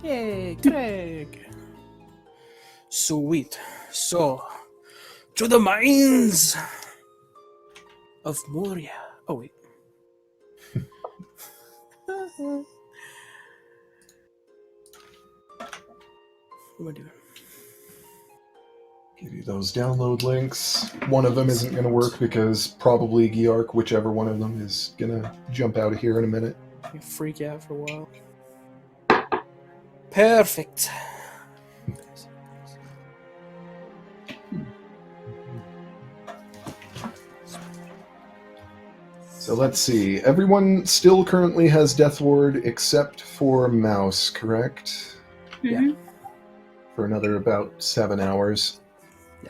Yay, Craig! Sweet. So, to the mines of Moria. Oh, wait. What am I doing? Give you those download links. One of them isn't going to work because probably Geark, whichever one of them, is going to jump out of here in a minute. You freak out for a while. Perfect. So let's see. Everyone still currently has Death Ward except for Mouse, correct? Yeah. For another about 7 hours. Yeah.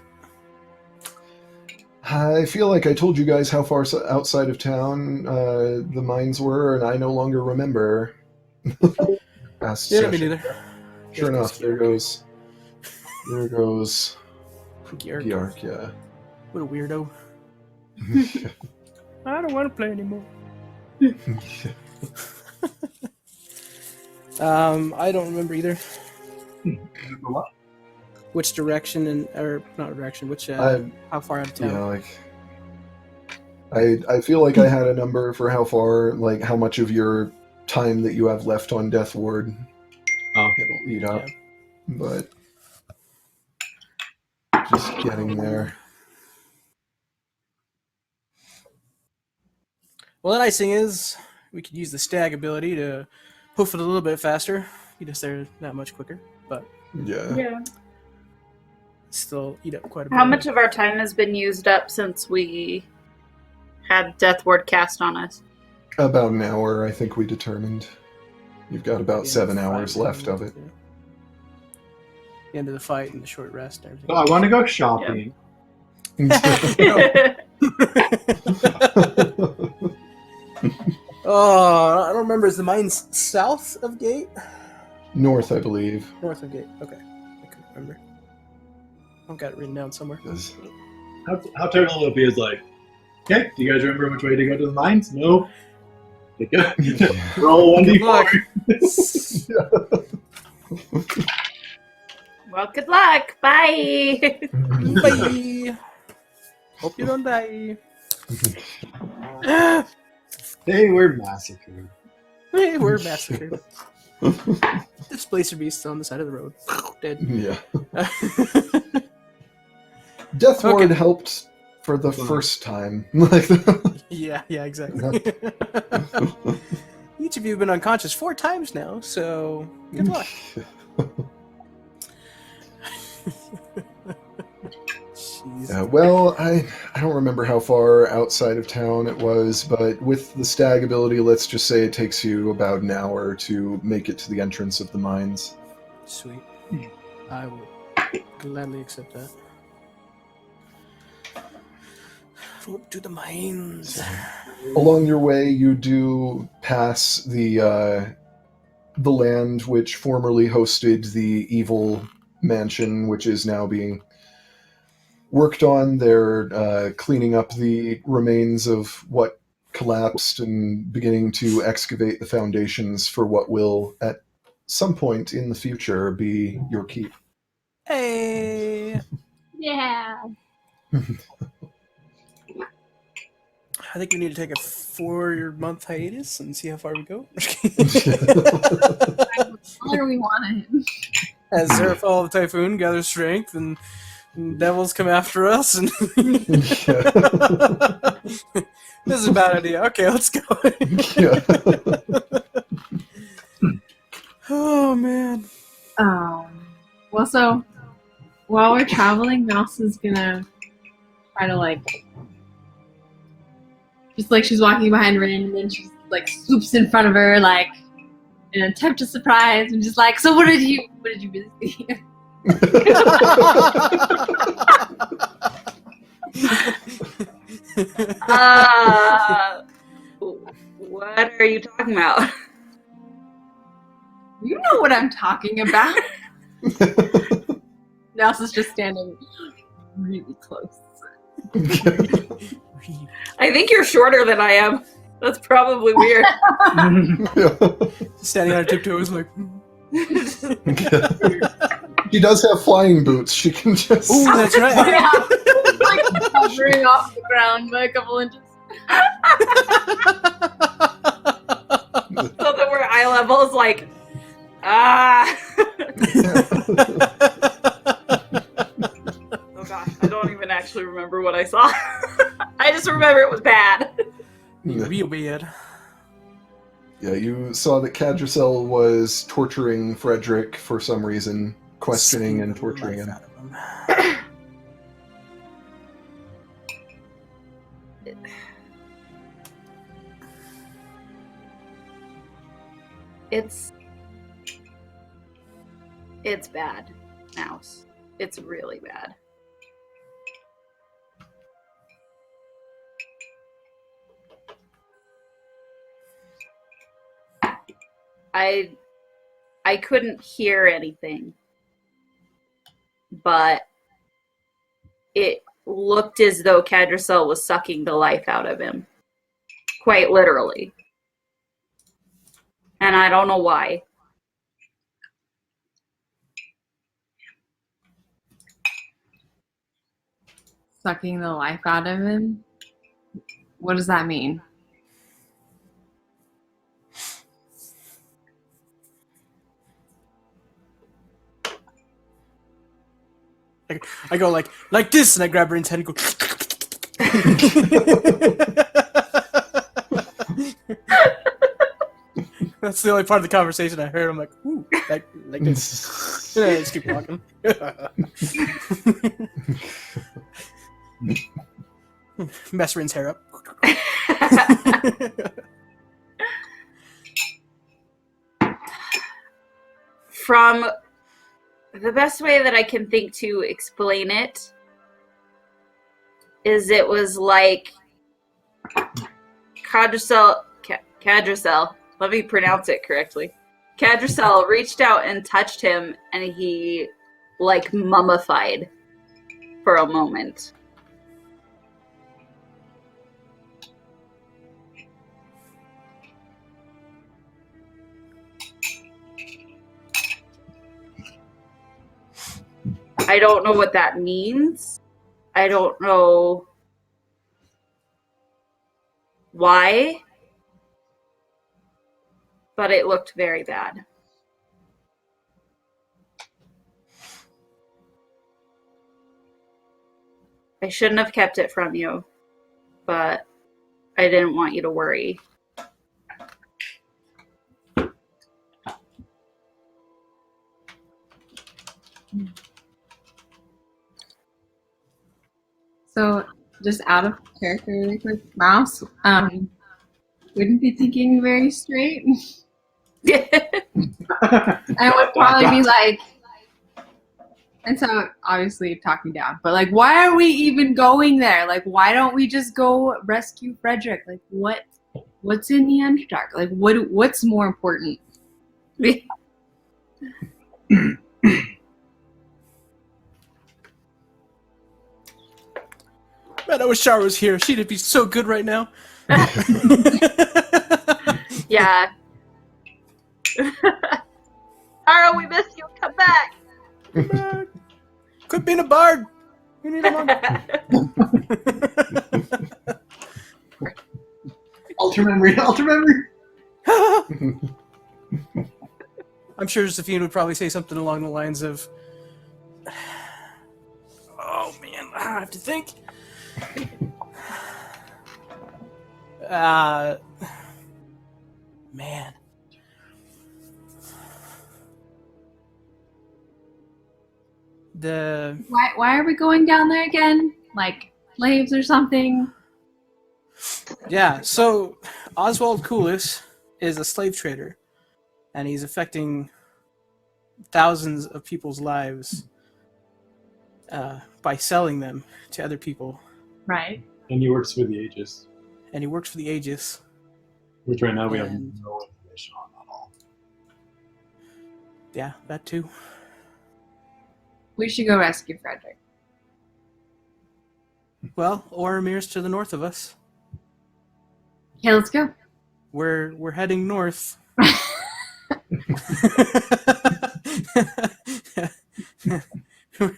I feel like I told you guys how far outside of town the mines were, and I no longer remember. Past Yeah, me session. neither. Sure enough, there goes Geark. yeah. What a weirdo. I don't want to play anymore. I don't remember either. What? Which direction or not direction? Which how far out of town? Yeah, like I feel like I had a number for how far, like how much of your time that you have left on Death Ward it'll eat up, but just getting there. Well, the nice thing is we could use the stag ability to hoof it a little bit faster. Eat us there that much quicker, but Yeah. still eat up quite a bit. How much of our time has been used up since we had Death Ward cast on us? About an hour, I think we determined. You've got about 7 hours left of it. Yeah. The end of the fight and the short rest and everything. So I want to go shopping. Oh, I don't remember. Is the mines south of Gate? North, I believe. North of Gate. Okay. I couldn't remember. I've got it written down somewhere. How Tyrileth is like, okay, do you guys remember which way to go to the mines? No. Okay, good. Roll 1d4. Well, good luck. Bye. Bye. Hope you don't die. Hey, we're massacred. Hey, we're massacred. Displacer beast on the side of the road. Dead. Yeah. Death Ward helped for the first time. Yeah, exactly. Each of you have been unconscious 4 times now, so good luck. Yeah, well, I don't remember how far outside of town it was, but with the stag ability, let's just say it takes you about an hour to make it to the entrance of the mines. Sweet. I will gladly accept that. Up to the mines. Along your way, you do pass the land which formerly hosted the evil mansion, which is now being worked on. They're cleaning up the remains of what collapsed and beginning to excavate the foundations for what will, at some point in the future, be your keep. Hey! Yeah. I think we need to take a 4-month hiatus and see how far we go. Where we want him. As Zerafall the Typhoon gathers strength and devils come after us. And this is a bad idea. Okay, let's go. Oh, man. Well, so while we're traveling, Mouse is gonna try to just like she's walking behind Rin, and then she like swoops in front of her, in an attempt to surprise, and just like, so what did you really see? What are you talking about? You know what I'm talking about. Mouse is just standing really close. I think you're shorter than I am. That's probably weird. Standing on her tiptoes, like. She does have flying boots. She can just. Ooh, that's right. Yeah. Like hovering off the ground by a couple inches. So that we're eye level is like, ah. Oh gosh, I don't even actually remember what I saw. I just remember it was bad. Real weird. Yeah, you saw that Cadricel was torturing Frederick for some reason, questioning and torturing him. It's bad, Mouse. It's really bad. I couldn't hear anything, but it looked as though Cadricel was sucking the life out of him. Quite literally. And I don't know why. Sucking the life out of him? What does that mean? I go like this, and I grab Rin's head and go. That's the only part of the conversation I heard. I'm like, ooh, like this. And I just keep walking. Mess Rin's hair up. From the best way that I can think to explain it is it was like Cadricel, let me pronounce it correctly. Cadricel reached out and touched him, and he like mummified for a moment. I don't know what that means. I don't know why, but it looked very bad. I shouldn't have kept it from you, but I didn't want you to worry. So, just out of character really quick, Mouse, wouldn't be thinking very straight. I would probably be like, and so obviously talk me down, but like, why are we even going there? Like, why don't we just go rescue Frederick? Like, what's in the Underdark? Like, what's more important? Man, I wish Shara was here. She'd be so good right now. Yeah. Tara, we miss you. Come back. Quit being a bard. You need a monk. Alter memory. I'm sure Josephine would probably say something along the lines of, "Oh man, I have to think." Man. Why are we going down there again? Like slaves or something? Yeah, so Oswald Koulis is a slave trader, and he's affecting thousands of people's lives by selling them to other people. Right. And he works for the Aegis, And he works for the Aegis. which right now we have And- no information on at all. Yeah, that too. We should go rescue Frederick. Well, Oromir's to the north of us. Okay, let's go. We're heading north.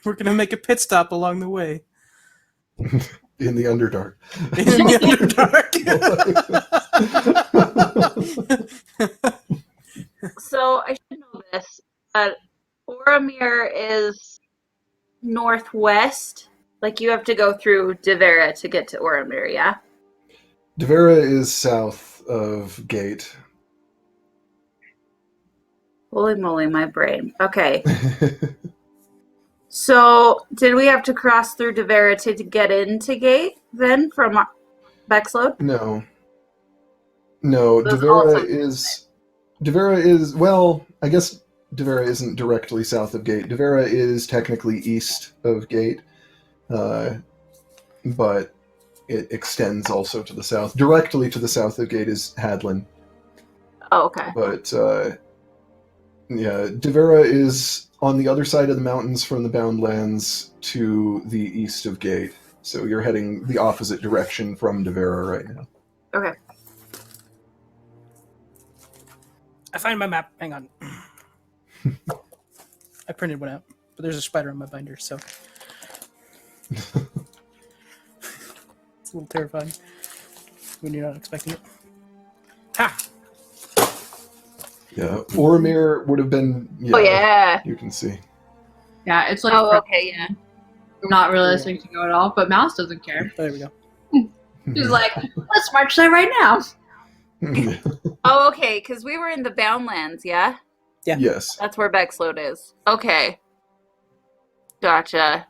We're gonna make a pit stop along the way. In the Underdark. In the Underdark. So I should know this. Oromir is northwest. Like you have to go through Devera to get to Oromir, yeah? Devera is south of Gate. Holy moly, my brain. Okay. So did we have to cross through Devera to get into Gate then from Bexlode? No, That's also- Devera is, well, I guess Devera isn't directly south of Gate. Devera is technically east of Gate, but it extends also to the south. Directly to the south of Gate is Hadlin. Oh, okay. But, yeah, Devera is on the other side of the mountains from the Boundlands to the east of Gate. So you're heading the opposite direction from Devera right now. Okay. I find my map. Hang on. I printed one out, but there's a spider on my binder, so it's a little terrifying when you're not expecting it. Ha! Yeah, Oromir would have been. Yeah, Oh, yeah. You can see. Yeah, it's like Oh, okay, yeah. not realistic to go at all, but Mouse doesn't care. There we go. She's like, let's march there right now. Oh, okay, because we were in the Boundlands, yeah? Yeah. Yes. That's where Bexlode is. Okay. Gotcha.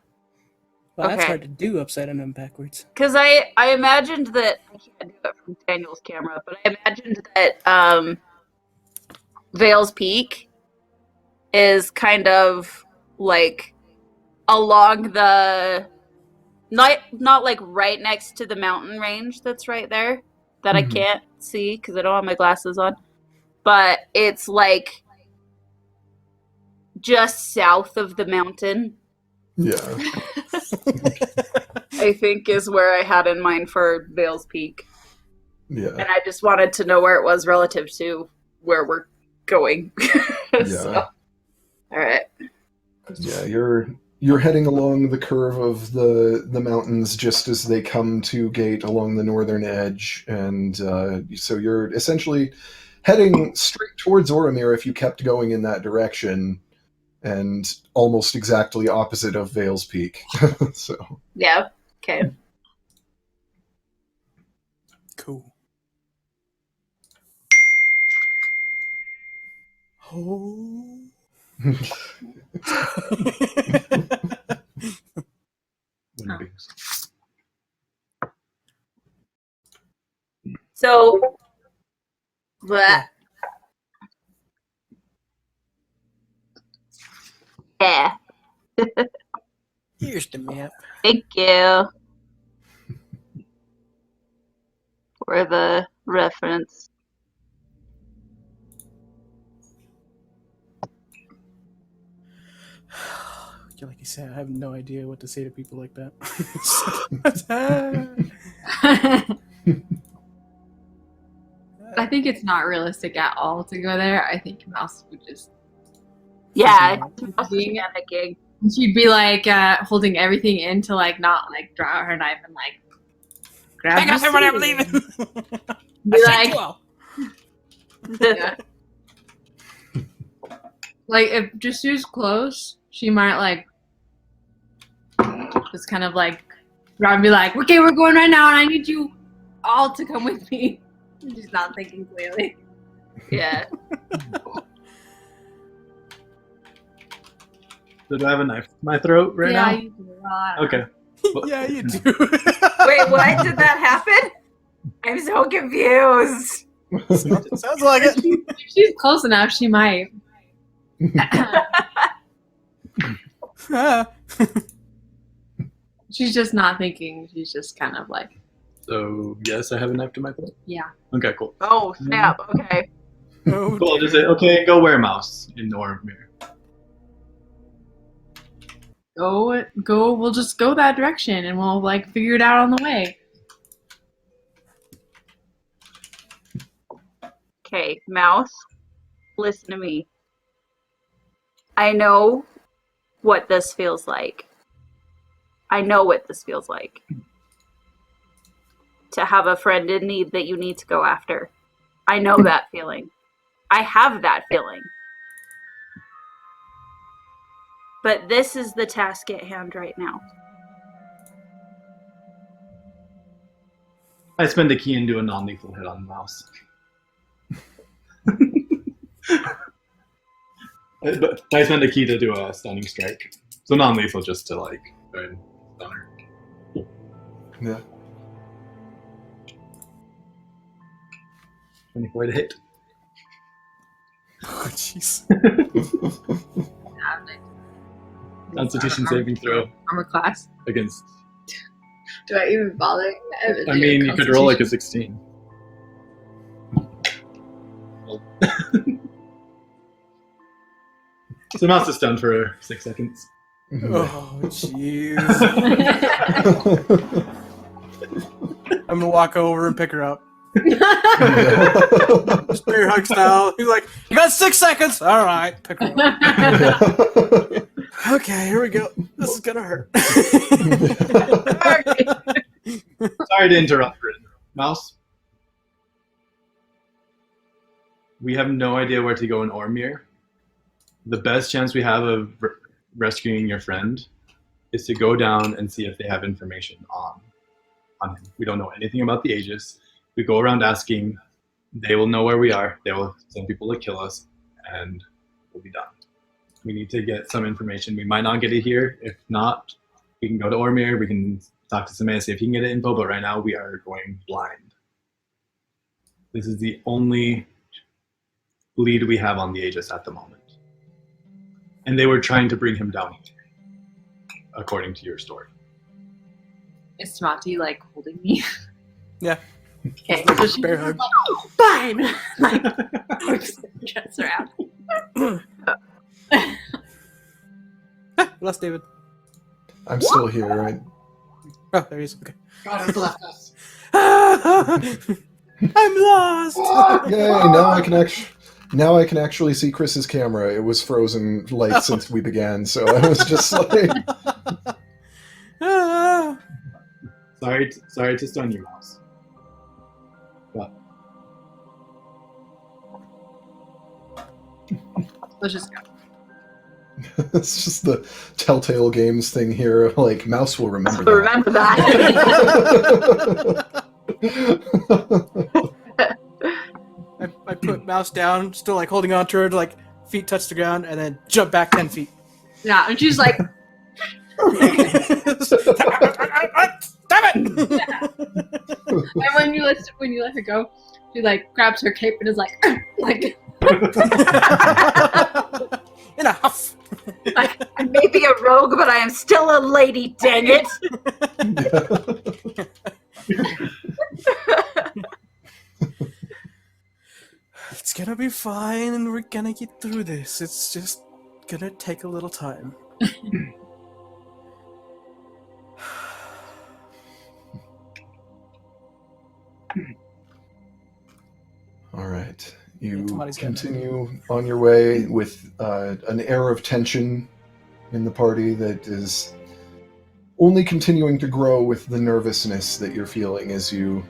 Well, that's Okay. hard to do upside down and backwards. Because I imagined that, I can't do it from Daniel's camera, but I imagined that Vale's Peak is kind of like along the, not like right next to the mountain range that's right there that I Mhm. can't see because I don't have my glasses on, but it's like just south of the mountain. Yeah. I think is where I had in mind for Vale's Peak. Yeah. And I just wanted to know where it was relative to where we're going. Yeah. So, all right. Yeah. You're heading along the curve of the mountains just as they come to Gate along the northern edge, and so you're essentially heading straight towards Oromir if you kept going in that direction, and almost exactly opposite of Vale's Peak. So. Yeah. Okay. Cool. Oh. So, but yeah. Here's the map. Thank you for the reference. Yeah, like you said, I have no idea what to say to people like that. I think it's not realistic at all to go there. I think Mouse would just Yeah, being panicking. she'd be like holding everything in to like not like draw out her knife and like grab. Hang on, the everyone, I'm sleeve. leaving. Be like, yeah. Like if Jesu's close, she might like just kind of like grab and be like, okay, we're going right now, and I need you all to come with me. She's not thinking clearly. Yeah. Did I have a knife in my throat right yeah, now? you do. Well, I don't know. Okay. Yeah, you do. Wait, what? Did that happen? I'm so confused. Sounds like it. If she's close enough, she might. She's just not thinking. She's just kind of like, So, yes, I have a knife to my throat? yeah. Okay, cool. Oh, snap. Okay. Oh, Cool, I'll just say, okay, go wear mouse in Oromir. Go. We'll just go that direction, and we'll like figure it out on the way. Okay, Mouse, listen to me. I know what this feels like. I know what this feels like. To have a friend in need that you need to go after. I know that feeling. I have that feeling. But this is the task at hand right now. I spend a key and do a non-lethal hit on the mouse. But I spend a key to do a stunning strike. So non-lethal just to like go ahead and stun her. Yeah. 24 to hit. Oh, jeez. Constitution saving throw Armor class. against. Do I even bother? I mean, you could roll like a 16. Well. So mouse is stunned for 6 seconds. Oh, jeez. I'm gonna walk over and pick her up. Spear hug style. He's like, you got 6 seconds. All right, pick her up. Okay, here we go. This is gonna hurt. Sorry to interrupt, Mouse. We have no idea where to go in Ormir. The best chance we have of rescuing your friend is to go down and see if they have information on him. We don't know anything about the Aegis. We go around asking, they will know where we are. They will send people to kill us, and we'll be done. We need to get some information. We might not get it here. If not, we can go to Ormir. We can talk to somebody and see if he can get info, but right now we are going blind. This is the only lead we have on the Aegis at the moment. And they were trying to bring him down here, according to your story. Is Smati like holding me? Yeah. Okay. Like So a she's bear like, hug. oh, fine. Like, gets around. Lost David. I'm still here, right? Oh, there he is. Okay. God has left us. I'm lost. Yay! Now I can actually see Chris's camera. It was frozen like since we began, so I was just like, Sorry to stun you, Mouse. But Let's just go. it's just the Telltale Games thing here. Like, Mouse will remember that. Remember that. I put Mouse down, still like holding on to her, to, like feet touch the ground, and then jump back 10 feet. Yeah, and she's like, Damn it! and when you let her go, she like grabs her cape and is like, like In a huff. I may be a rogue, but I am still a lady, dang it! It's gonna be fine, and we're gonna get through this. It's just gonna take a little time. All right. You Somebody's got continue on your way with an air of tension in the party that is only continuing to grow with the nervousness that you're feeling as you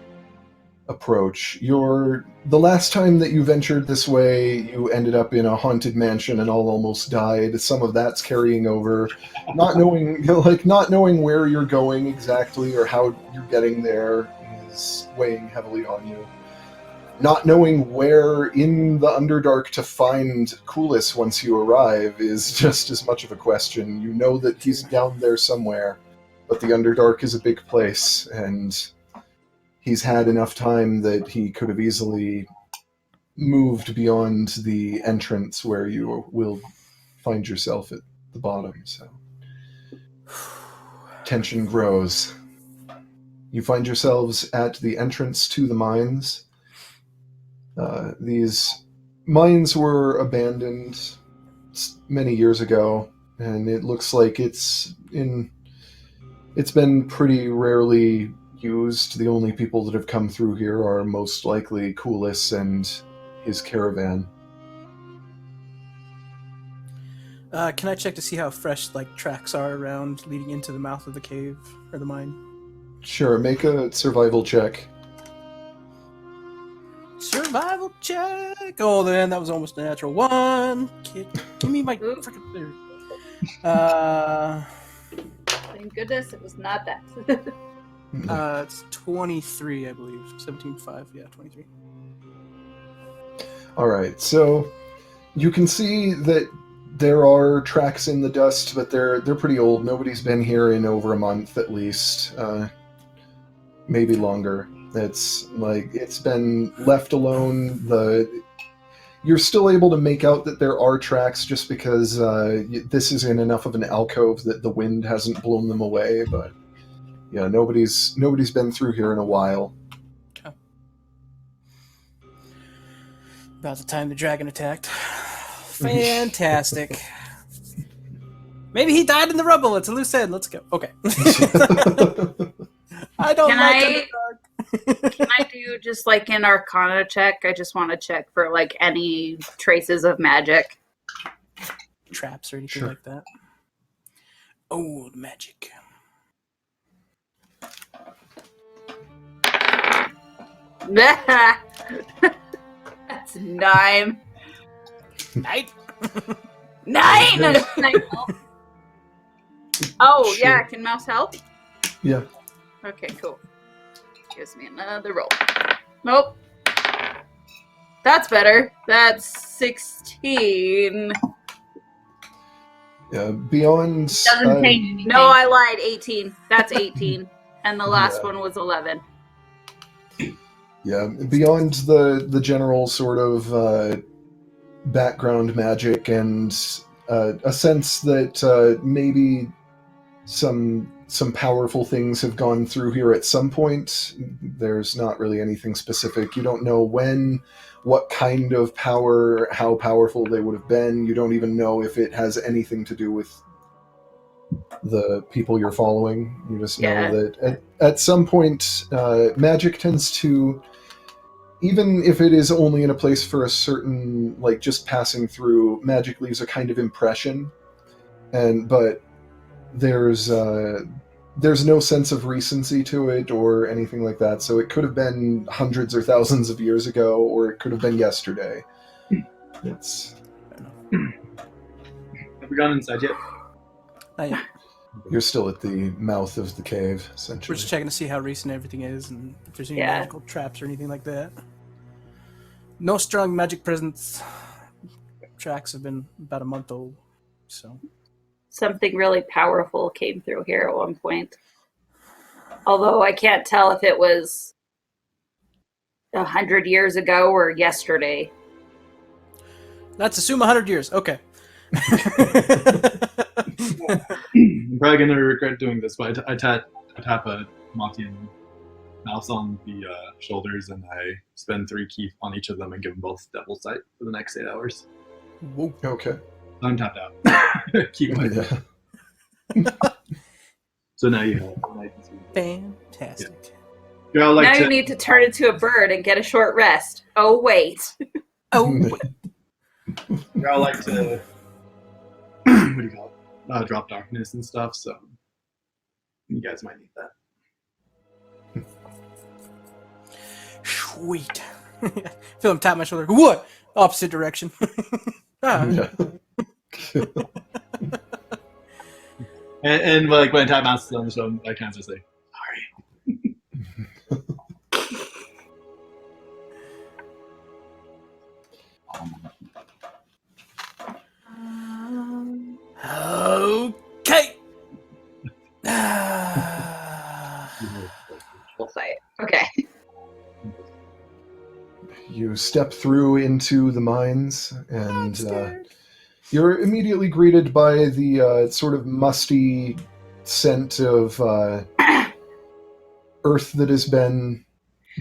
approach. The last time that you ventured this way, you ended up in a haunted mansion and all almost died. Some of that's carrying over. Not knowing where you're going exactly or how you're getting there is weighing heavily on you. Not knowing where in the Underdark to find Kulis once you arrive is just as much of a question. You know that he's down there somewhere, but the Underdark is a big place, and he's had enough time that he could have easily moved beyond the entrance where you will find yourself at the bottom. So tension grows. You find yourselves at the entrance to the mines. These mines were abandoned many years ago, and it looks like it's been pretty rarely used. The only people that have come through here are most likely Kulis and his caravan. Can I check to see how fresh like tracks are around leading into the mouth of the cave or the mine? Sure, make a survival check. Survival check. Oh, then that was almost a natural one. Kid, give me my freaking. Thank goodness it was not that. It's 23, I believe. 17.5. Yeah, 23. All right, so you can see that there are tracks in the dust, but they're pretty old. Nobody's been here in over a month at least, maybe longer. It's like it's been left alone. You're still able to make out that there are tracks just because this is in enough of an alcove that the wind hasn't blown them away. But yeah, nobody's been through here in a while. Okay. About the time the dragon attacked. Fantastic. Maybe he died in the rubble. It's a loose end. Let's go. Okay. I don't like Can I do just like an Arcana check? I just want to check for like any traces of magic. traps or anything Sure. like that. Old magic. That's 9. 9. 9! Oh, Sure. yeah, can mouse help? Yeah. Okay, cool. Gives me another roll. Nope. That's better. That's 16. Yeah, beyond... Doesn't change anything. No, I lied. 18. That's 18. And the last Yeah. one was 11. Yeah, beyond the general sort of background magic and a sense that maybe some powerful things have gone through here at some point, there's not really anything specific. You don't know when, what kind of power, how powerful they would have been. You don't even know if it has anything to do with the people you're following. You just know Yeah. that at some point, magic tends to, even if it is only in a place for a certain, like just passing through, magic leaves a kind of impression, but there's no sense of recency to it or anything like that. So it could have been hundreds or thousands of years ago, or it could have been yesterday. It's Have we gone inside yet? Not yet. you're still at the mouth of the cave, We're essentially. just checking to see how recent everything is and if there's any Yeah. magical traps or anything like that. No strong magic presence. Tracks have been about a month old, so Something really powerful came through here at one point. Although I can't tell if it was 100 years ago or yesterday. let's assume 100 years. Okay. I'm probably gonna regret doing this, but I tap a Monty and Mouse on the shoulders, and I spend 3 key on each of them and give them both Devil Sight for the next 8 hours. Whoa. Okay. I'm tapped out. Keep my Yeah. So now you have. Now you can see. Fantastic. Yeah, I like now to. you need to turn into a bird and get a short rest. Oh, wait. Oh, I like to. What do you call it? Drop darkness and stuff. So you guys might need that. sweet. Feel him tap my shoulder. What? Opposite direction. Ah. Yeah. And like when I tap Mouse on the shoulder, I kind of just say, "Sorry." Okay. Ah. We'll say it. Okay. You step through into the mines, I'm and scared. you're immediately greeted by the sort of musty scent of earth that has been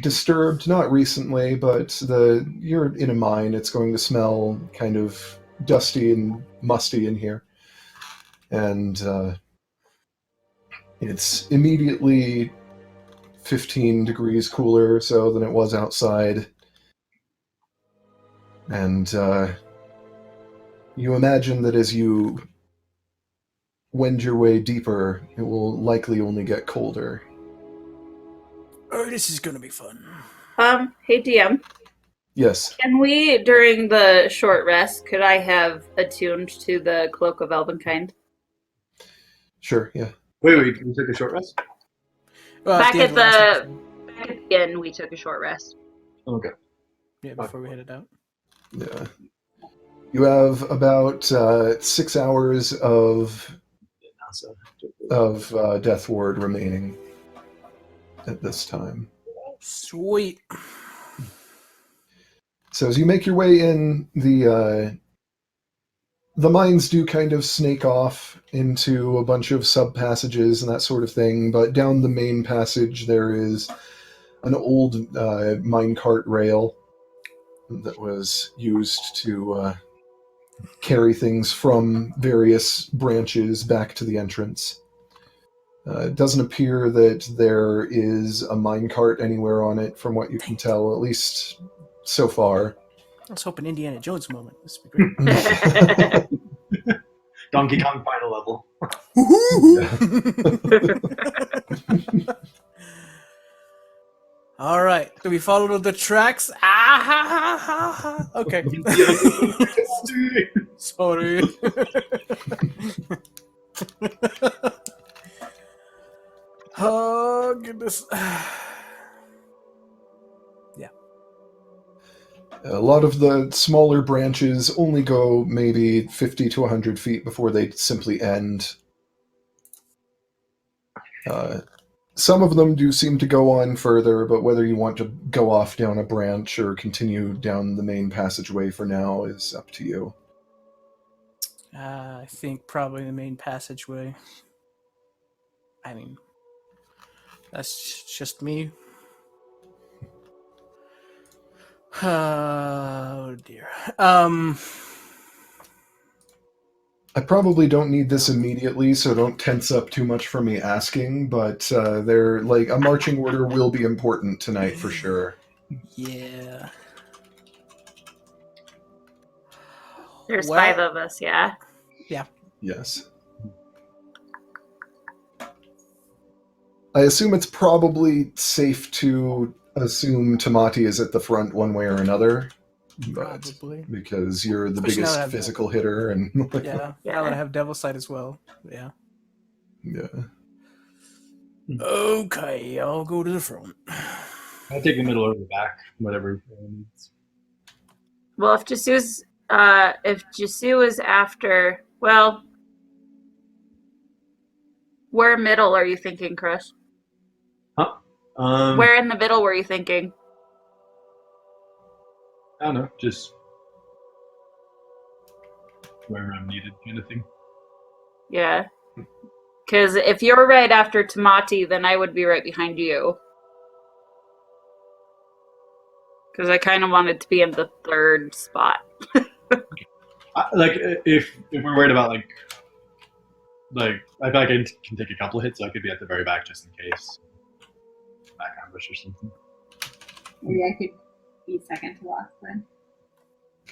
disturbed, not recently, but you're in a mine. It's going to smell kind of dusty and musty in here. And it's immediately 15 degrees cooler so than it was outside. And you imagine that as you wend your way deeper, it will likely only get colder. Oh, this is gonna be fun. Hey DM, Yes, can we, during the short rest, could I have attuned to the Cloak of Elvenkind? sure, yeah. Wait, we took a short rest? Well, Back the end at of the last the episode. back at the end, we took a short rest. Okay. Yeah, before we headed out. Yeah. You have about 6 hours of Death Ward remaining at this time. Sweet. So as you make your way in, the mines do kind of snake off into a bunch of sub-passages and that sort of thing, but down the main passage there is an old minecart rail that was used to carry things from various branches back to the entrance. It doesn't appear that there is a minecart anywhere on it, from what you can tell, at least so far. I was hoping Indiana Jones moment. This would be great. Donkey Kong final level. All right. Do we follow the tracks? Ah, ha, ha, ha, ha. Okay. Sorry. Oh, goodness. A lot of the smaller branches only go maybe 50 to 100 feet before they simply end. Some of them do seem to go on further, but whether you want to go off down a branch or continue down the main passageway for now is up to you. I think probably the main passageway. I mean, that's just me. Oh dear. I probably don't need this immediately, so don't tense up too much for me asking, but they're like a marching order will be important tonight for sure. Yeah. There's Well, 5 of us, yeah. Yes. I assume it's probably safe to assume Tamati is at the front one way or another, but probably. because you're the Especially now biggest that I've- physical hitter, and Yeah. Now that I have Devil Sight as well. Yeah. yeah. Okay, I'll go to the front. I'll take the middle or the back, whatever. Well, if Jasu is after, well, where middle are you thinking, Chris? Where in the middle were you thinking? I don't know, just wherever I'm needed, kind of thing. Yeah. Because if you're right after Tamati, then I would be right behind you. Because I kind of wanted to be in the third spot. Like if we're worried about like I feel like I can take a couple hits, so I could be at the very back just in case. Back ambush or something. Maybe I could be second to last then.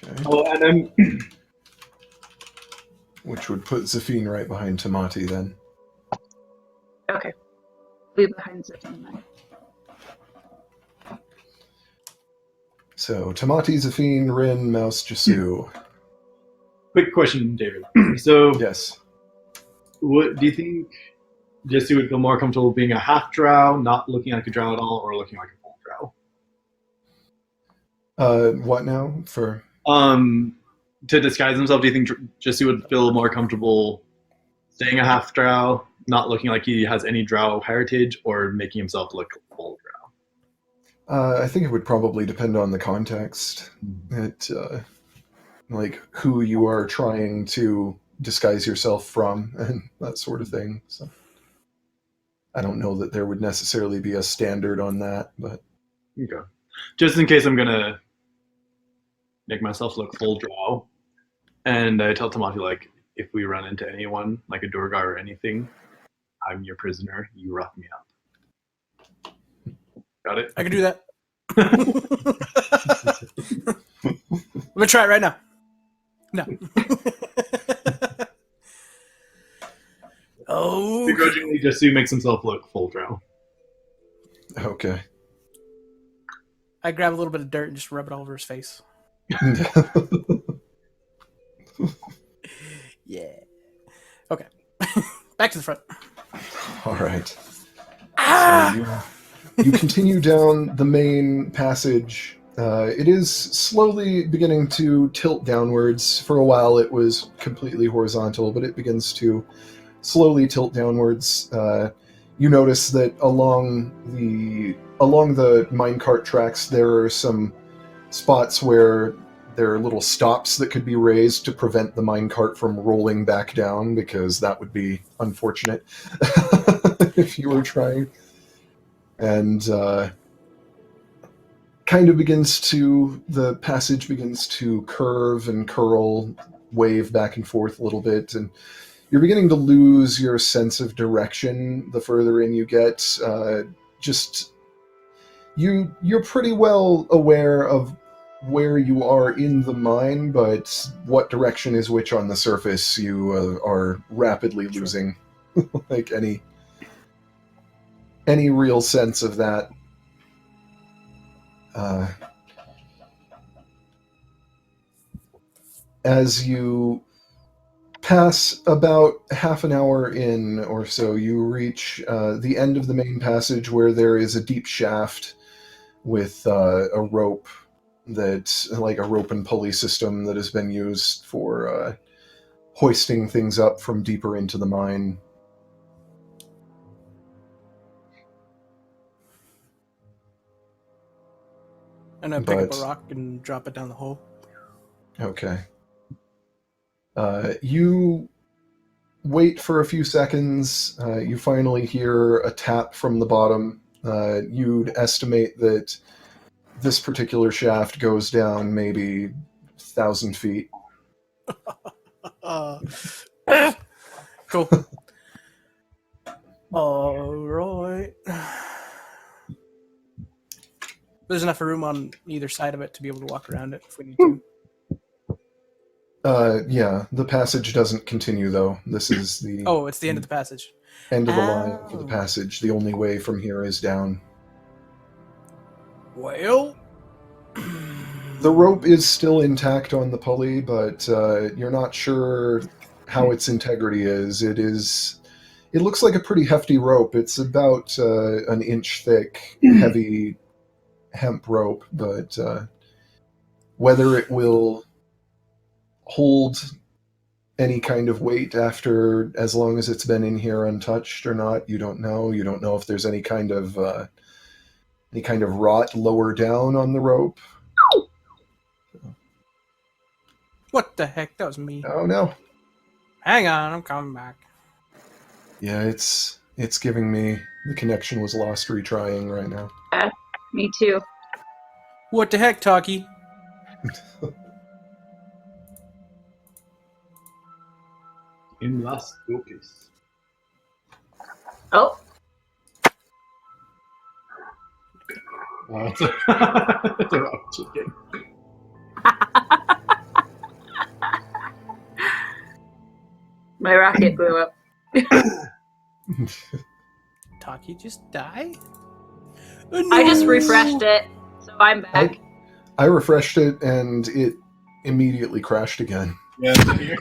Okay. Oh, and then Which would put Zafine right behind Tamati then. Okay. Be behind Zafine then. So Tamati, Zafine, Rin, Mouse, Jasu. quick question, David. So, Yes. what do you think Jesse would feel more comfortable being a half drow, not looking like a drow at all, or looking like a full drow? What now? For To disguise himself, do you think Jesse would feel more comfortable staying a half drow, not looking like he has any drow heritage, or making himself look full drow? I think it would probably depend on the context. It, like who you are trying to disguise yourself from and that sort of thing. So I don't know that there would necessarily be a standard on that, but Okay. Just in case I'm gonna make myself look full drow, and I tell Tamati, like, if we run into anyone, like a Durgar or anything, I'm your prisoner, you rough me up. Got it? I can do that. gonna try it right now. No. Oh. Begrudgingly, just so he makes himself look full drow. Okay. I grab a little bit of dirt and just rub it all over his face. Yeah. Okay. Back to the front. All right. So you continue down the main passage. It is slowly beginning to tilt downwards. For a while it was completely horizontal, but it begins to slowly tilt downwards. You notice that along the minecart tracks there are some spots where there are little stops that could be raised to prevent the minecart from rolling back down, because that would be unfortunate if you were trying. And the passage begins to curve and curl, wave back and forth a little bit, and you're beginning to lose your sense of direction the further in you get. You're pretty well aware of where you are in the mine, but what direction is which on the surface you are rapidly losing like any real sense of that. As you pass about half an hour in or so, you reach the end of the main passage, where there is a deep shaft with a rope like a rope and pulley system that has been used for hoisting things up from deeper into the mine. And I pick up a rock and drop it down the hole. Okay. You wait for a few seconds. You finally hear a tap from the bottom. You'd estimate that this particular shaft goes down maybe 1,000 feet. Cool. All right. There's enough room on either side of it to be able to walk around it if we need to. Yeah, the passage doesn't continue, though. This is the... Oh, it's the end of the passage. End of the line for the passage. The only way from here is down. Well... The rope is still intact on the pulley, but you're not sure how its integrity is. It looks like a pretty hefty rope. It's about an inch thick, heavy hemp rope, but whether it will hold any kind of weight after as long as it's been in here untouched or not, you don't know. You don't know if there's any kind of rot lower down on the rope. What the heck? That was me. Oh no. Hang on, I'm coming back. Yeah, it's giving me the connection was lost retrying right now. Me too. What the heck, Talkie? In Las Focus. Oh. It's a rock chicken. My rocket blew up. Talkie just die? I just refreshed it, so I'm back. I refreshed it and it immediately crashed again. Yeah, it's here.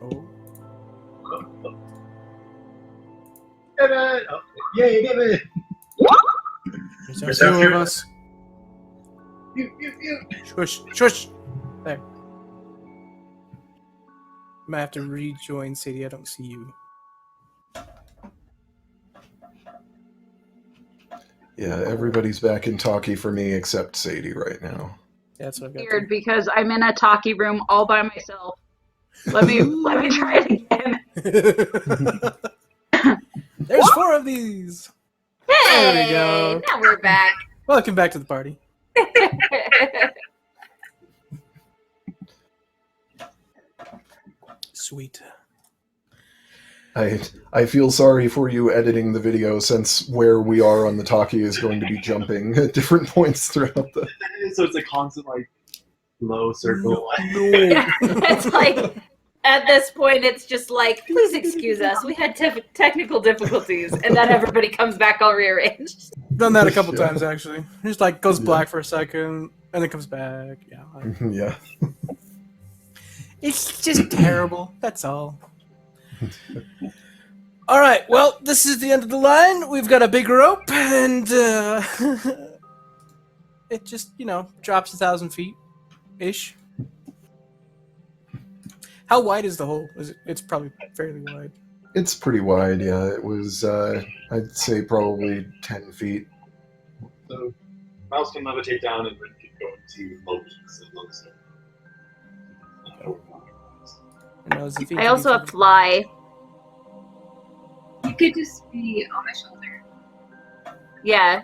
Oh. David! Oh, yay, David! There's a few of us. You. Shush, shush! There. Might have to rejoin Sadie, I don't see you. Yeah, everybody's back in talkie for me except Sadie right now. Yeah, that's what I've got. Weird, because I'm in a talkie room all by myself. Let me try it again. There's 4 of these! Hey, There we go. now we're back. Welcome back to the party. Sweet. I feel sorry for you editing the video, since where we are on the talkie is going to be jumping at different points throughout the... So it's a constant, like, Low circle. It's like, at this point, it's just like, please excuse us. We had technical difficulties. And then everybody comes back all rearranged. Done that a couple Yeah. times, actually. Just like goes Yeah. black for a second, and then comes back. Yeah. Yeah. It's just terrible. That's all. All right. Well, this is the end of the line. We've got a big rope, and it just drops 1,000 feet ish. How wide is the hole? It's probably fairly wide. It's pretty wide, yeah. It was, I'd say probably 10 feet. So Mouse can levitate down and Rin can go into Loki. So Loki's I also have fly. You could just be on my shoulder. Yeah.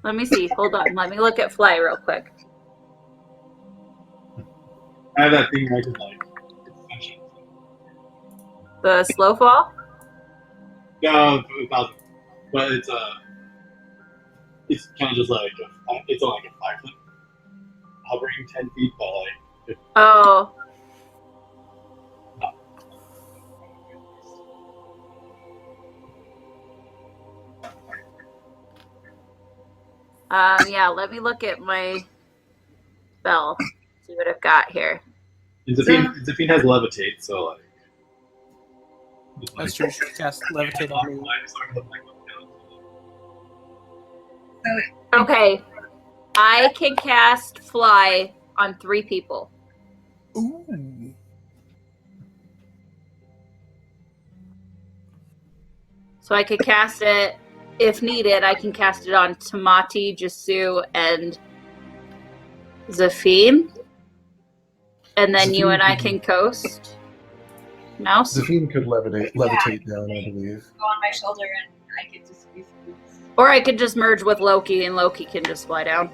Let me see. Hold on. Let me look at fly real quick. I have that thing where I can like extension. The slow fall? No, but it's kind of just like it's like a 5 foot hovering 10 feet, but like Oh. Yeah, let me look at my spell. See what I've got here. and Zafine has levitate, so like it's That's true. She cast levitate on me. Okay. I can cast fly on 3 people. Ooh. So I could cast it, if needed, I can cast it on Tamati, Jasu, and Zafine. And then you and I can coast. Mouse? Zafine could levitate down, I believe. Go on my shoulder and I could just be. Or I could just merge with Loki and Loki can just fly down.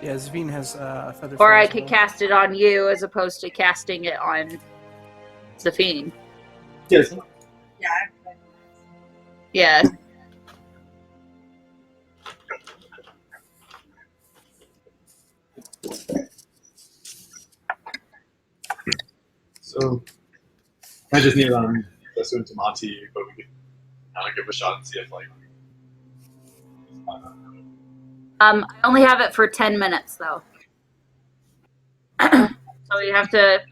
Yeah, Zveen has a feather. Or fall I as could well. cast it on you as opposed to casting it on Zafine. Yes. Yeah. Yeah. So I just need Jasu and Tamati, but we could kind of give it a shot and see if like. I only have it for 10 minutes though. So you have to.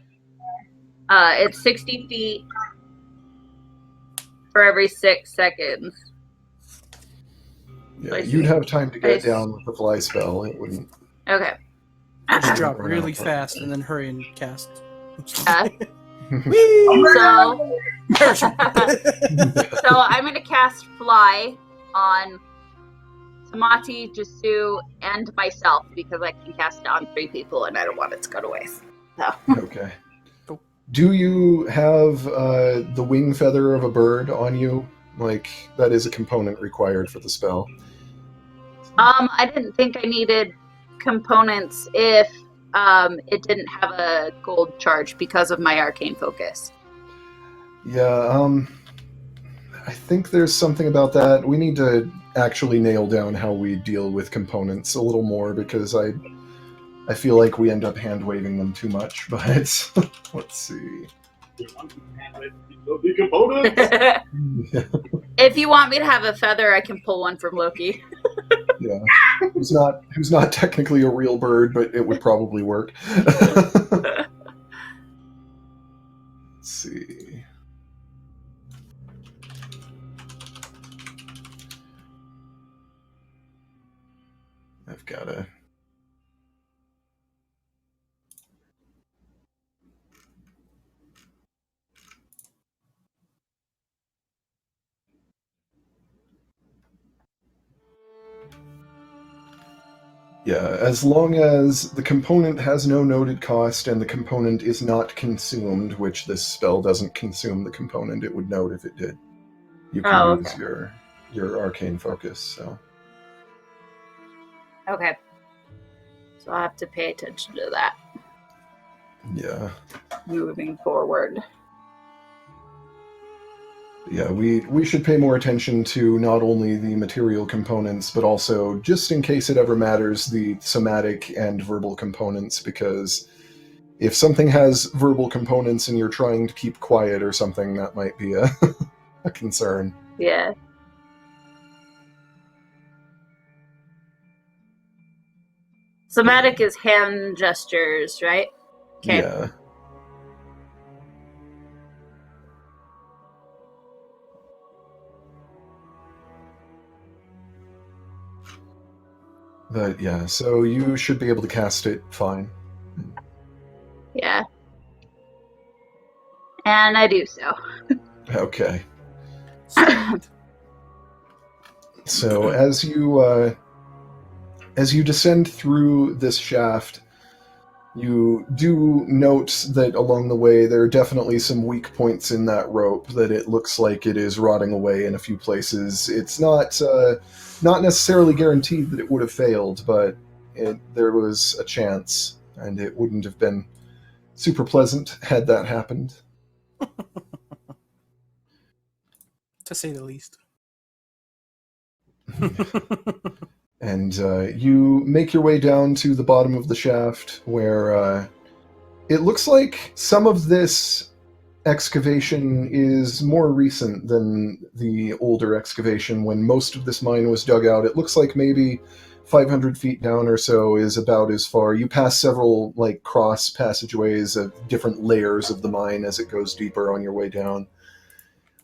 It's 60 feet for every 6 seconds. Yeah, I you'd see. have time to get I see. down with the fly spell. It wouldn't. Okay. Just drop really fast and then hurry and cast. Yeah. Whee! So, Parachute. so I'm going to cast fly on Tamati, Jasu, and myself because I can cast it on 3 people and I don't want it to go to waste. So. Okay. Do you have the wing feather of a bird on you? Like, that is a component required for the spell. I didn't think I needed components if it didn't have a gold charge because of my arcane focus. Yeah, I think there's something about that. We need to actually nail down how we deal with components a little more because I feel like we end up hand-waving them too much, but let's see. If you want me to have a feather, I can pull one from Loki. Yeah, who's not technically a real bird, but it would probably work. Let's see. I've got to. Yeah, as long as the component has no noted cost and the component is not consumed, which this spell doesn't consume the component, it would note if it did. You can use your arcane focus, so. Okay. So I'll have to pay attention to that Yeah. moving forward. Yeah, we should pay more attention to not only the material components, but also, just in case it ever matters, the somatic and verbal components, because if something has verbal components and you're trying to keep quiet or something, that might be a, a concern. Yeah. Somatic is hand gestures, right? Okay. Yeah. But yeah, so you should be able to cast it fine. Yeah. And I do so. Okay. Sweet. So as you descend through this shaft, you do note that along the way there are definitely some weak points in that rope, that it looks like it is rotting away in a few places. It's not necessarily guaranteed that it would have failed, but there was a chance, and it wouldn't have been super pleasant had that happened. To say the least. And you make your way down to the bottom of the shaft, where it looks like some of this excavation is more recent than the older excavation when most of this mine was dug out. It looks like maybe 500 feet down or so is about as far. You pass several cross passageways of different layers of the mine as it goes deeper on your way down.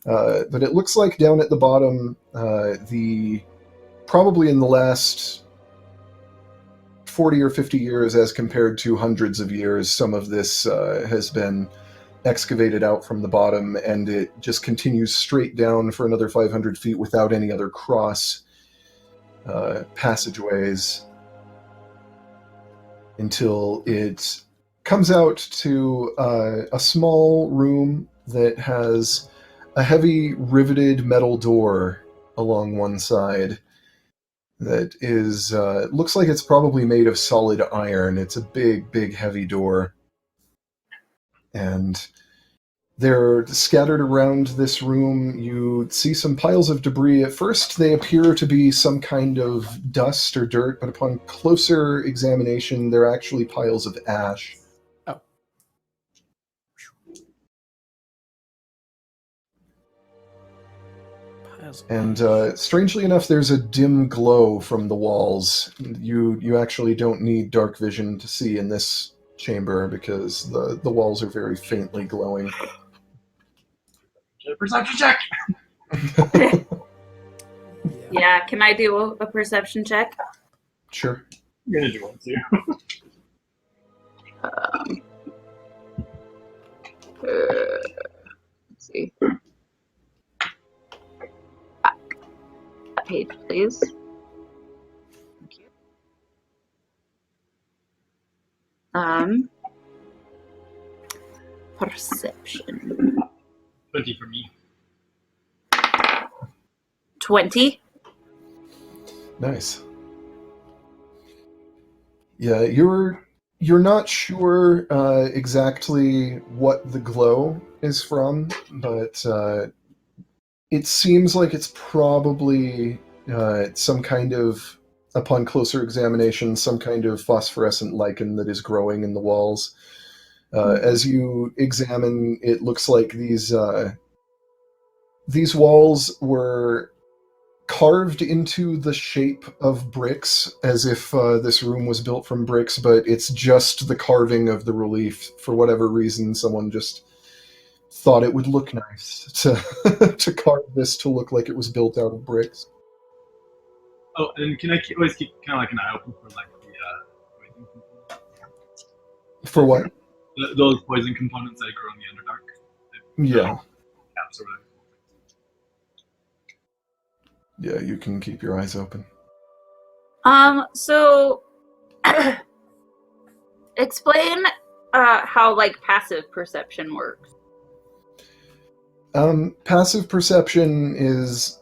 But it looks like down at the bottom, probably in the last 40 or 50 years, as compared to hundreds of years, some of this has been excavated out from the bottom, and it just continues straight down for another 500 feet without any other cross passageways until it comes out to a small room that has a heavy riveted metal door along one side that is looks like it's probably made of solid iron. It's a big heavy door, and they're scattered around this room. You see some piles of debris. At first they appear to be some kind of dust or dirt, but upon closer examination they're actually piles of ash. Oh. Piles of And ash. strangely enough, there's a dim glow from the walls. You actually don't need dark vision to see in this chamber, because the walls are very faintly glowing. Perception check. Yeah, can I do a perception check? Sure. I'm gonna do one too. Let's see. That page, please. Thank you. Perception. 20 for me. 20. Nice. Yeah, you're not sure exactly what the glow is from, but it seems like it's probably some kind of, upon closer examination, some kind of phosphorescent lichen that is growing in the walls. As you examine, it looks like these walls were carved into the shape of bricks, as if this room was built from bricks, but it's just the carving of the relief. For whatever reason, someone just thought it would look nice to to carve this to look like it was built out of bricks. Oh, and can I always keep kind of like an eye open for like the poison components? For what? Those poison components that grow in the Underdark? Yeah. Caps or whatever. Yeah, you can keep your eyes open. So explain how passive perception works. Passive perception is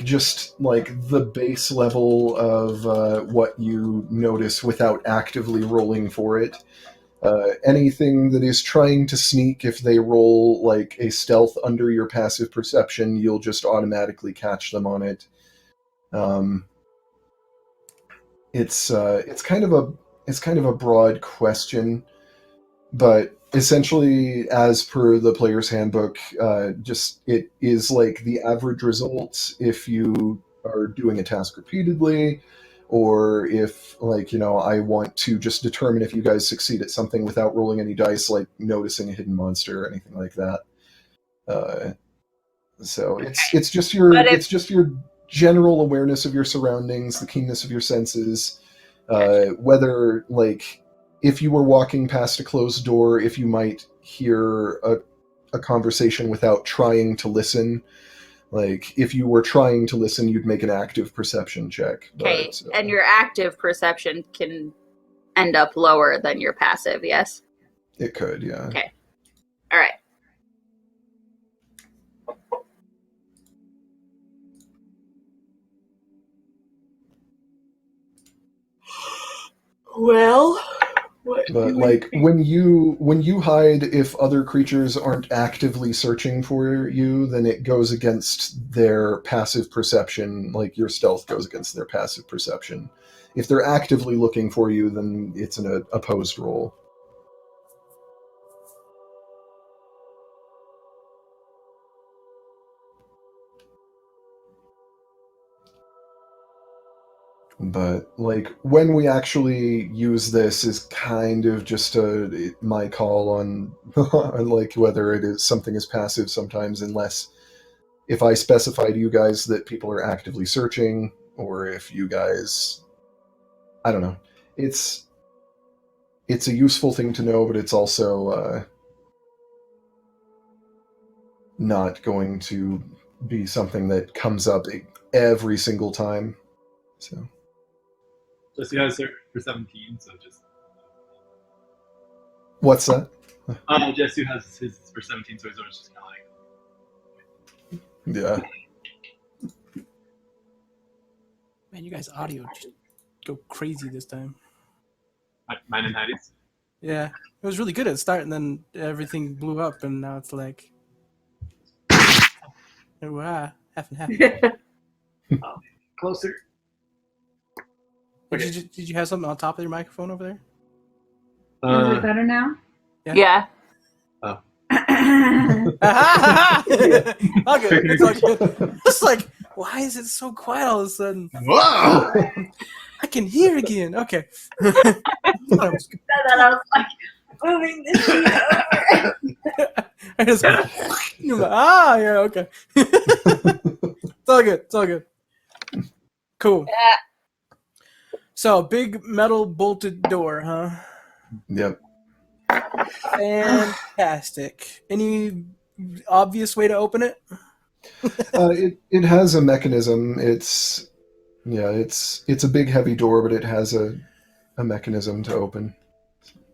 just the base level of what you notice without actively rolling for it. Anything that is trying to sneak, if they roll like a stealth under your passive perception, you'll just automatically catch them on it. It's kind of a broad question, but essentially, as per the player's handbook, just it is like the average result if you are doing a task repeatedly, or if, like, I want to just determine if you guys succeed at something without rolling any dice, like noticing a hidden monster or anything like that. So it's just your general awareness of your surroundings, the keenness of your senses, whether, like, if you were walking past a closed door, if you might hear a conversation without trying to listen. Like, if you were trying to listen, you'd make an active perception check. Okay, But, and your active perception can end up lower than your passive, yes? it could, yeah. Okay. All right. Well, what But do we like think? when you hide, if other creatures aren't actively searching for you, then it goes against their passive perception. Like, your stealth goes against their passive perception. If they're actively looking for you, then it's an opposed roll. But like when we actually use this is kind of just my call on on like whether it is something is passive sometimes, unless if I specify to you guys that people are actively searching, or if you guys, I don't know. It's a useful thing to know, but it's also not going to be something that comes up every single time. So. Jesse has her for 17, so just. What's that? Jesse has his for 17, so he's always just kind of like. Yeah. Man, you guys' audio just go crazy this time. Mine and Heidi's. Yeah, it was really good at the start, and then everything blew up, and now it's like, half and half. Closer. Did you have something on top of your microphone over there? Is it better now? Yeah. Oh. All good. It's all good. It's like, why is it so quiet all of a sudden? Whoa! I can hear again. Okay. I was like, moving this sheet over. I just, yeah, okay. It's all good. It's all good. Cool. Yeah. So, big metal bolted door, huh? Yep. Fantastic. Any obvious way to open it? It has a mechanism. It's a big heavy door, but it has a mechanism to open.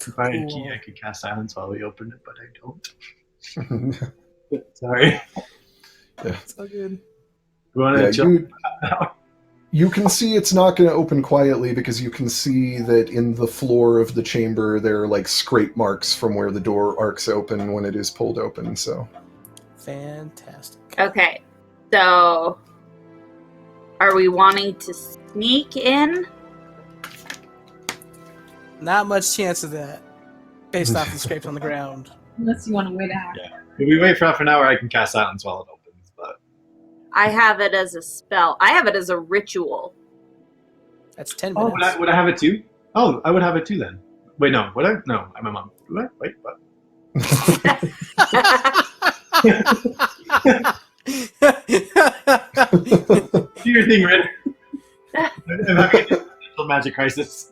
If I had a key, I could cast silence while we open it, but I don't. Sorry. Yeah. It's all good. You want to chill? You can see it's not going to open quietly, because you can see that in the floor of the chamber there are like scrape marks from where the door arcs open when it is pulled open. So Fantastic. Okay. So, are we wanting to sneak in? Not much chance of that, based off the scrapes on the ground. Unless you want to wait out. Yeah. If we wait for half an hour, I can cast silence while it opens. But I have it as a spell. I have it as a ritual. That's 10 minutes. would I have it too? Oh, I would have it too then. Wait, no. Would I? No, I'm a mom. Do I? Wait, what? Do your thing, Red. I'm having a mental magic crisis.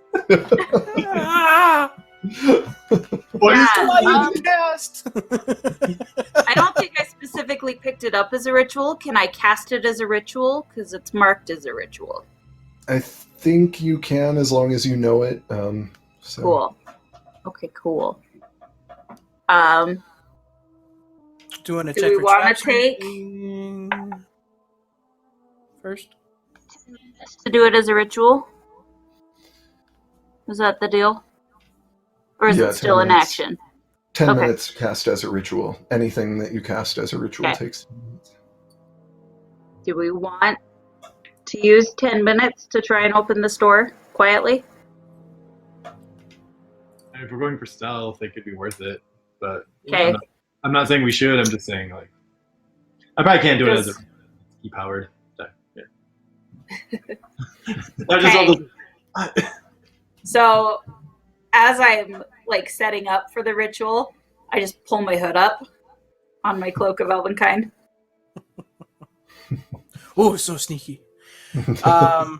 What is cast? I don't think I specifically picked it up as a ritual. Can I cast it as a ritual? Because it's marked as a ritual. I think you can, as long as you know it. So. Cool. Okay, cool. Do you want to check we for want traps to take first? to do it as a ritual? Is that the deal? Or is Yeah, it 10 still in minutes. action? 10 Okay. minutes cast as a ritual. Anything that you cast as a ritual Okay. takes 10 minutes. Do we want to use 10 minutes to try and open this door quietly? And if we're going for stealth, it could be worth it. But Okay. I'm not saying we should. I'm just saying like I probably can't do it as a Because- key powered. Yeah. I just Okay. all So, as I'm like setting up for the ritual, I just pull my hood up on my cloak of Elvenkind. Oh, so sneaky. I'm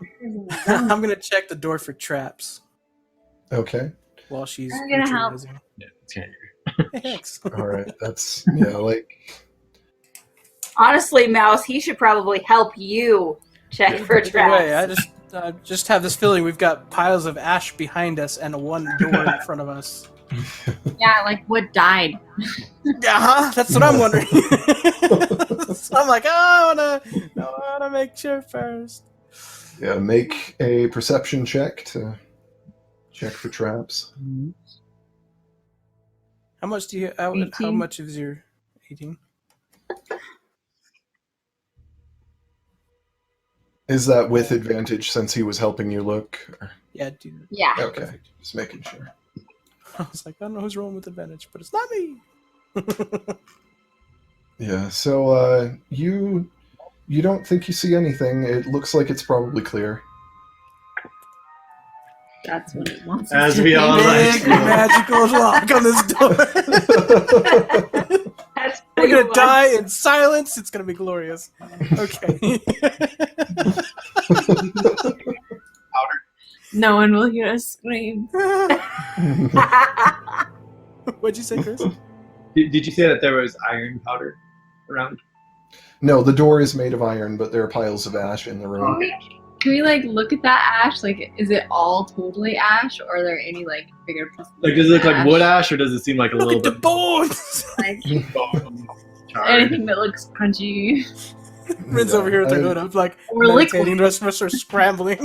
gonna check the door for traps Okay. while she's I'm gonna help. ritualizing. yeah, it's kind of Thanks. All right. That's, yeah, like, Honestly, Mouse, he should probably help you check for Either way, I traps. just have this feeling we've got piles of ash behind us and one door in front of us. Yeah, like what died? Yeah, that's what I'm wondering. So I'm like, oh, I wanna make sure first. yeah, make a perception check to check for traps. How much do you? How 18. much is your 18? Is that with advantage since he was helping you look? Or- Yeah, dude. Yeah. Okay, just making sure. I was like, I don't know who's rolling with advantage, but it's not me. Yeah, so you don't think you see anything. It looks like it's probably clear. That's what it wants. As us to we all think. like. Big magical lock on this door. That's We're pretty gonna much- die in silence. It's gonna be glorious. Okay. No one will hear us scream. What'd you say, Chris? Did you say that there was iron powder around? No, the door is made of iron, but there are piles of ash in the room. Can we like look at that ash? Like, is it all totally ash, or are there any like bigger pieces? Like, does it look of like wood ash, or does it seem like a Look little at the bit bones. Like charred? anything that looks crunchy? Rin's over here with her hood up, like Or meditating. liquid. The rest of us are scrambling.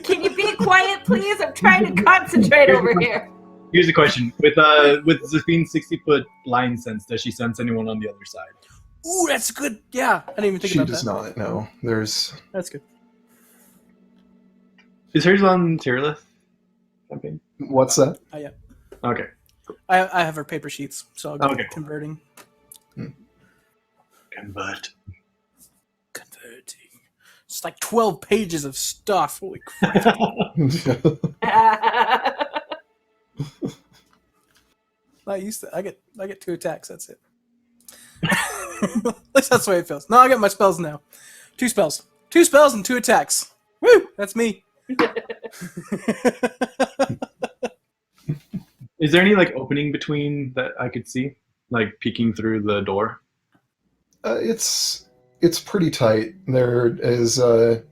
Can you be quiet, please? I'm trying to concentrate over here. Here's a question: with Zephine's 60-foot line sense, does she sense anyone on the other side? Ooh, that's good. Yeah, I didn't even think She about does that. not. No, there's. That's good. Is hers on Tyrileth campaign? What's that? Okay. I have her paper sheets, so I'll go Okay. converting. Convert. Converting. It's like 12 pages of stuff. Holy crap. I get 2 attacks, that's it. At least that's the way it feels. No, I get my spells now. 2 spells. 2 spells and 2 attacks. Woo! That's me. Is there any like opening between that I could see, like peeking through the door? It's pretty tight. There's a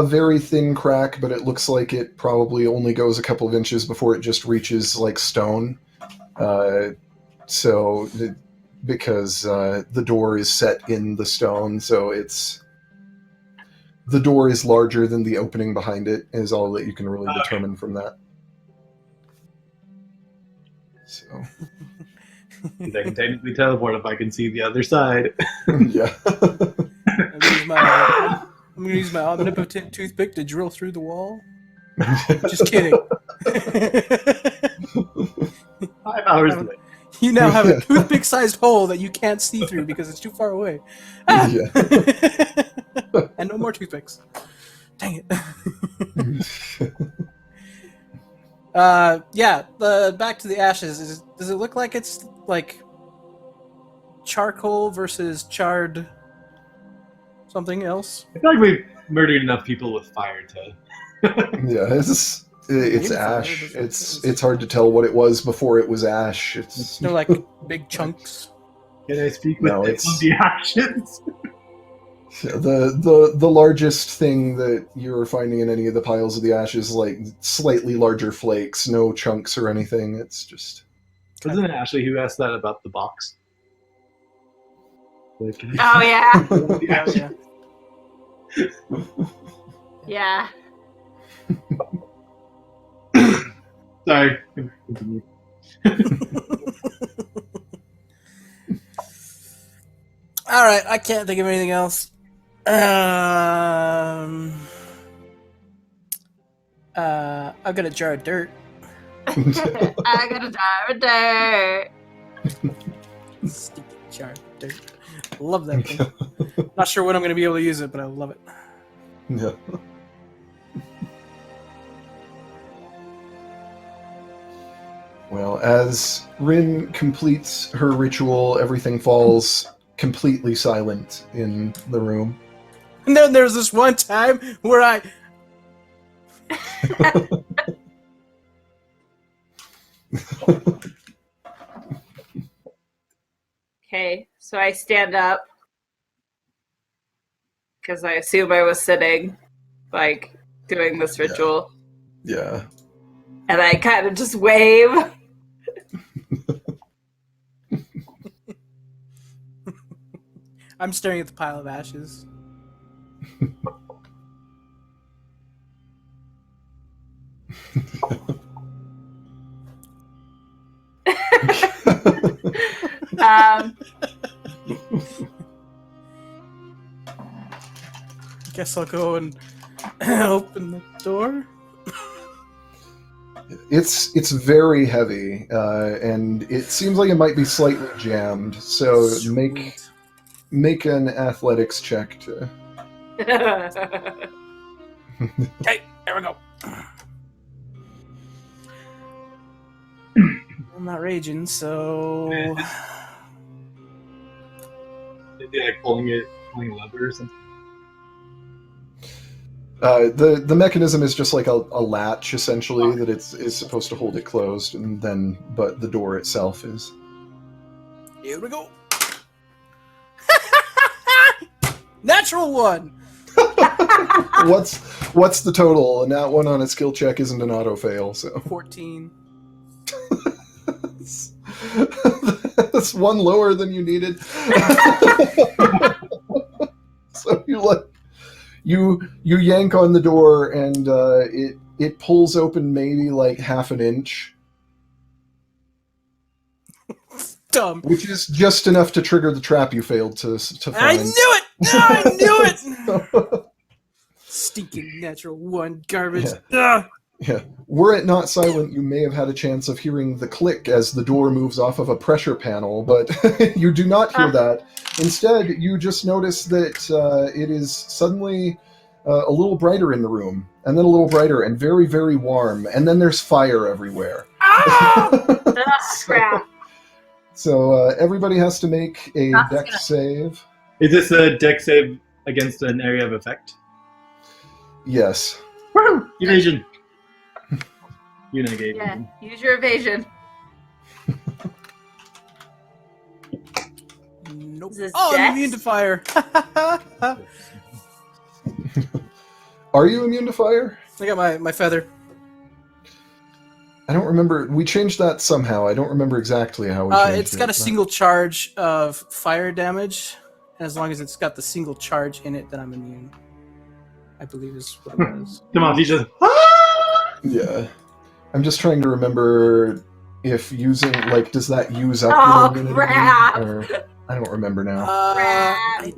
very thin crack, but it looks like it probably only goes a couple of inches before it just reaches like stone. Because the door is set in the stone, so the door is larger than the opening behind it. Is all that you can really determine from that. So. I can technically teleport if I can see the other side. Yeah. I'm gonna use my omnipotent toothpick to drill through the wall. Just kidding. 5 hours later. You now have a toothpick-sized hole that you can't see through because it's too far away. Ah! Yeah. And no more toothpicks. Dang it. Back to the ashes. Does it look like it's like charcoal versus charred something else? I feel like we've murdered enough people with fire to. Yeah, it's ash. It's hard to tell what it was before it was ash. It's No, like big chunks. Can I speak with No, the actions? the largest thing that you're finding in any of the piles of the ash is like slightly larger flakes, no chunks or anything. It's just. Wasn't it Ashley who asked that about the box? Like, Oh yeah, the Yeah, action? yeah. yeah. Sorry. Continue. All right, I can't think of anything else. I've got a jar of dirt. I got a jar of dirt. Stinky jar of dirt. I love that thing. Not sure when I'm going to be able to use it, but I love it. Yeah. Well, as Rin completes her ritual, everything falls completely silent in the room. And then there's this one time where I... Okay, so I stand up because I assume I was sitting, like, doing this ritual. Yeah. And I kind of just wave. I'm staring at the pile of ashes. Guess I'll go and open the door. It's very heavy, and it seems like it might be slightly jammed. So Sweet. make an athletics check to. Okay, there we go. I'm not raging, so... Is he like pulling a lever or something? The mechanism is just like a latch, essentially, that is supposed to hold it closed, and then but the door itself is. Here we go. Natural one. What's the total? And that one on a skill check isn't an auto fail, so 14. that's one lower than you needed. So you yank on the door, and it pulls open maybe like half an inch, Dumb. which is just enough to trigger the trap you failed to find. I knew it! I knew it! Stinking natural one garbage. Yeah. Yeah. Were it not silent, you may have had a chance of hearing the click as the door moves off of a pressure panel, but you do not hear that. Instead, you just notice that it is suddenly a little brighter in the room, and then a little brighter, and very, very warm, and then there's fire everywhere. Crap. So everybody has to make a dex save. Is this a dex save against an area of effect? Yes. Woo! Evasion. You negate. Yeah, use your evasion. Nope. Is this Oh, I'm dex? immune to fire. Are you immune to fire? I got my feather. I don't remember. We changed that somehow. I don't remember exactly how we changed it. It's got a single charge of fire damage, and as long as it's got the single charge in it, then I'm immune. I believe is what it was. Come on, he just. Yeah. I'm just trying to remember if using, like, does that use up Oh, your immunity? crap. Or, I don't remember now. I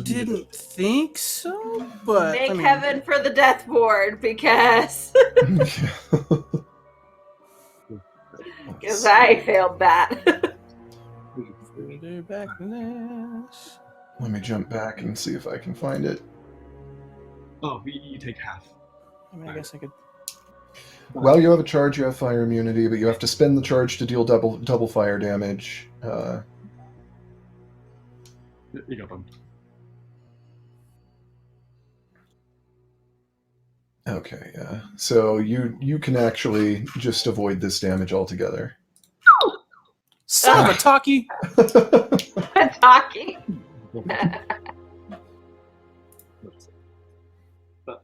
didn't think so, but Thank I mean, heaven for the death ward, because I failed that. further back than this. Let me jump back and see if I can find it. Oh, you take half. I mean, I guess I could. Well, you have a charge, you have fire immunity, but you have to spend the charge to deal double fire damage. You got them. Okay, yeah. So you can actually just avoid this damage altogether. Son of a talkie! Talking. But,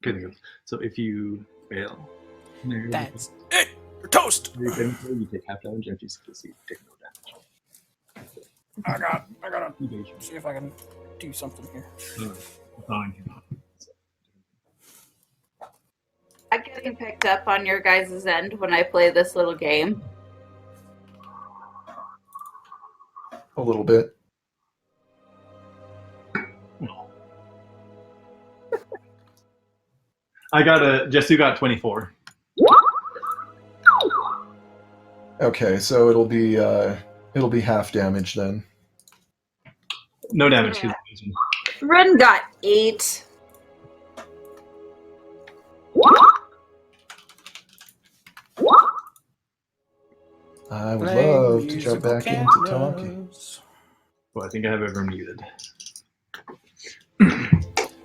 okay, so if you fail, That's it! You're toast! you take half damage, and if you succeed, you take no damage. I gotta Evasion. see if I can do something here. Fine. getting picked up on your guys' end when I play this little game? A little bit. Jesu got 24. Okay, so it'll be half damage then. No damage. Yeah. Ren got 8. I would Playing love to jump musical back into talking. cameos. Well, I think I have everyone muted.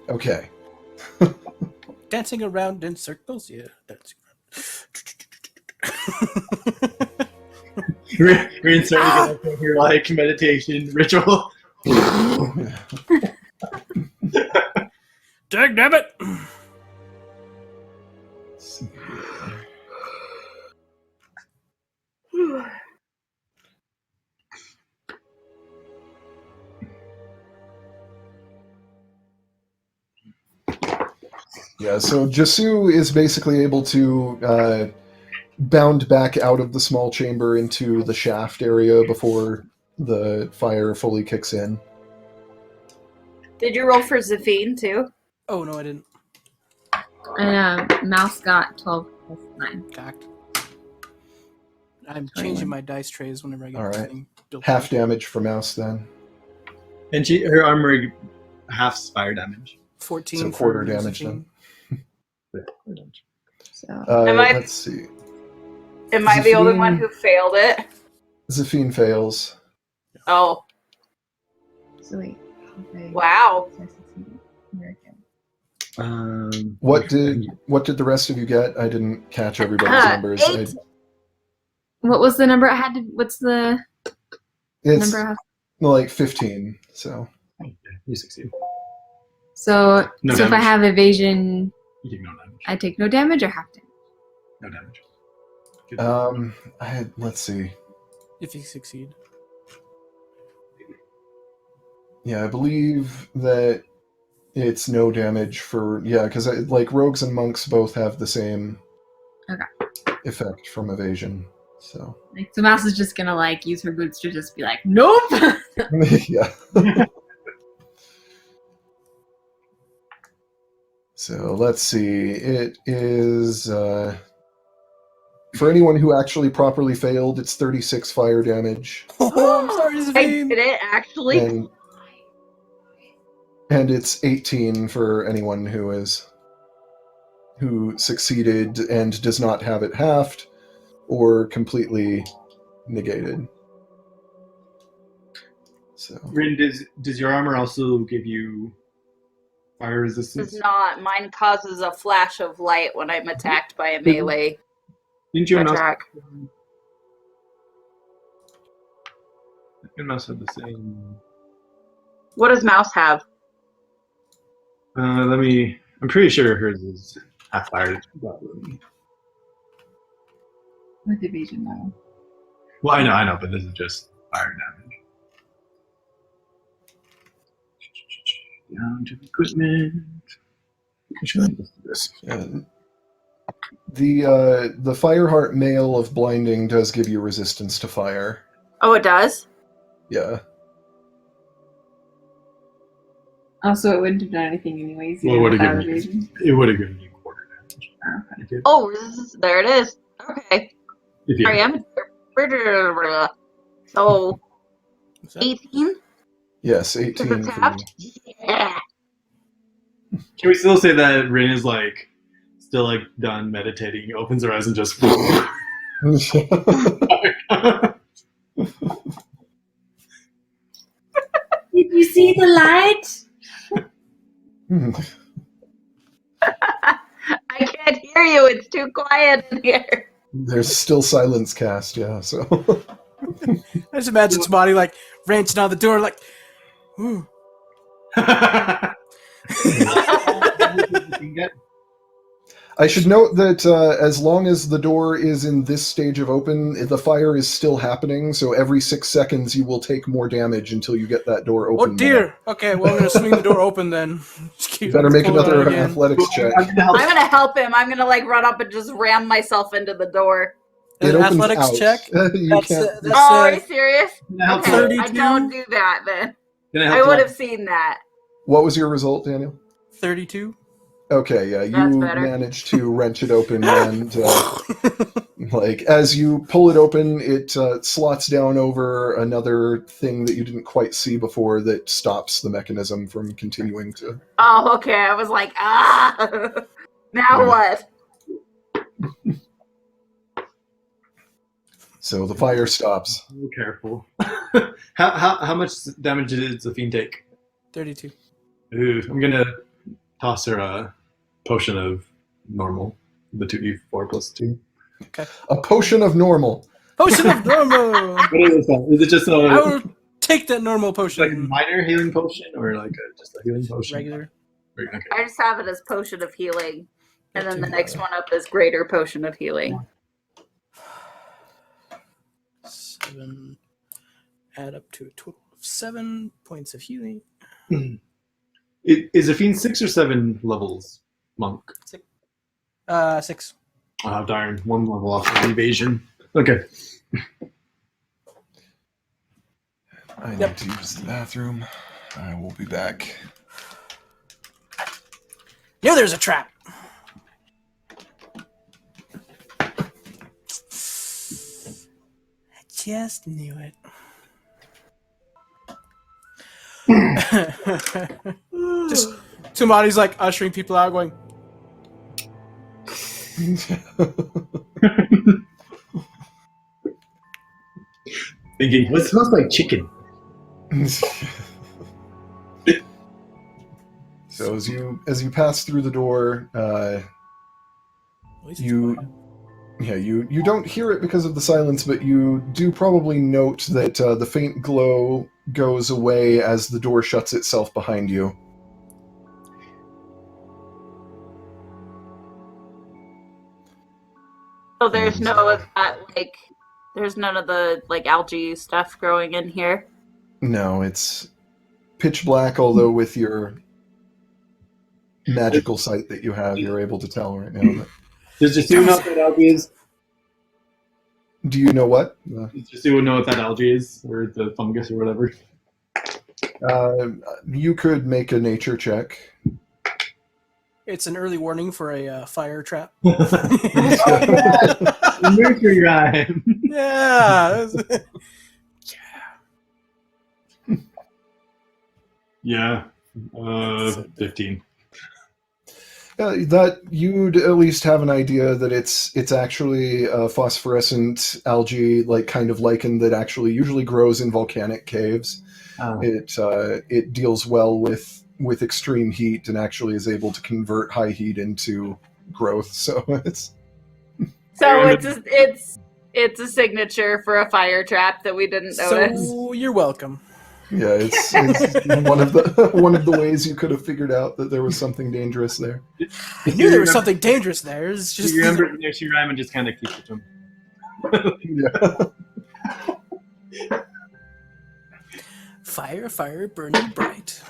Okay. Dancing around in circles, yeah. Dancing around. We're inserting it here like meditation ritual. Dag nabbit! Let's see here. Yeah, so Jesu is basically able to bound back out of the small chamber into the shaft area before the fire fully kicks in. Did you roll for Zafine too? Oh, no, I didn't. And Mouse got 12 plus 9. Cocked. I'm changing my dice trays whenever I get All right. something built Half up. damage for Mouse then. And her armor half fire damage. 14 So for quarter damage Josephine. So Let's see. Am I the only Zafine- one who failed it? Zafine fails. Oh, wait. Okay. wow. So I succeeded. Very good. What did the rest of you get? I didn't catch everybody's numbers. 8. What was the number I had to? What's the It's number I have? like 15. So You succeed. So, No if I damage. have evasion, You take no damage. I take no damage or half damage? No damage. Good. let's see. If you succeed. Yeah, I believe that it's no damage for because like rogues and monks both have the same effect from evasion. So Like, so Mouse is just gonna like use her boots to just be like, nope. yeah. So let's see. It is for anyone who actually properly failed, it's 36 fire damage, Oh, I'm sorry, I Josephine. did it actually. and it's 18 for anyone who succeeded and does not have it halved or completely negated. So Rin, does your armor also give you fire Does resistance? not. Mine causes a flash of light when I'm attacked by a melee Didn't you and Mouse? attack. And Mouse had the same. What does Mouse have? I'm pretty sure hers is half fire. With evasion, though. Well, I know, but this is just fire damage. Down to equipment. Should I just do this? the Fireheart mail of blinding does give you resistance to fire. Oh, it does? Yeah. Also, it wouldn't have done anything anyways. Well, it even would have without given evasion. you quarter damage. Okay. Oh, there it is. Okay. If you- Sorry, I'm. So, What's that? 18? Yes, Is 18 it for tapped? Yeah. Can we still say that Rin is like still like done meditating? He opens her eyes and just. you. Did you see the light? I can't hear you. It's too quiet in here. There's still silence cast, yeah, so. I just imagine somebody like wrenching on the door, like, ooh. I should note that as long as the door is in this stage of open, the fire is still happening, so every 6 seconds you will take more damage until you get that door open. Oh dear. Okay, well I'm gonna swing the door open then. You better make Pull it out another again. athletics check. I'm gonna help. I'm gonna help him. I'm gonna like run up and just ram myself into the door. It An opens athletics out. check. You That's can't. Oh, are you serious? Can I help Okay, you? I 32? don't do that then. Can I I help would you? have seen that. What was your result, Daniel? 32. Okay, yeah, That's you better. managed to wrench it open, and like as you pull it open, it slots down over another thing that you didn't quite see before that stops the mechanism from continuing to. Oh, okay. I was like, ah. Now what? So the fire stops. Be careful. How much damage did Zafine take? 32. Ooh, I'm gonna toss her a potion of normal. The 2d4 plus 2. A potion of normal. Potion of normal. What is that? Is it just I a will take that normal like a potion. minor healing potion or like just a healing potion? Regular. Okay. I just have it as potion of healing. And then the Yeah. next one up is greater potion of healing. 7. Add up to a total of 7 points of healing. Is Zafine 6 or 7 levels monk? 6. Oh darn, 1 level off of evasion. Okay. I Yep. need to use the bathroom. I will be back. Knew there's a trap. I just knew it. Just somebody's like ushering people out, going, Thinking, what smells like chicken? So as you pass through the door, at least it's You- quiet. you don't hear it because of the silence, but you do probably note that the faint glow goes away as the door shuts itself behind you. So there's no of that, like, there's none of the, like, algae stuff growing in here. No, it's pitch black, although with your magical sight that you have, you're able to tell right now. That, Does Jasu know what that algae is? do you know what? Does Jasu know what that algae is? Or the fungus or whatever? You could make a nature check. It's an early warning for a fire trap. Nurture rhyme. Yeah. Yeah. 15. That you'd at least have an idea that it's actually a phosphorescent algae, like kind of lichen that actually usually grows in volcanic caves. It deals well with extreme heat and actually is able to convert high heat into growth. So it's So it's a signature for a fire trap that we didn't notice. So you're welcome. yeah, it's one of the ways you could have figured out that there was something dangerous there. I knew there was something dangerous there. It's Do just you remember the nursery rhyme and just kind of keep it to him? Yeah. fire, fire, burning bright.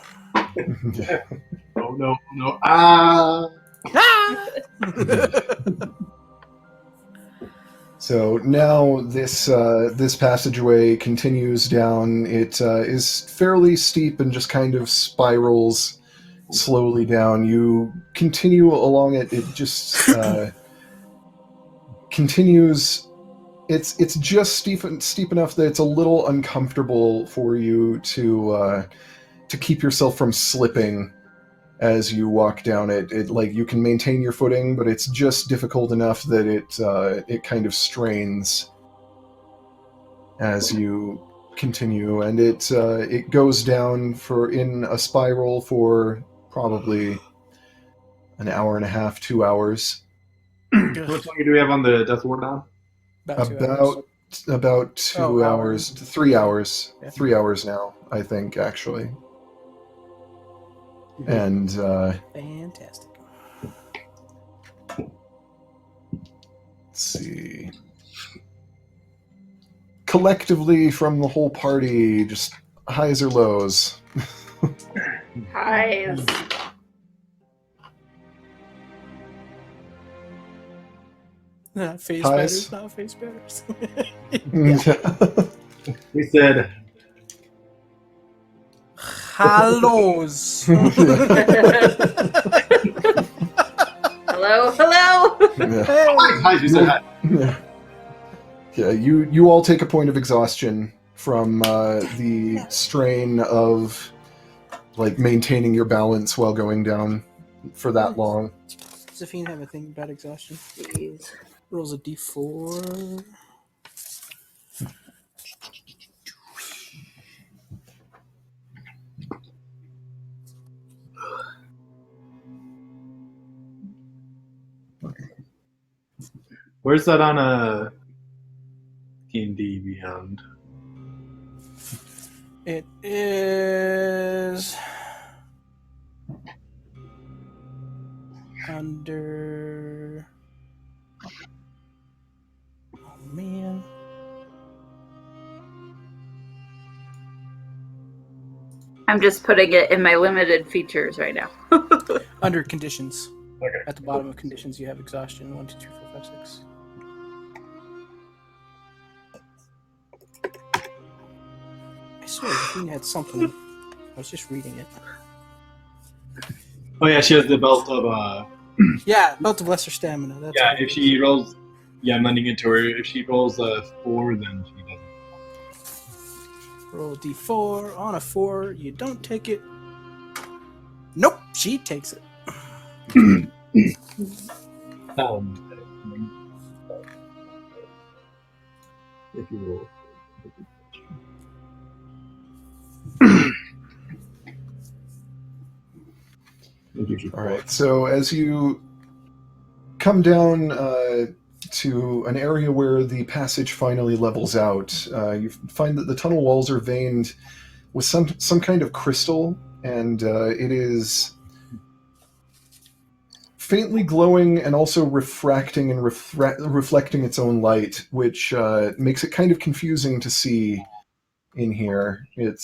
Yeah. Oh no, no. Ah! Ah! So now this passageway continues down. It is fairly steep and just kind of spirals slowly down. You continue along it. It just continues. It's just steep enough that it's a little uncomfortable for you to keep yourself from slipping as you walk down it. It like you can maintain your footing, but it's just difficult enough that it kind of strains as you continue, and it goes down in a spiral for probably an hour and a half, 2 hours. How much longer do we have on the death ward now? About 2 hours. About 2 Oh, hours, hours. 3 hours, Yeah. 3 hours now, I think, actually. And Fantastic. see. Collectively, from the whole party, just highs or lows. Highs. Face Highs. batters, not face batters. We said Hallows. Hello, hello. Yeah. hi. You said hi. Yeah. Yeah, you all take a point of exhaustion from the strain of like maintaining your balance while going down for that long. Does the fiend have a thing about exhaustion? Jeez. Rolls a d4. Where's that on a D&D Beyond? It is under. Oh man. I'm just putting it in my limited features right now. Under conditions. Okay. At the bottom of conditions, you have exhaustion. 1, 2, 3, 4, 5, 6. I swear the fiend had something. I was just reading it. Oh yeah, she has the belt of Yeah, belt of lesser stamina. That's yeah, what it if is. she rolls, yeah, I'm lending it to her. If she rolls a 4, then she doesn't. Roll a d4. On a 4, you don't take it. Nope, she takes it. If you roll. All right. So as you come down to an area where the passage finally levels out, you find that the tunnel walls are veined with some kind of crystal, and it is faintly glowing and also refracting and reflecting its own light, which makes it kind of confusing to see in here. It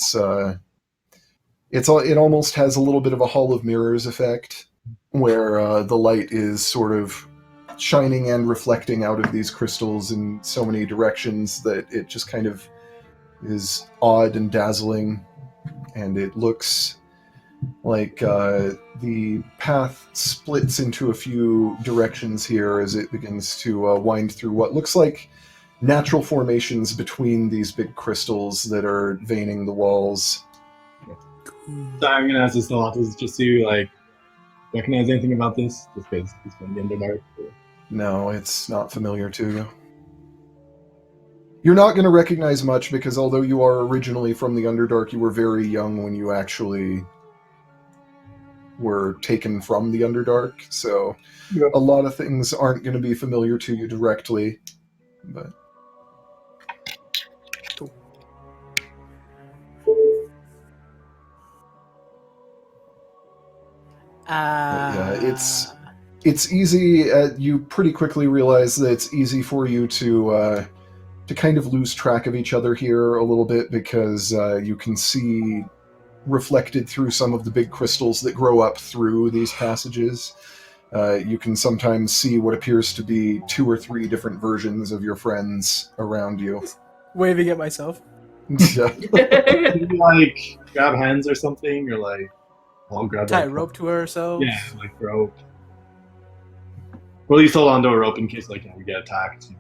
almost has a little bit of a Hall of Mirrors effect, where the light is sort of shining and reflecting out of these crystals in so many directions that it just kind of is odd and dazzling, and it looks like the path splits into a few directions here as it begins to wind through what looks like natural formations between these big crystals that are veining the walls. So I'm gonna ask this Thalatos just to like recognize anything about this, just because it's from the Underdark. No, it's not familiar to you. You're not going to recognize much because although you are originally from the Underdark, you were very young when you actually were taken from the Underdark, so Yep. a lot of things aren't going to be familiar to you directly. But Cool. yeah, it's easy. You pretty quickly realize that it's easy for you to kind of lose track of each other here a little bit because you can see reflected through some of the big crystals that grow up through these passages. You can sometimes see what appears to be 2 or 3 different versions of your friends around you. Waving at myself. Yeah. Can you like grab hands or something, or like I'll grab Tie a like, rope to ourselves. Yeah, like rope. Or at least hold on to a rope in case like we get attacked.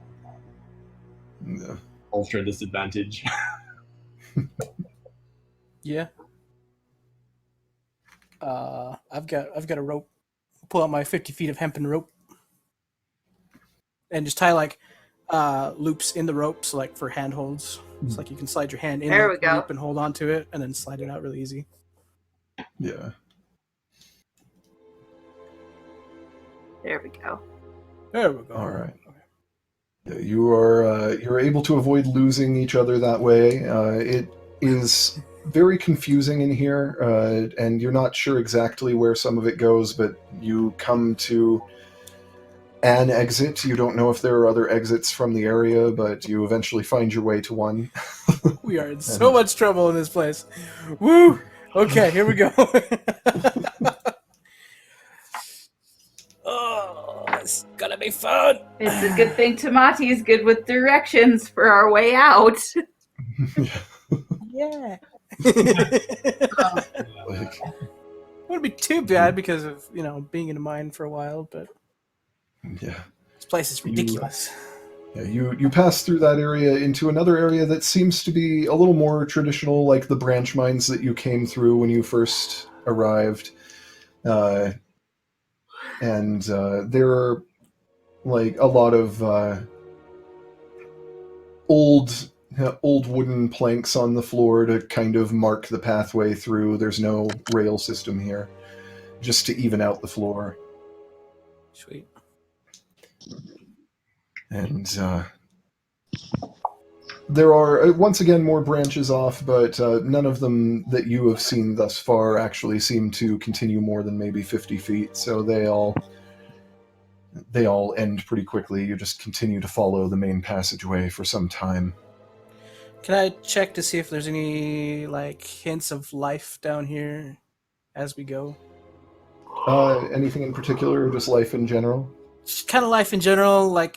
Yeah. Ultra disadvantage. Yeah. I've got a rope. Pull out my 50 feet of hempen rope, and just tie like loops in the ropes, like for handholds. It's like you can slide your hand in There the we go. loop and hold on to it, and then slide it out really easy. Yeah. There we go. There we go. All right. Yeah, you're able to avoid losing each other that way. It is very confusing in here, and you're not sure exactly where some of it goes, but you come to an exit. You don't know if there are other exits from the area, but you eventually find your way to one. We are in so much trouble in this place. Woo! Okay, here we go. Oh, it's gonna be fun. It's a good thing Tamati is good with directions for our way out. Yeah. Like, Wouldn't be too bad because of, being in a mine for a while, but yeah. this place is ridiculous. Yeah, you pass through that area into another area that seems to be a little more traditional, like the branch mines that you came through when you first arrived. And there are like a lot of old wooden planks on the floor to kind of mark the pathway through. There's no rail system here, just to even out the floor. Sweet. And there are, once again, more branches off, but none of them that you have seen thus far actually seem to continue more than maybe 50 feet, so they all end pretty quickly. You just continue to follow the main passageway for some time. Can I check to see if there's any, hints of life down here as we go? Anything in particular, or just life in general? Just kind of life in general, I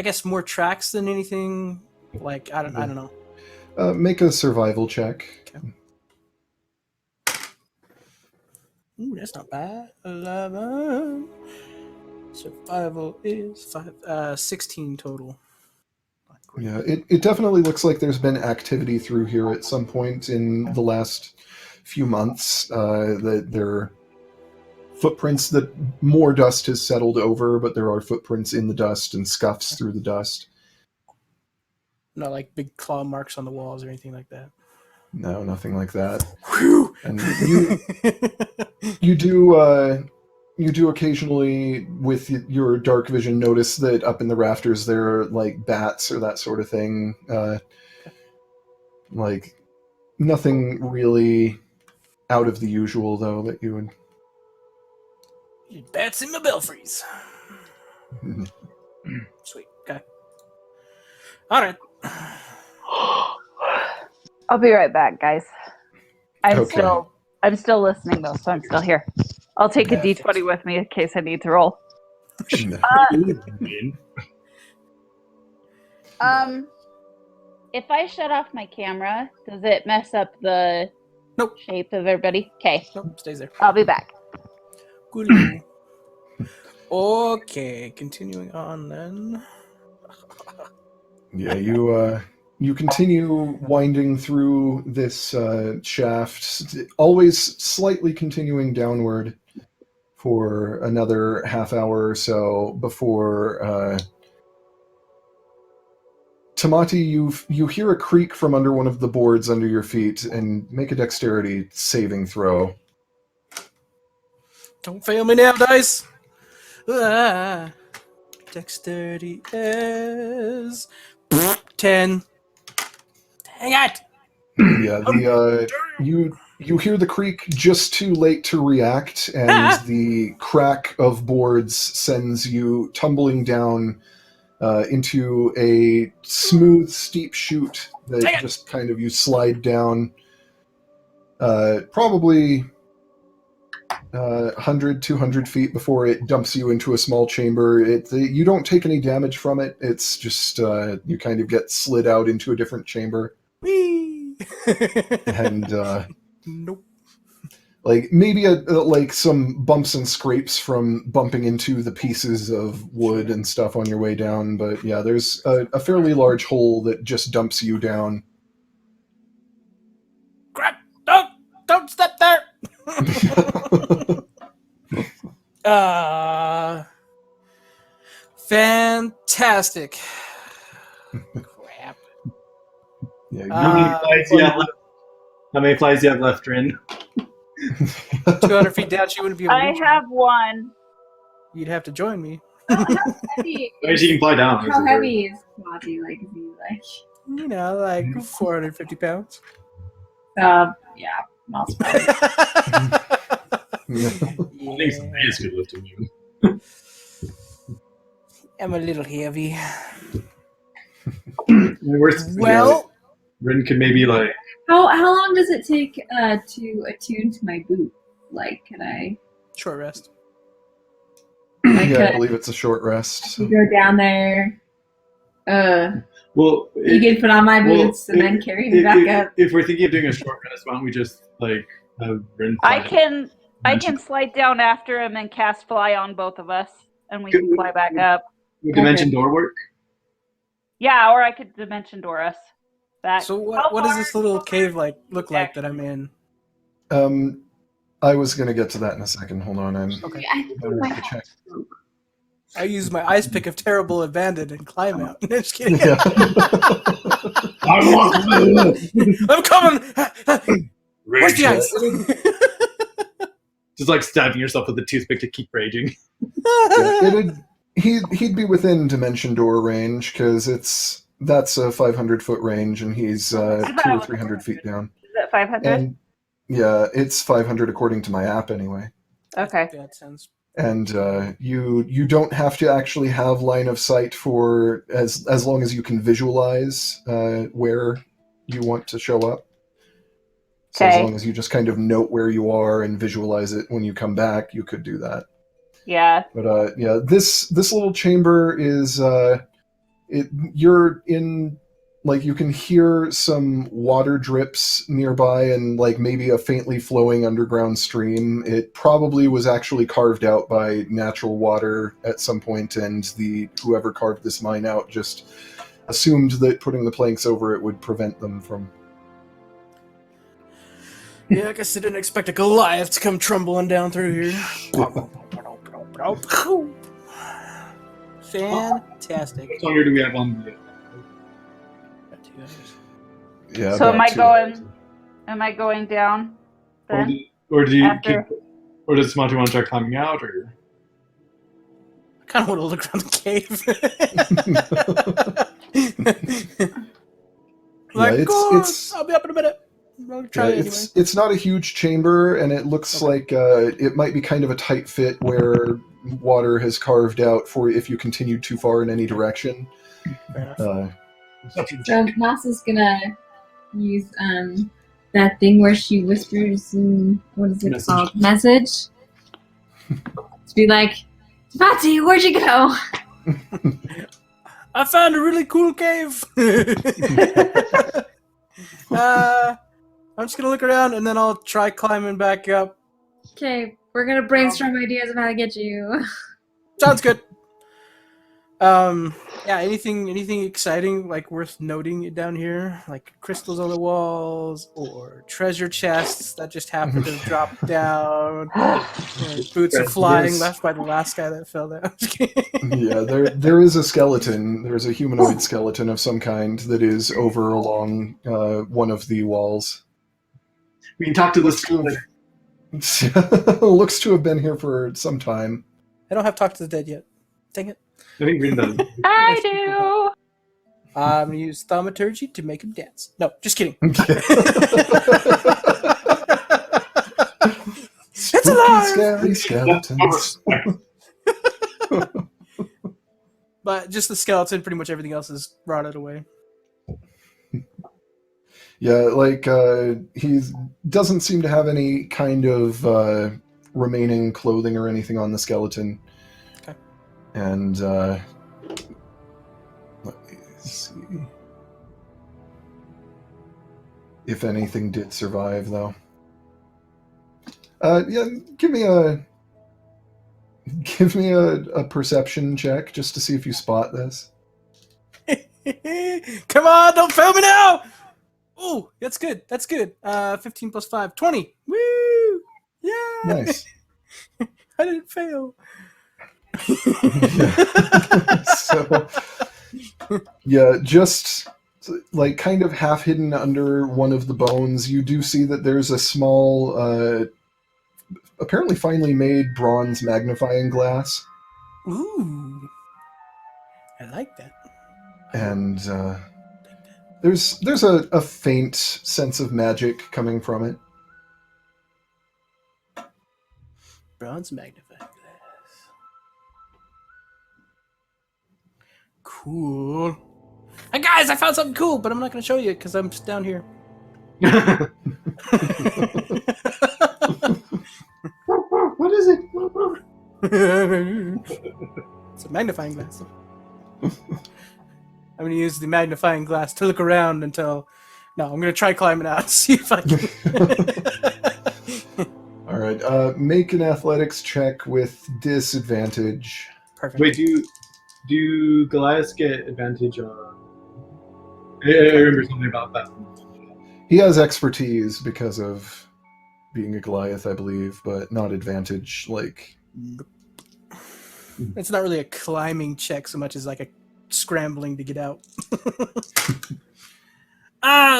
guess more tracks than anything. I don't know. Make a survival check. Okay. Ooh, that's not bad. 11. Survival is 16 total. Yeah, it definitely looks like there's been activity through here at some point in the last few months. That there are footprints that more dust has settled over, but there are footprints in the dust and scuffs through the dust. Not like big claw marks on the walls or anything like that. No, nothing like that. Whew! And you do occasionally, with your dark vision, notice that up in the rafters there are like bats or that sort of thing. Like nothing really out of the usual, though, that you would. Bats in my belfries. Sweet. Okay. All right. I'll be right back, guys. I'm Okay. still listening though, so I'm still here. I'll take a Yeah, D20 with me in case I need to roll. If I shut off my camera, does it mess up the Nope. shape of everybody? Okay, Nope, stays there. I'll be back. Good. Okay, continuing on then. Yeah, you continue winding through this shaft, always slightly continuing downward for another half hour or so before Tamati, you hear a creak from under one of the boards under your feet, and make a dexterity saving throw. Don't fail me now, dice. Dexterity is 10. Dang it! Yeah, you hear the creak just too late to react, and the crack of boards sends you tumbling down into a smooth, steep chute that just kind of you slide down probably 100, 200 feet before it dumps you into a small chamber. You don't take any damage from it. It's just you kind of get slid out into a different chamber. Whee! And Nope. like maybe like some bumps and scrapes from bumping into the pieces of wood and stuff on your way down, but yeah, there's a fairly large hole that just dumps you down. Crap! Don't step there! Fantastic. Crap. Yeah, How many flies do you have left? How many flies do you have left, Rin? 200 feet down, she wouldn't be able to I reach have one. you. You'd have to join me. How heavy? Or she can fly down. How heavy is Monty? Like, is he like? You know, like 450 pounds. Yeah, not I think Sabaeus could lift him. I'm a little heavy. Well, Rin could maybe like. How long does it take to attune to my boot? Like, can I Short rest. I believe it's a short rest. you go down there? Well, You can put on my boots and then carry me back up. If we're thinking of doing a short rest, why don't we just like have Rin fly? I can slide down after him and cast fly on both of us, and we can fly back up. Would dimension door work? Yeah, or I could dimension door us back. So what does this little cave look like that I'm in? I was gonna get to that in a second. Hold on, Okay. better have to check. I use my ice pick of terrible abandon and climb out. Just kidding. Yeah. I'm coming. Where's the ice? Just like stabbing yourself with a toothpick to keep raging. He'd be within dimension door range because that's a 500-foot range, and he's 200 or 300 feet down. Is it 500? And yeah, it's 500 according to my app anyway. Okay. That sounds. And you don't have to actually have line of sight for as long as you can visualize where you want to show up. So as long as you just kind of note where you are and visualize it when you come back, you could do that. Yeah. But this little chamber is you're in, like, you can hear some water drips nearby and like maybe a faintly flowing underground stream. It probably was actually carved out by natural water at some point, and whoever carved this mine out just assumed that putting the planks over it would prevent them from. Yeah, I guess I didn't expect a Goliath to come tumbling down through here. Fantastic. How much longer do we have on the? Got 2 hours. Yeah. So about 2 hours. am I going down then? Or After- does Monty want to try climbing out, or? I kind of want to look around the cave. I'll be up in a minute. I'll try it anyway. It's not a huge chamber, and it looks like it might be kind of a tight fit where water has carved out for if you continue too far in any direction. Fair enough. So Nasa's gonna use that thing where she whispers what is it called? Message. To be like, Patty, where'd you go? I found a really cool cave. I'm just gonna look around and then I'll try climbing back up. Okay, we're gonna brainstorm ideas of how to get you. Sounds good. Yeah, anything exciting, like worth noting down here? Like crystals on the walls or treasure chests that just happen to drop down. Boots are flying left by the last guy that fell down. Yeah, there is a skeleton. There's a humanoid skeleton of some kind that is over along one of the walls. We can talk to the skeleton. Looks to have been here for some time. I don't have Talk to the Dead yet. Dang it. I think Rin does. I do. I'm gonna use thaumaturgy to make him dance. No, just kidding. It's alive! Scary skeletons. But just the skeleton, pretty much everything else is rotted away. Yeah, like he doesn't seem to have any kind of remaining clothing or anything on the skeleton. Okay. And let me see if anything did survive, though. Yeah, give me a perception check just to see if you spot this. Come on, don't fail me now! Oh, that's good. That's good. 15 plus 5, 20. Woo! Yeah! Nice. I didn't fail. So, yeah, just like kind of half hidden under one of the bones, you do see that there's a small, apparently finely made bronze magnifying glass. Ooh. I like that. And there's a faint sense of magic coming from it. Bronze magnifying glass. cool. Hey guys, I found something cool, but I'm not going to show you because I'm just down here. What is it? It's a magnifying glass. I'm going to use the magnifying glass to look around until... No, I'm going to try climbing out, see if I can... All right. Make an athletics check with disadvantage. Perfect. Wait, do Goliaths get advantage on? I remember something about that. He has expertise because of being a Goliath, I believe, but not advantage. Like, It's not really a climbing check so much as like a scrambling to get out.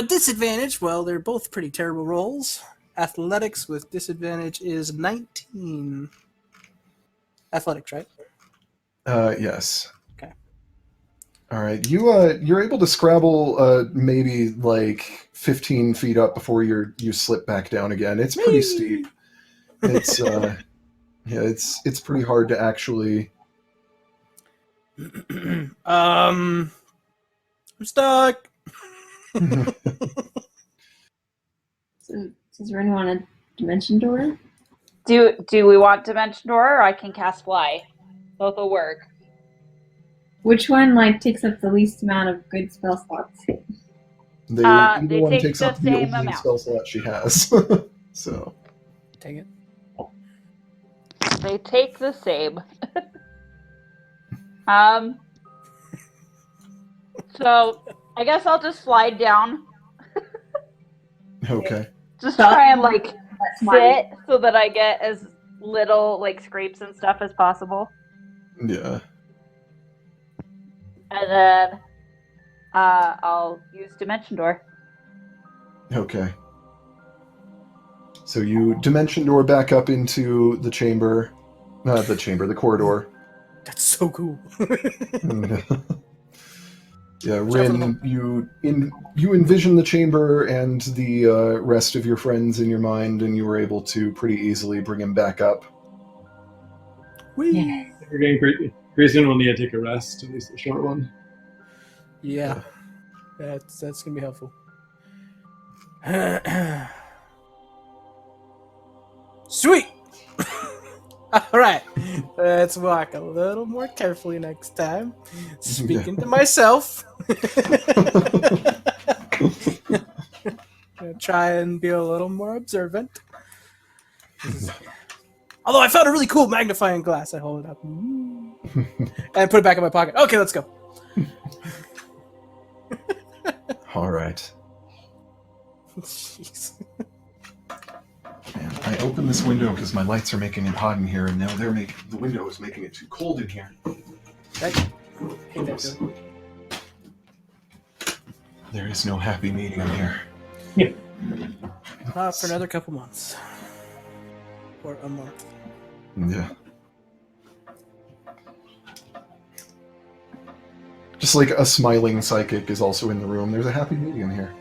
Disadvantage. Well, they're both pretty terrible rolls. Athletics with disadvantage is 19. Athletics, right? yes. Okay. All right. You're able to scrabble maybe like 15 feet up before you slip back down again. It's pretty steep. It's it's pretty hard to actually. I'm stuck. So, does anyone want a dimension door? Do we want Dimension Door, or I can cast Fly? Both will work. Which one like takes up the least amount of good spell slots? Either they one take takes the up the same only amount. spell slot she has. So. Take it. They take the same. So I guess I'll just slide down. Okay. Just try and like That's smart. sit so that I get as little like scrapes and stuff as possible. Yeah. And then I'll use Dimension Door. Okay. So you dimension door back up into the chamber. The corridor. That's so cool. Yeah, Rin, you envision the chamber and the rest of your friends in your mind, and you were able to pretty easily bring him back up. Whee! We're getting pretty soon. We'll need to take a rest, at least a short one. Yeah. That's gonna be helpful. Sweet! Alright. Let's walk a little more carefully next time. Speaking to myself. Gonna try and be a little more observant. Although I found a really cool magnifying glass. I hold it up. And put it back in my pocket. Okay, let's go. All right. Jeez. Man, I opened this window because my lights are making it hot in here, and now the window is making it too cold in here. I hate that feeling. There is no happy medium here. Not for another couple months. Or a month. Yeah. Just like a smiling psychic is also in the room, there's a happy medium here.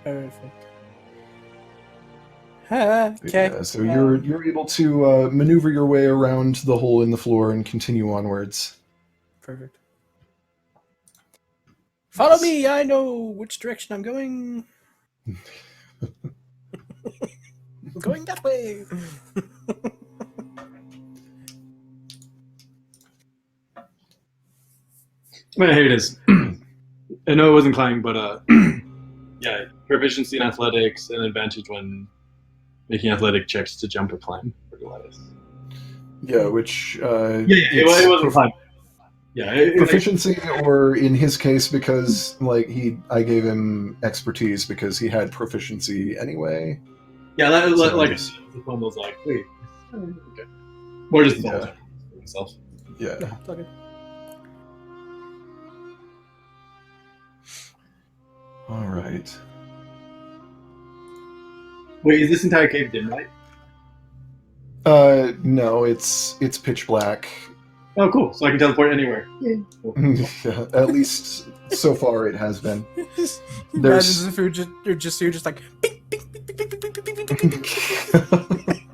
Perfect. Okay. Yeah, so you're able to maneuver your way around the hole in the floor and continue onwards. Perfect. Follow me. I know which direction I'm going. I'm going that way. Here it is. I know it wasn't climbing, but yeah, proficiency in athletics and advantage when making athletic checks to jump or climb for Goliath. Yeah, which It wasn't climbing. Yeah, proficiency, or in his case, because I gave him expertise because he had proficiency anyway. Yeah, So like just- the one was like, wait, okay, more just Yeah. for himself. Yeah. Yeah, it's all good. All right. Wait, is this entire cave dim light? No, it's pitch black. Oh, cool! So I can teleport anywhere. Yeah, at least so far it has been. Imagine There's- if you're just like. Bing, bing, bing, bing, bing, bing, bing, bing, bing, bing, bing, bing.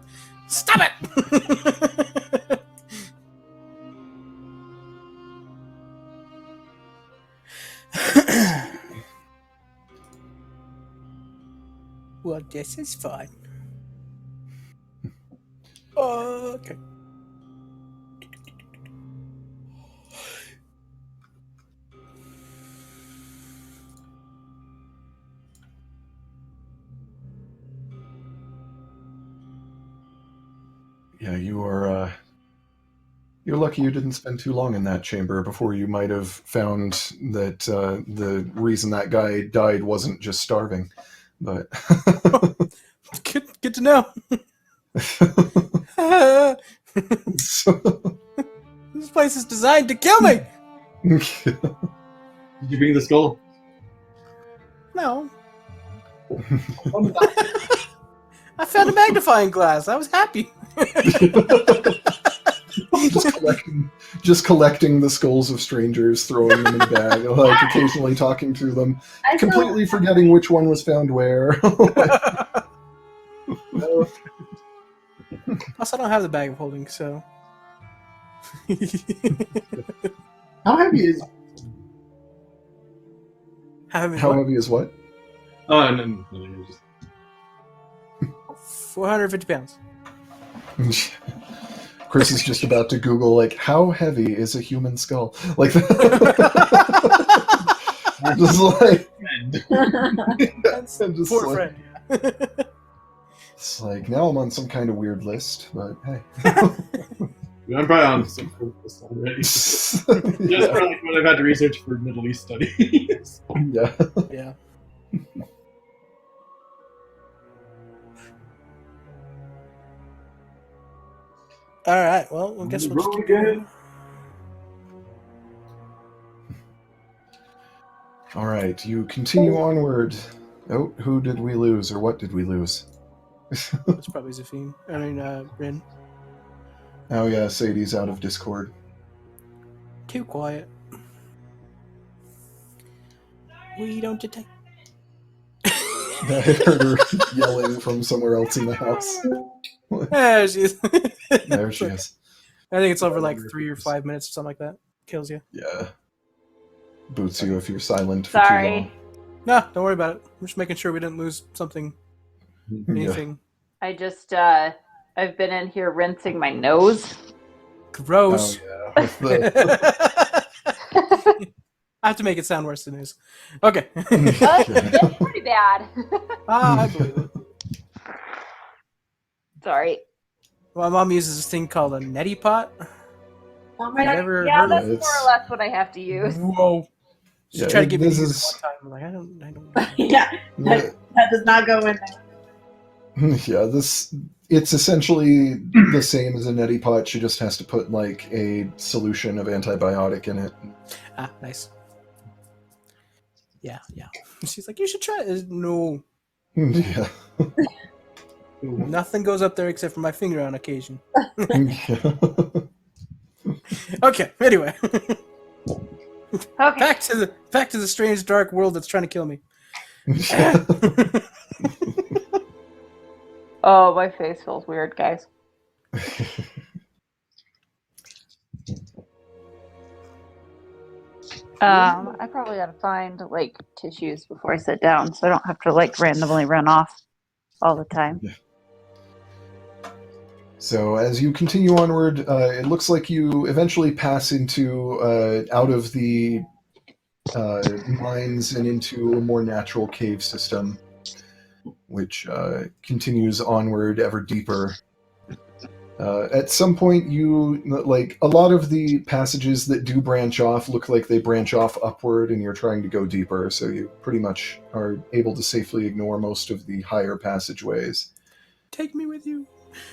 Well, this is fun. Okay. Yeah, you are. You're lucky you didn't spend too long in that chamber before you might have found that the reason that guy died wasn't just starving, but. Good to know. So- This place is designed to kill me. Did you bring the skull? No. I found a magnifying glass. I was happy. just collecting the skulls of strangers, throwing them in a bag, like occasionally talking to them, completely forgetting which one was found where. Plus, I don't have the bag of holding, so. How heavy is? How heavy is what? Oh, no, just 450 pounds. Chris is just about to Google, like, how heavy is a human skull? Like, just like, That's just poor like, friend. it's like, now I'm on some kind of weird list, but hey. I'm probably on some list already. Just for like when I've had to research for Middle East studies. Yeah. Yeah. All right. Well, I guess we'll just keep going. All right, you continue onward. Oh, who did we lose, or what did we lose? It's probably Zafine. I mean, Rin. Oh yeah, Sadie's out of Discord. Too quiet. We don't detect. I heard her yelling from somewhere else in the house. There she is. There she is. I think it's over like 3 or 5 minutes or something like that. Kills you. Yeah. Boots you if you're silent for too Sorry. No, don't worry about it. We're just making sure we didn't lose something. long. Yeah. Anything. I just, I've been in here rinsing my nose. Gross. Oh yeah. With the- I have to make it sound worse than it is. Okay. It's pretty bad. I believe it. Sorry. My mom uses this thing called a neti pot. Oh my Have you god. ever Yeah, heard that's of it? more or less what I have to use. Whoa. She Yeah, tried to get me to this use is- it one time. I'm like, I don't. Yeah, that does not go in there. Yeah, it's essentially the same as a neti pot. She just has to put like a solution of antibiotic in it. Ah, nice. Yeah. She's like, you should try it. No. Yeah. Nothing goes up there except for my finger on occasion. Yeah. Okay, anyway. Okay. Back to the strange dark world that's trying to kill me. Oh, my face feels weird, guys. I probably gotta find like tissues before I sit down, so I don't have to like randomly run off all the time. So as you continue onward, it looks like you eventually pass into out of the mines and into a more natural cave system, which continues onward ever deeper. At some point, you like a lot of the passages that do branch off look like they branch off upward, and you're trying to go deeper. So you pretty much are able to safely ignore most of the higher passageways. Take me with you.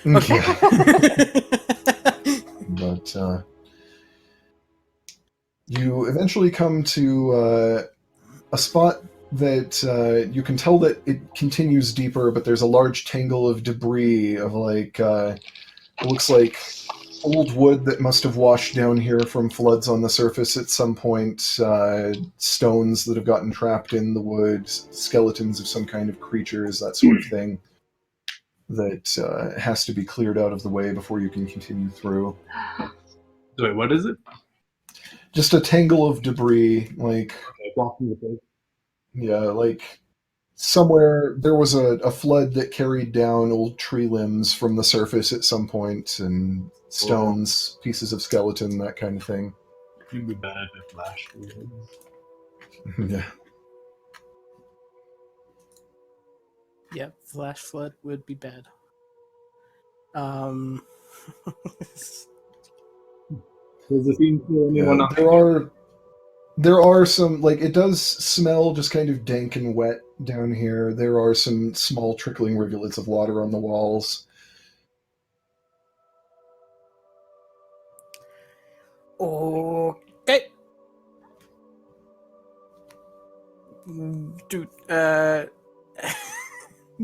Okay. Okay. But you eventually come to a spot that you can tell that it continues deeper, but there's a large tangle of debris of like it looks like old wood that must have washed down here from floods on the surface at some point, stones that have gotten trapped in the wood, skeletons of some kind of creatures, that sort of thing, that has to be cleared out of the way before you can continue through. Wait, what is it? Just a tangle of debris, like, Okay, blocking the face. yeah, like somewhere there was a flood that carried down old tree limbs from the surface at some point, and stones, pieces of skeleton, that kind of thing. It'd be bad if it flashed. Yeah. Yeah, flash flood would be bad. Does the theme feel anyone Yeah, there are some, like, it does smell just kind of dank and wet down here. There are some small trickling rivulets of water on the walls. Okay. Dude,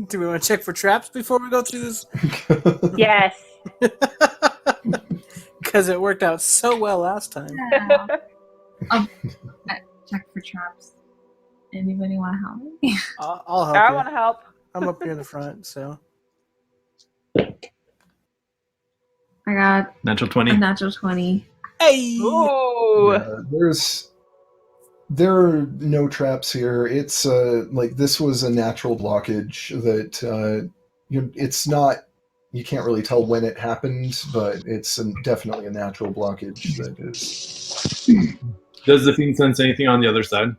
do we want to check for traps before we go through this? Yes. Because it worked out so well last time. Yeah. Check for traps. Anybody want to help me? I'll help I you. want to help. I'm up here in the front, so. I got Natural a 20. natural 20. Hey! Ooh. Yeah, there are no traps here. It's like, this was a natural blockage that it's not. You can't really tell when it happened, but it's definitely a natural blockage that is. Does the fiend sense anything on the other side?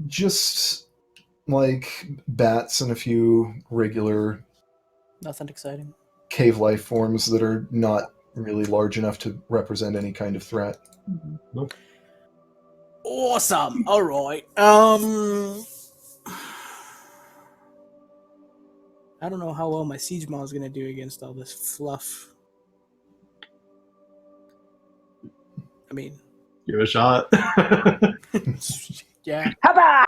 Just like bats and a few regular Nothing exciting. cave life forms that are not really large enough to represent any kind of threat. Awesome. All right. I don't know how well my siege maul is gonna do against all this fluff. I mean, Give it a shot. yeah. Haba!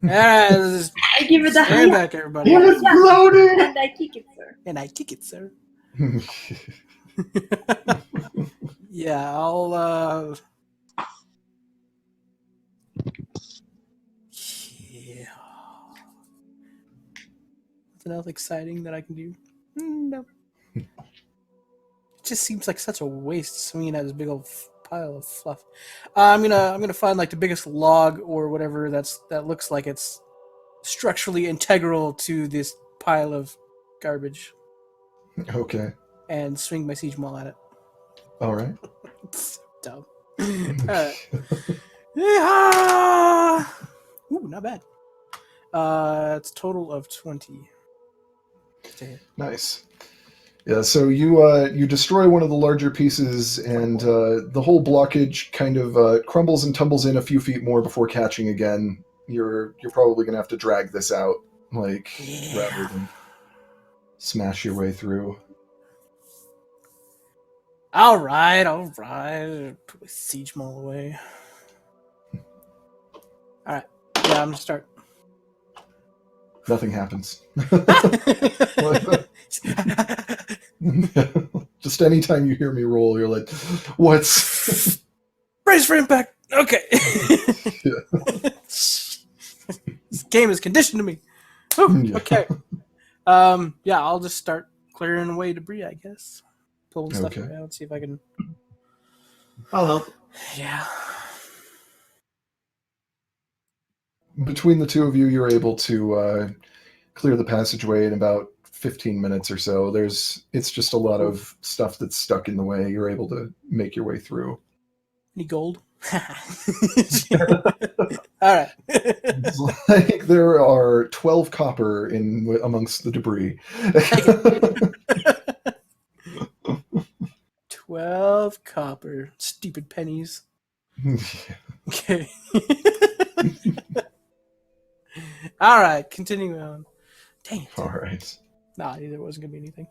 Yeah. I give it the Stand high back, everybody. Exploded! and I kick it, sir. And I kick it, sir. Yeah, I'll. Yeah. Nothing else exciting that I can do? No. It just seems like such a waste swinging at this big old pile of fluff. I'm gonna find like the biggest log or whatever that looks like it's structurally integral to this pile of garbage, Okay. and swing my siege maul at it. All right. It's dumb. Alright. Yeehaw! Ooh, not bad. It's a total of 20. Nice. Yeah, so you destroy one of the larger pieces, and the whole blockage kind of crumbles and tumbles in a few feet more before catching again. You're probably gonna have to drag this out, like, rather than smash your way through. All right. Put my siege maul away. All right. Yeah, I'm gonna start. Nothing happens. Just anytime you hear me roll, you're like, what's... Brace for impact. Okay. Yeah. This game is conditioned to me. Whew, Yeah. okay. Yeah, I'll just start clearing away debris, I guess. Pulling stuff Okay. around, see if I can. I'll help. Yeah. Between the two of you, you're able to clear the passageway in about 15 minutes or so. It's just a lot of stuff that's stuck in the way. You're able to make your way through. Any gold? All right. It's like there are 12 copper amongst the debris. 12 copper. Stupid pennies. Okay. All right, continuing on. Dang it. All right. Nah, there wasn't gonna be anything.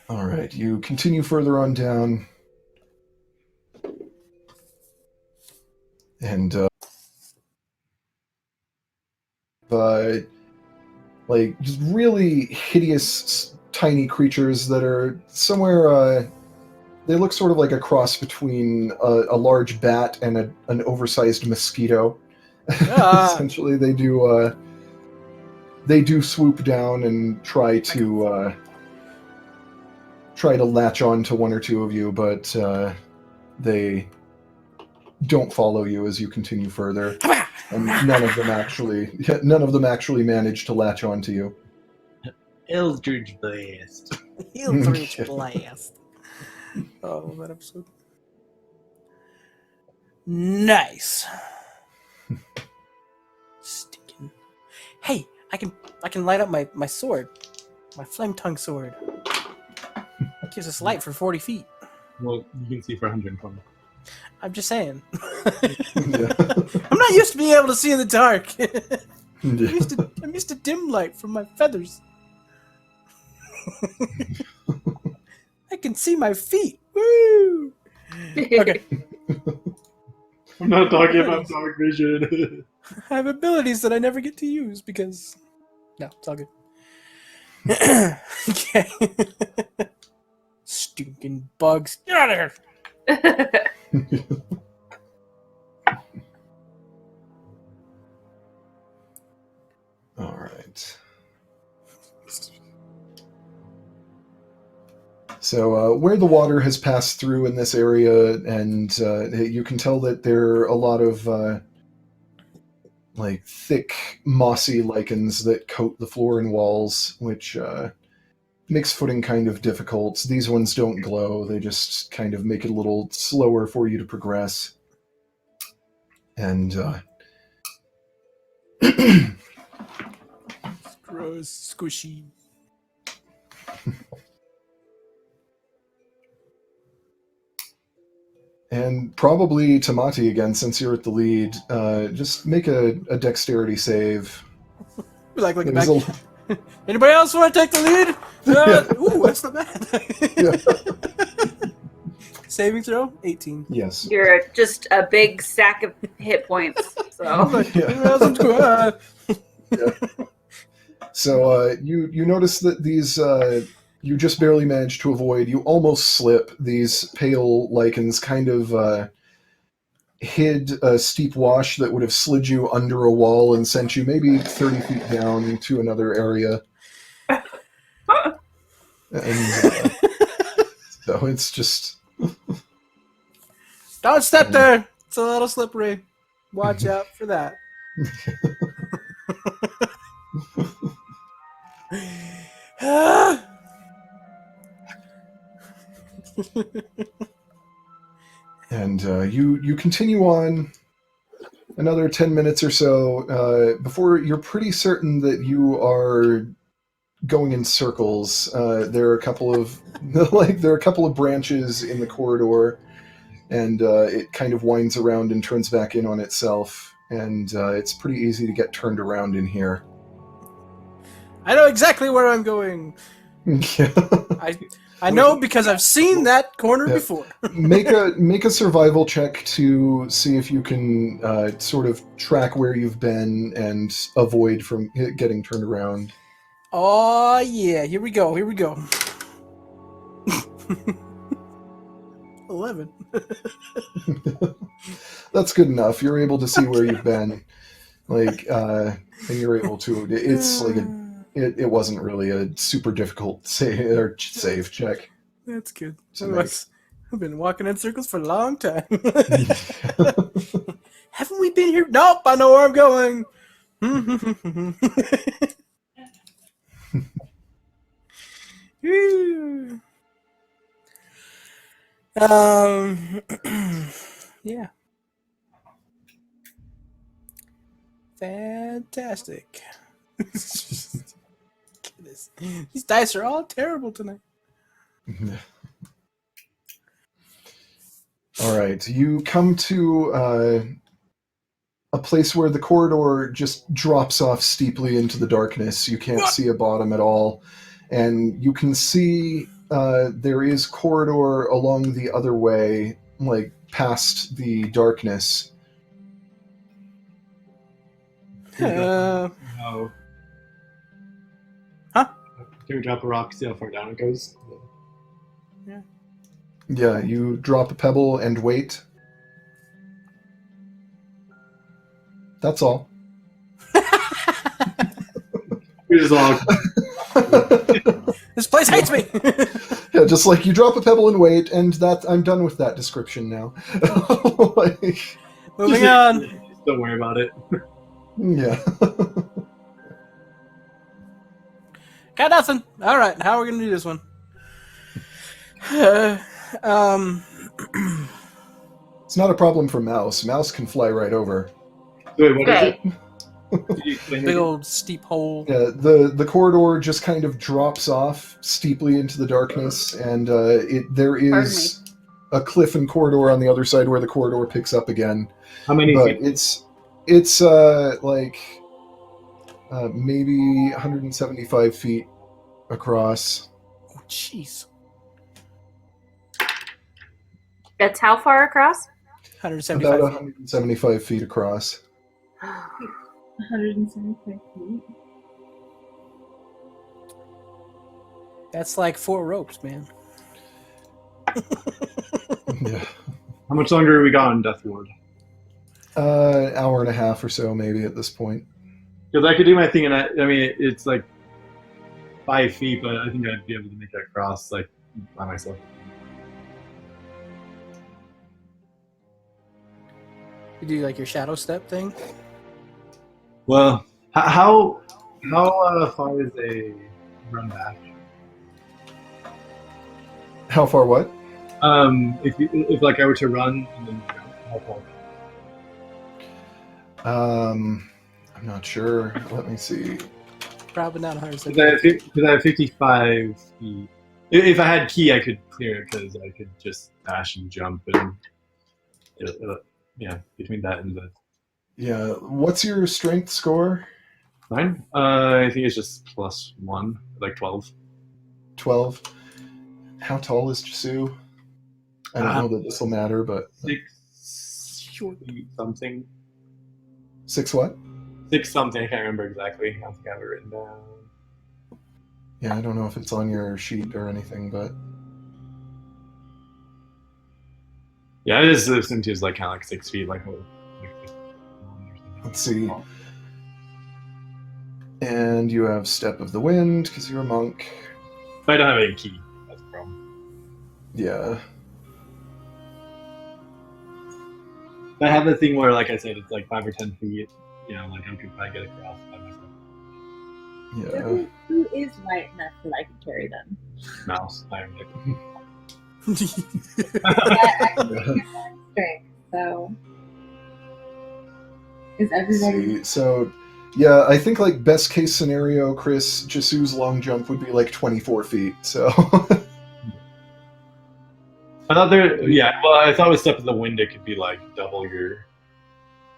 All right. You continue further on down, and like, just really hideous tiny creatures that are somewhere. They look sort of like a cross between a large bat and an oversized mosquito. Essentially, they do swoop down and try to try to latch on to one or two of you, but they don't follow you as you continue further. And none of them actually manage to latch on to you. Eldridge Blast. Eldritch Blast. Oh, that episode. Nice. Stinking. Hey, I can light up my sword. My flame tongue sword. It gives us light for 40 feet. Well, you can see for 120. I'm just saying. Yeah. I'm not used to being able to see in the dark. Yeah. I'm used to dim light from my feathers. I can see my feet. Woo! Okay. I'm not talking about dark vision. I have abilities that I never get to use because... No, it's all good. Okay. Stinking bugs. Get out of here! All right. So where the water has passed through in this area, and you can tell that there are a lot of like thick, mossy lichens that coat the floor and walls, which makes footing kind of difficult. These ones don't glow; they just kind of make it a little slower for you to progress. And Gross, squishy. And probably Tamati again, since you're at the lead. Just make a dexterity save. Like looking There's back. Anybody else want to take the lead? Ooh, that's not bad. Saving throw, 18. Yes. You're just a big sack of hit points. So Anybody else want to Yeah. So you notice that these you just barely managed to avoid. You almost slip. These pale lichens kind of hid a steep wash that would have slid you under a wall and sent you maybe 30 feet down to another area. And so it's just... Don't step there. It's a little slippery. Watch out for that. And you continue on another 10 minutes or so before you're pretty certain that you are going in circles. There are a couple of branches in the corridor, and it kind of winds around and turns back in on itself. And it's pretty easy to get turned around in here. I know exactly where I'm going. Yeah. I know because I've seen that corner before. make a survival check to see if you can sort of track where you've been and avoid from getting turned around. Oh yeah, here we go. 11. That's good enough. You're able to see where you've been, and you're able to. It's like it wasn't really a super difficult save check. That's good. So Otherwise, I've been walking in circles for a long time. Haven't we been here? Nope, I know where I'm going. Yeah. Fantastic. Goodness. These dice are all terrible tonight. All right, you come to a place where the corridor just drops off steeply into the darkness. You can't see a bottom at all, and you can see there is corridor along the other way, like past the darkness. No. Huh? Can we drop a rock, see how far down it goes? Yeah, you drop a pebble and wait. That's all. We just all This place hates me. Yeah, just like you drop a pebble and wait, and that I'm done with that description now. Like, Moving on. Just don't worry about it. yeah. Got nothing. All right, how are we gonna do this one? Um, It's not a problem for Mouse. Mouse can fly right over. Wait, what is Okay. it? Could you explain big it? old steep hole. Yeah, the corridor just kind of drops off steeply into the darkness, and there is a cliff and corridor on the other side where the corridor picks up again. How many But feet? it's like maybe 175 feet across. Oh, jeez. It's how far across? 175. About 175 feet across. 175 feet. That's like 4 ropes, man. Yeah. How much longer have we got on Death Ward? An hour and a half or so, maybe at this point. Because I could do my thing, and I mean, it's like 5 feet, but I think I'd be able to make that cross like by myself. You do like your shadow step thing. Well, how far is a run back? How far? What? If like I were to run and then jump, how far? I'm not sure. Let me see. Probably not 175. Because I have 55 feet. If I had key, I could clear it because I could just dash and jump and yeah, between that and the Yeah. What's your strength score? 9. I think it's just +1, like 12. 12. How tall is Jisu? I don't know that this will matter, but 6 feet something. 6 what? 6 something. I can't remember exactly. I don't think I have it written down. Yeah, I don't know if it's on your sheet or anything, but Yeah, I just assumed he was like kind of like 6 feet, like. let's see. And you have Step of the Wind because you're a monk. But I don't have any key. That's the problem. Yeah. But I have the thing where, like I said, it's like 5 or 10 feet. You know, like I could probably get across by myself. Yeah. Who is light enough that I can carry them? Mouse, Iron Dick. Yeah, I can get one strength, so is everybody? See, so, yeah, I think like best case scenario, Chris, Jisu's long jump would be like 24 feet. So, I thought I thought with Step of the Wind it could be like double your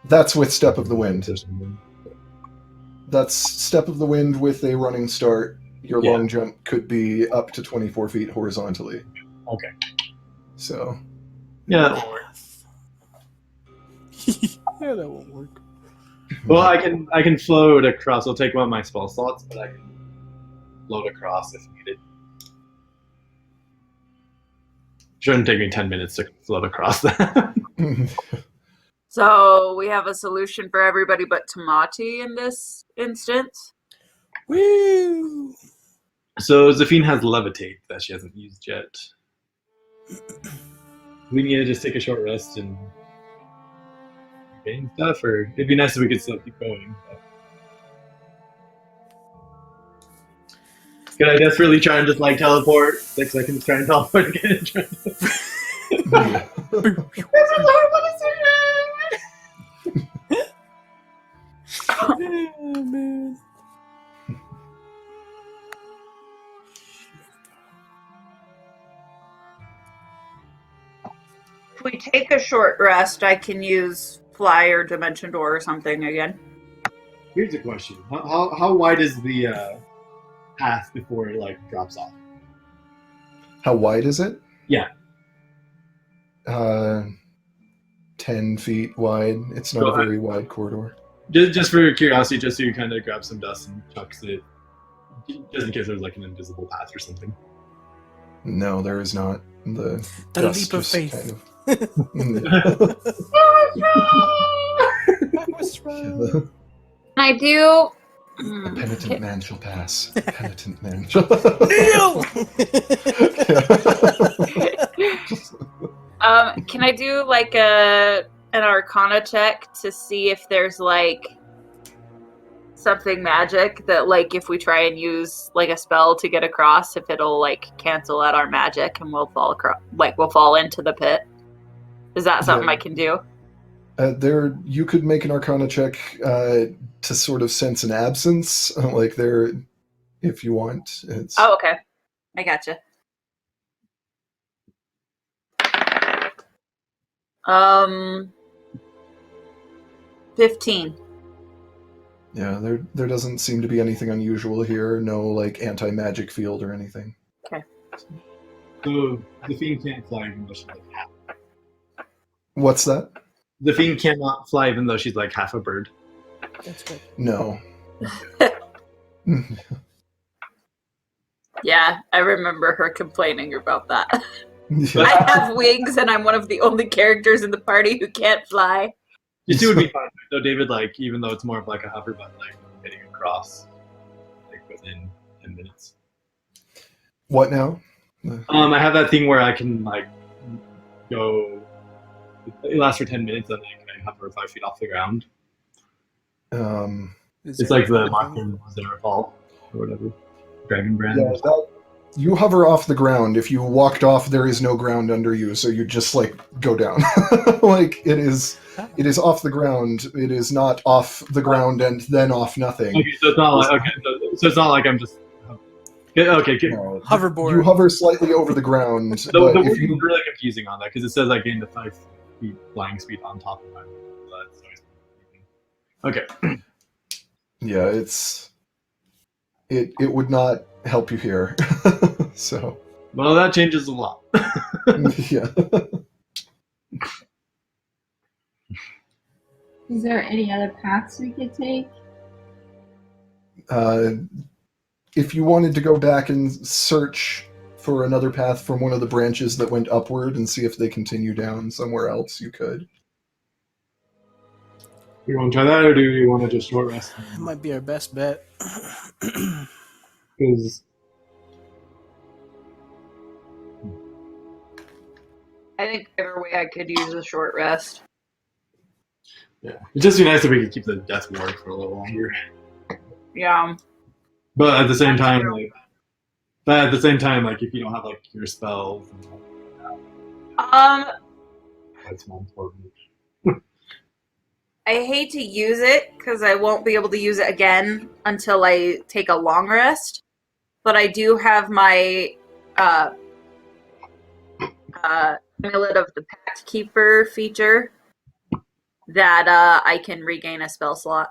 that's with Step of the Wind. or something. That's Step of the Wind with a running start. Your Yeah. long jump could be up to 24 feet horizontally. Okay. So, Yeah, that won't work. Yeah, that won't work. Well, I can float across. I'll take one of my spell slots, but I can float across if needed. Shouldn't take me 10 minutes to float across that. So we have a solution for everybody but Tamati in this instance. Woo! So Zafine has levitate that she hasn't used yet. We need to just take a short rest and gain stuff, or it'd be nice if we could still keep going. Could I desperately try and just like teleport 6 seconds, try and teleport again? And try yeah. This is horrible decision. Yeah, man. If we take a short rest, I can use fly or dimension door or something again. Here's a question: How wide is the path before it like drops off? How wide is it? Yeah. 10 feet wide. It's not a very wide corridor. Just for curiosity, just so you kind of grab some dust and chucks it, just in case there's like an invisible path or something. No, there is not. The The dust leap of just faith. kind of- I was wrong. I do A penitent Okay. man shall pass. A penitent man shall Neil! Can I do like an Arcana check to see if there's like something magic that like if we try and use like a spell to get across, if it'll like cancel out our magic and we'll fall across, like we'll fall into the pit? Is that something I can do? There, you could make an Arcana check to sort of sense an absence, like there, if you want. It's Oh, okay. I gotcha. 15. yeah. There doesn't seem to be anything unusual here. No like anti-magic field or anything. So the fiend can't fly even though she's like half. What's that? The fiend cannot fly even though she's like half a bird. That's good. No. Yeah, I remember her complaining about that. Yeah. I have wings and I'm one of the only characters in the party who can't fly. You two would be fine. So David, like, even though it's more of like a hover button, like getting across like within 10 minutes. What now? I have that thing where I can like go. It lasts for 10 minutes, and then I hover 5 feet off the ground. It's like the Martin Zerafall or whatever, Dragon Brand. Yeah, you hover off the ground. If you walked off, there is no ground under you, so you just like go down. Like it is off the ground. It is not off the ground and then off nothing. Okay, so it's not like so it's not like I'm just okay. No, Hoverboard. you hover slightly over the ground, The but word if is you really confusing on that because it says I gained a 5 feet flying speed on top of my. Okay. yeah, it would not help you here. So Well, that changes a lot. yeah. Is there any other paths we could take? If you wanted to go back and search for another path from one of the branches that went upward and see if they continue down somewhere else, you could. You want to try that, or do you want to just short rest? It might be our best bet. Because I think either way I could use a short rest. yeah, it'd just be nice if we could keep the death ward for a little longer. Yeah. But at the same time, like if you don't have like your spells, and that's more important. I hate to use it because I won't be able to use it again until I take a long rest. But I do have my Amulet of the Pact Keeper feature that I can regain a spell slot.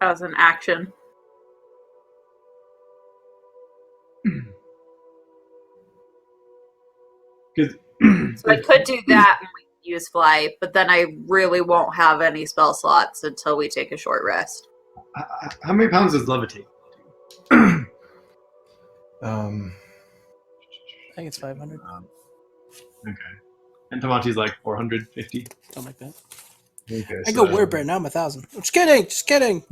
As an action. Because So I could do that and we could use fly, but then I really won't have any spell slots until we take a short rest. how many pounds does levitate? I think it's 500. Okay. And Tamachi's like 450. Something like that. Okay, I go Werebear, now I'm 1,000. I'm just kidding! Just kidding!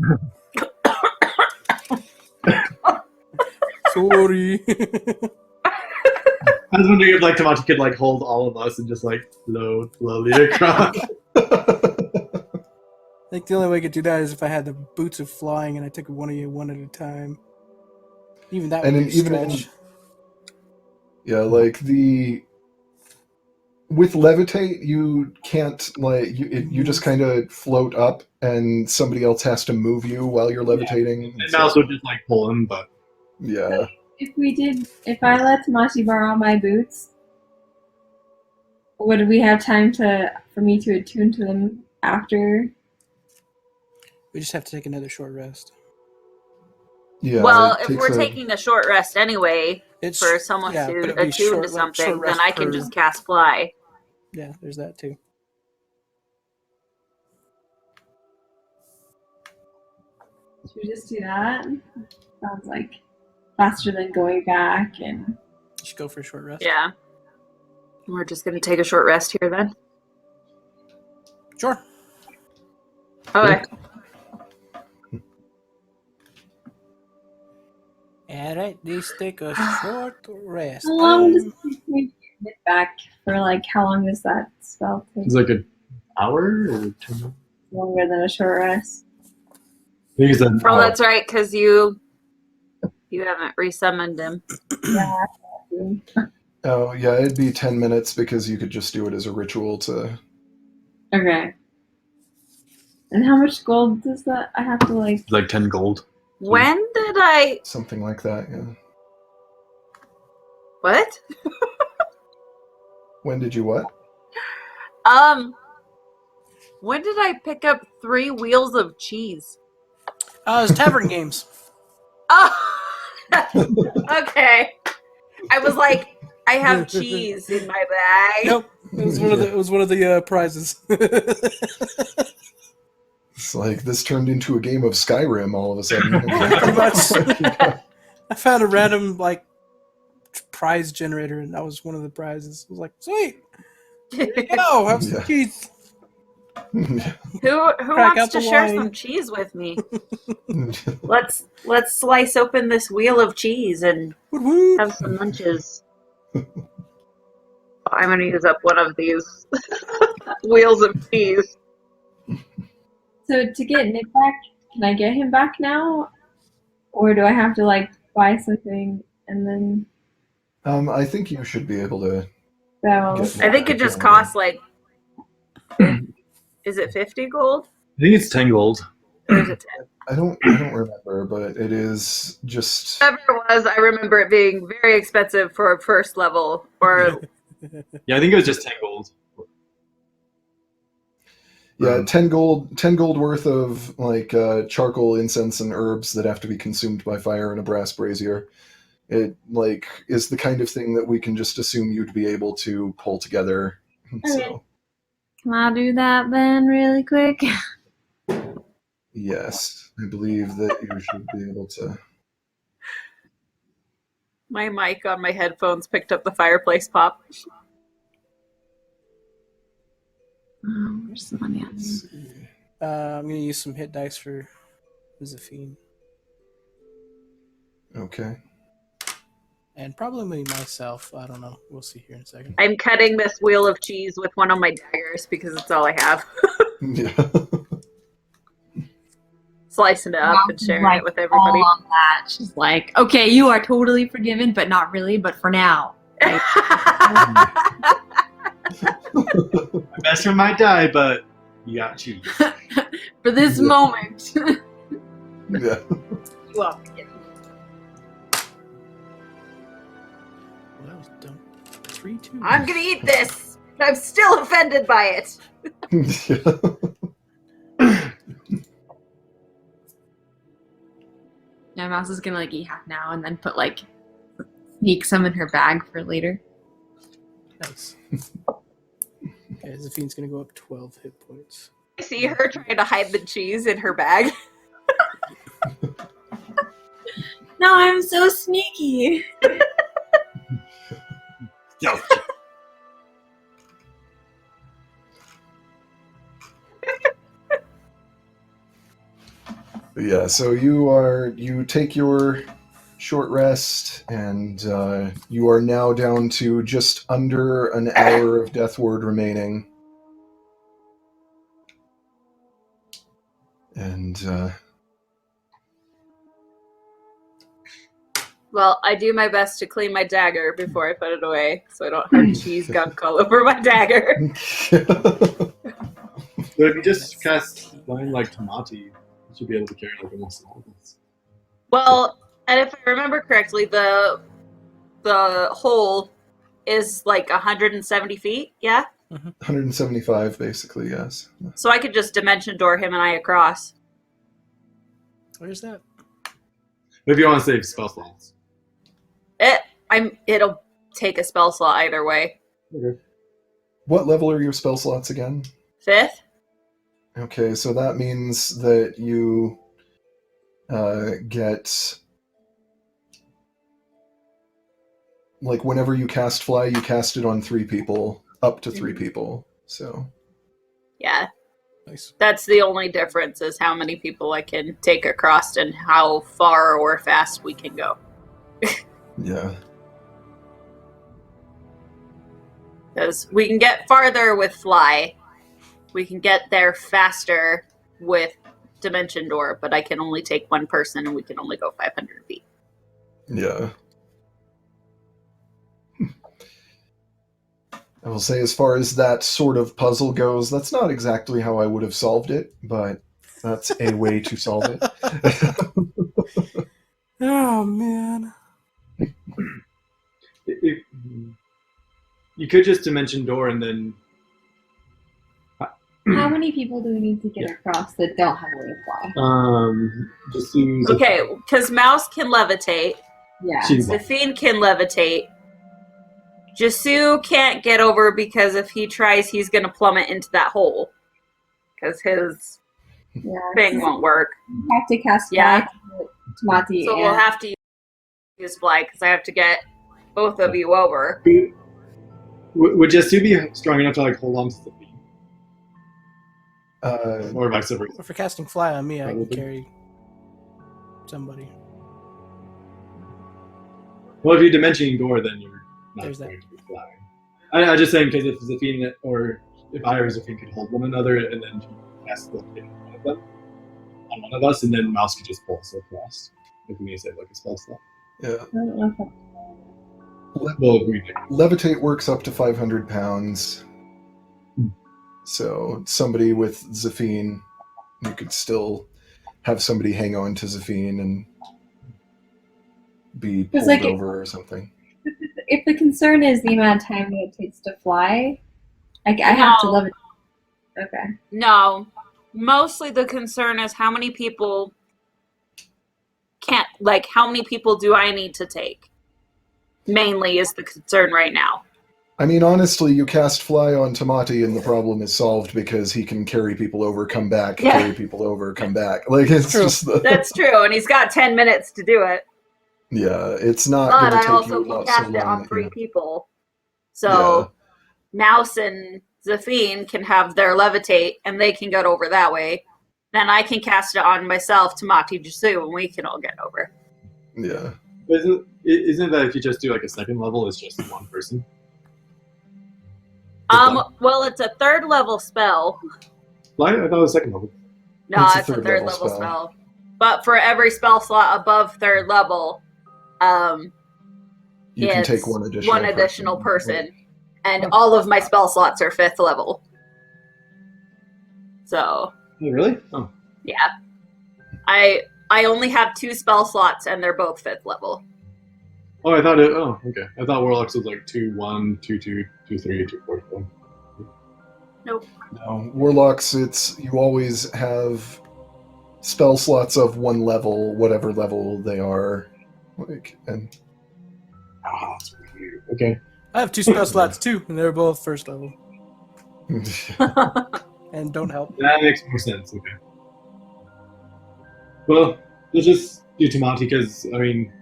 Sorry. I was wondering if like Tamachi could like hold all of us and just like slowly across. I think the only way I could do that is if I had the boots of flying and I took one of you one at a time. Even that would And be a even stretch. Yeah, like with levitate, you can't like you just kind of float up, and somebody else has to move you while you're levitating. And Mouse would just like pull him, but Yeah. If I let Tamashi borrow my boots, would we have time for me to attune to them after? We just have to take another short rest. Yeah. Well, it if takes we're taking a short rest anyway, It's for someone yeah, but to it'd be attune short- to like, something, short then rest I can per- just cast fly. Yeah, there's that too. Should we just do that? Sounds like faster than going back and Just go for a short rest. Yeah. We're just gonna take a short rest here then. Sure. Okay. All right, let's take a short rest. How long does it take me to get back? For like, how long does that spell take? It's like an hour or 2 minutes. Longer than a short rest. I think it's an Oh, hour. that's right, because you haven't resummoned him. Yeah. Oh, yeah, it'd be 10 minutes because you could just do it as a ritual to... Okay. And how much gold does that? I have to like. Like 10 gold. When did I... Something like that, yeah. What? When did you what? When did I pick up 3 wheels of cheese? It's Tavern Games. Oh! Okay. I was like, I have cheese in my bag. Nope, it was one of the prizes. It's like this turned into a game of Skyrim all of a sudden. Pretty much. I found a random prize generator, and that was one of the prizes. I was like, sweet. Go have some Yeah. cheese. Who out wants to the share wine. some cheese with me? Let's slice open this wheel of cheese and Woot woot. have some lunches. I'm gonna use up one of these wheels of cheese. So to get Nick back, can I get him back now, or do I have to like buy something and then? I think you should be able to. So I think it just costs like, is it 50 gold? I think it's 10 gold. Or is it 10? I don't remember, but it is just. Whatever it was, I remember it being very expensive for a first level. Or Yeah, I think it was just 10 gold. Yeah, 10 gold worth of like charcoal, incense, and herbs that have to be consumed by fire in a brass brazier. It like is the kind of thing that we can just assume you'd be able to pull together. So can I do that then, really quick? yes, I believe that you should be able to. my mic on my headphones picked up the fireplace pop. Oh, where's the money at? Let's see. I'm gonna use some hit dice for Zafine, Okay. and probably myself. I don't know. We'll see here in a second. I'm cutting this wheel of cheese with one of my daggers because it's all I have. Yeah. Slicing it up and sharing Like, it with everybody. all on that. She's like, okay, you are totally forgiven, but not really, but for now. My best friend might die, but you got cheese. For this Yeah. moment. Yeah. You are forgiven. Well, that was dumb. 3-2. I'm gonna eat this. I'm still offended by it. Yeah, Mouse is gonna like eat half now and then put like sneak some in her bag for later. Nice. Okay, Zafine's gonna go up 12 hit points. I see her trying to hide the cheese in her bag. No, I'm so sneaky. Yo, Yeah, so you take your short rest, and you are now down to just under an hour of death ward remaining. And Well, I do my best to clean my dagger before I put it away, so I don't have cheese gunk all over my dagger. but if you just cast line like Tamati, you should be able to carry like almost all of this. Well, and if I remember correctly, the hole is like 170 feet, yeah? 175, basically, yes. So I could just dimension door him and I across. Where's that? But if you want to save spell slots. It'll take a spell slot either way. Okay. What level are your spell slots again? 5th? Okay, so that means that you get like whenever you cast fly, you cast it on 3 people, up to 3 people. So Yeah, Nice. that's the only difference is how many people I can take across and how far or fast we can go. yeah, Because we can get farther with fly. We can get there faster with Dimension Door, but I can only take one person and we can only go 500 feet. yeah. I will say, as far as that sort of puzzle goes, that's not exactly how I would have solved it, but that's a way to solve it. Oh man. If, you could just Dimension Door and then. How many people do we need to get across that don't have a way to fly? Just use. Okay, because Mouse can levitate, Yeah. Zafine can levitate. Jasu can't get over because if he tries, he's going to plummet into that hole. Because his Yeah. thing won't work. You have to cast Yeah. fly to Tamati. So we'll have to use fly because I have to get both of you over. Would Jasu be strong enough to like hold on to the feet, Uh, or vice versa? If you're casting fly on me, I can Probably. carry somebody. Well, if you're Dimensioning Door, then you're not There's that. going to be flying. I'm just saying because if Zafine or if I or Zafine could hold one another and then cast the thing on one of them on one of us, and then Mouse could just pull us across. If we need to say like a spell slot. yeah. I don't know if Well, we do. Levitate works up to 500 pounds. So somebody with Zafine, you could still have somebody hang on to Zafine and be It's pulled like over or something. if the concern is the amount of time that it takes to fly, I have to No. love it. Okay. No. Mostly the concern is how many people how many people do I need to take? Mainly is the concern right now. I mean, honestly, you cast fly on Tamati and the problem is solved because he can carry people over, come back, Yeah. carry people over, come back. Like, it's True. just the... That's true, and he's got 10 minutes to do it. Yeah, it's not But going to I take also you can not cast so it long. on 3 yeah. people. So Mouse and Zafine can have their levitate, and they can get over that way. Then I can cast it on myself, Tamati, Jasu, and we can all get over. Yeah. Isn't that if you just do like a second level, it's just one person? Well, it's a 3rd level spell. Fly? I thought it was second level. No, It's a it's a third third level level spell. But for every spell slot above 3rd level, You can it's take one additional person. And all of my spell slots are 5th level. So, Oh, really? Oh. yeah. I only have 2 spell slots, and they're both 5th level. Oh, I thought it. Oh, okay. I thought Warlocks was like 2-1, 2-2, 2-3, 2-4. Nope. No, Warlocks, you always have spell slots of one level, whatever level they are. Like, and Ah, that's weird. Okay. I have 2 spell slots too, and they're both 1st level. And don't help. That makes more sense. Okay. Well, let's just do Tamati because, I mean,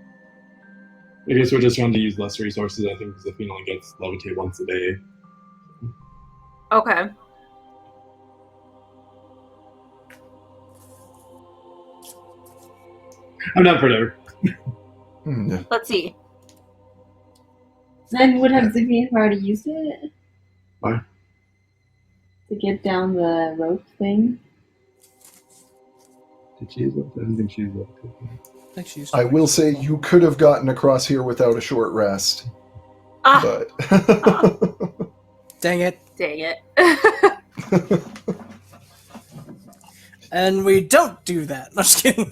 I guess we're just trying to use less resources. I think Zafine only gets levitate once a day. Okay. I'm not for whatever. yeah. Let's see. Then would have Ziggy already used it? Why? To get down the rope thing? Did she use it? I didn't think she used it. I think she's. I will say you could have gotten across here without a short rest, Ah, but Dang it. dang it. And we don't do that. No, just kidding.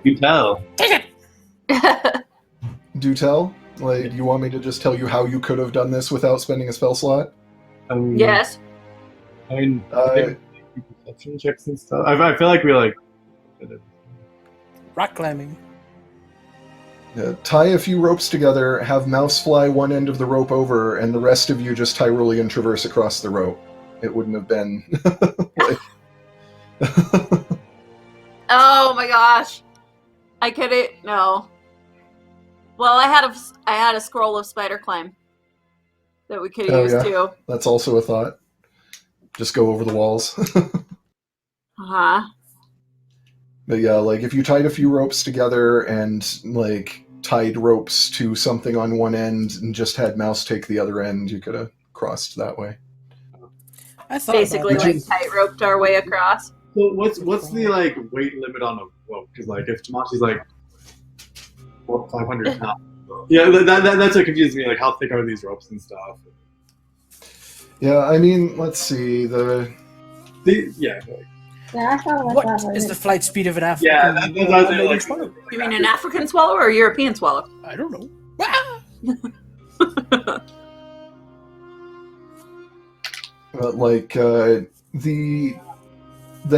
You tell. do tell. Like, you want me to just tell you how you could have done this without spending a spell slot? Yes. I mean, Uh, perception checks and stuff. I feel like we like. Rock climbing. Tie a few ropes together, have Mouse fly one end of the rope over, and the rest of you just Tyrolean traverse across the rope. It wouldn't have been like... Oh my gosh. I couldn't. No. Well, I had a scroll of spider climb that we could Oh, use yeah. too. That's also a thought. Just go over the walls. Uh-huh. But yeah, like if you tied a few ropes together and like tied ropes to something on one end and just had Mouse take the other end, you could have crossed that way. I thought Basically, about like that. tight roped our way across. So what's the like weight limit on a rope? Because like if Tomachi's like 500 pounds, yeah, that's what confuses me. Like how thick are these ropes and stuff? Yeah, I mean, let's see. Yeah, Yeah, I thought about What that. is the flight speed of an African yeah, that's what I was saying, unloading like, swallow? You mean an African swallow or a European swallow? I don't know. Ah! But like the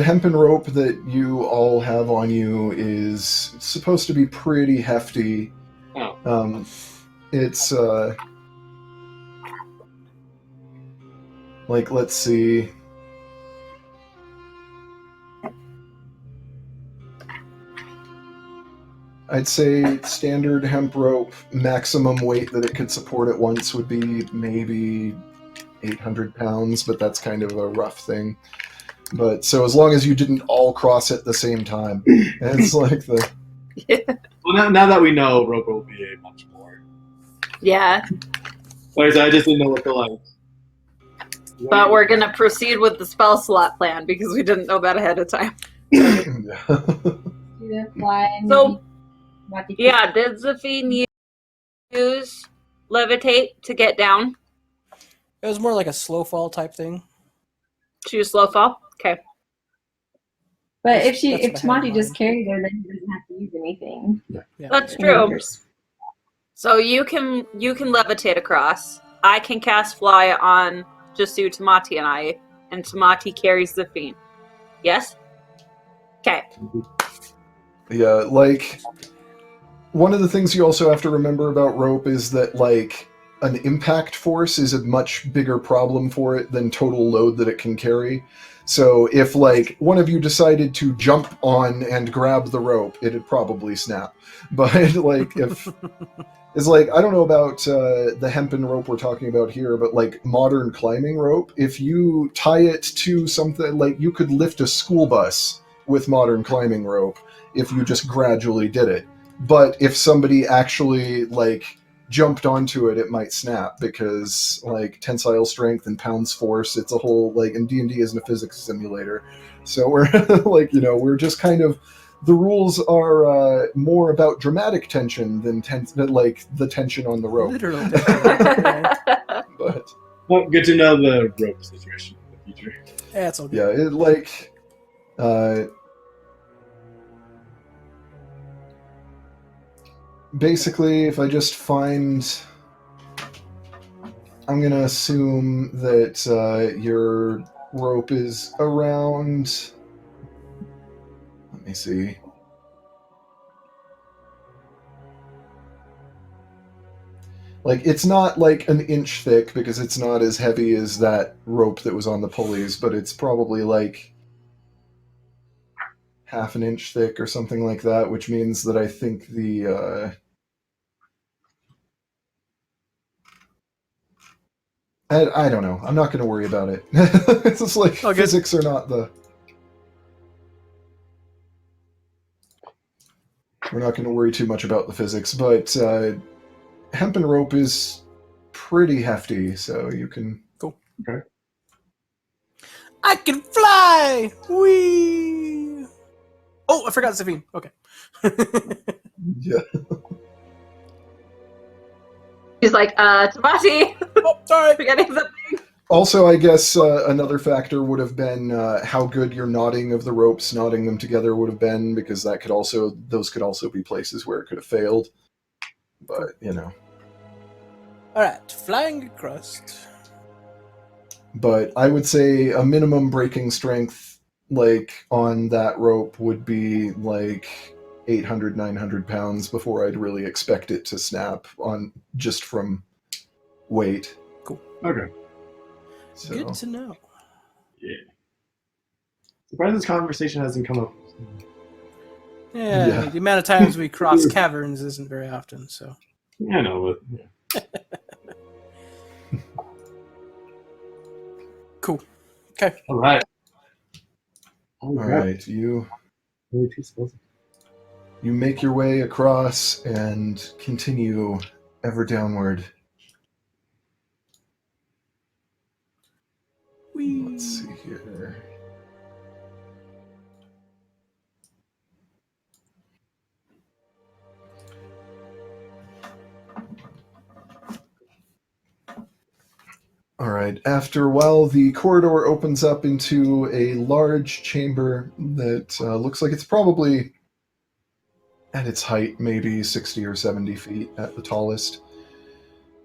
hempen rope that you all have on you is supposed to be pretty hefty. Oh. It's like, let's see. I'd say standard hemp rope maximum weight that it could support at once would be maybe 800 pounds, but that's kind of a rough thing. But so as long as you didn't all cross at the same time, and it's like the Well, now that we know, rope will be a much more. Yeah, Like I said, I just didn't know what to like. but we're gonna proceed with the spell slot plan because we didn't know that ahead of time. yeah. Do the fly and So, maybe- yeah, did Zafine use levitate to get down? It was more like a slow fall type thing. She used slow fall? Okay. But if That's what I had in Tamati just mind. carried her, then he doesn't have to use anything. Yeah. That's You know, true. just- So you can levitate across. I can cast fly on just you, Tamati, and Tamati carries the fiend. Yes? Okay. Yeah, like one of the things you also have to remember about rope is that like an impact force is a much bigger problem for it than total load that it can carry. So if like one of you decided to jump on and grab the rope, it'd probably snap. But like if it's like, I don't know about the hempen rope we're talking about here, but like modern climbing rope, if you tie it to something, like you could lift a school bus with modern climbing rope if you just gradually did it. But if somebody actually like jumped onto it, it might snap because like tensile strength and pounds force, it's a whole like, and D&D isn't a physics simulator. So we're like, you know, we're just kind of, the rules are more about dramatic tension than like the tension on the rope. Literal. Yeah, But Well, good to know the rope situation in the future. it's all good. yeah, it like basically if I just find, I'm gonna assume that your rope is around, let me see, like it's not like an inch thick because it's not as heavy as that rope that was on the pulleys, but it's probably like half an inch thick or something like that, which means that I think the I don't know. I'm not going to worry about it. It's just like Okay. physics are not the. We're not going to worry too much about the physics, but hempen rope is pretty hefty, so you can. I can fly! Whee! Oh, I forgot Savine. Okay. Yeah. He's like, Tamati, Oh, sorry. forgetting something. Also, I guess another factor would have been how good your knotting of the ropes, knotting them together would have been, because that could also, those could also be places where it could have failed. But, you know. Alright, flying across. But I would say a minimum breaking strength, like, on that rope would be, like, 800, 900 pounds before I'd really expect it to snap on just from weight. Okay. So, Good to know. Yeah. Surprised this conversation hasn't come up. Yeah, Yeah. the amount of times we cross caverns isn't very often, so. I know, but Cool. Okay. all right. All right, you make your way across and continue ever downward. Let's see here. All right. After a while, the corridor opens up into a large chamber that looks like it's probably at its height, maybe 60 or 70 feet at the tallest.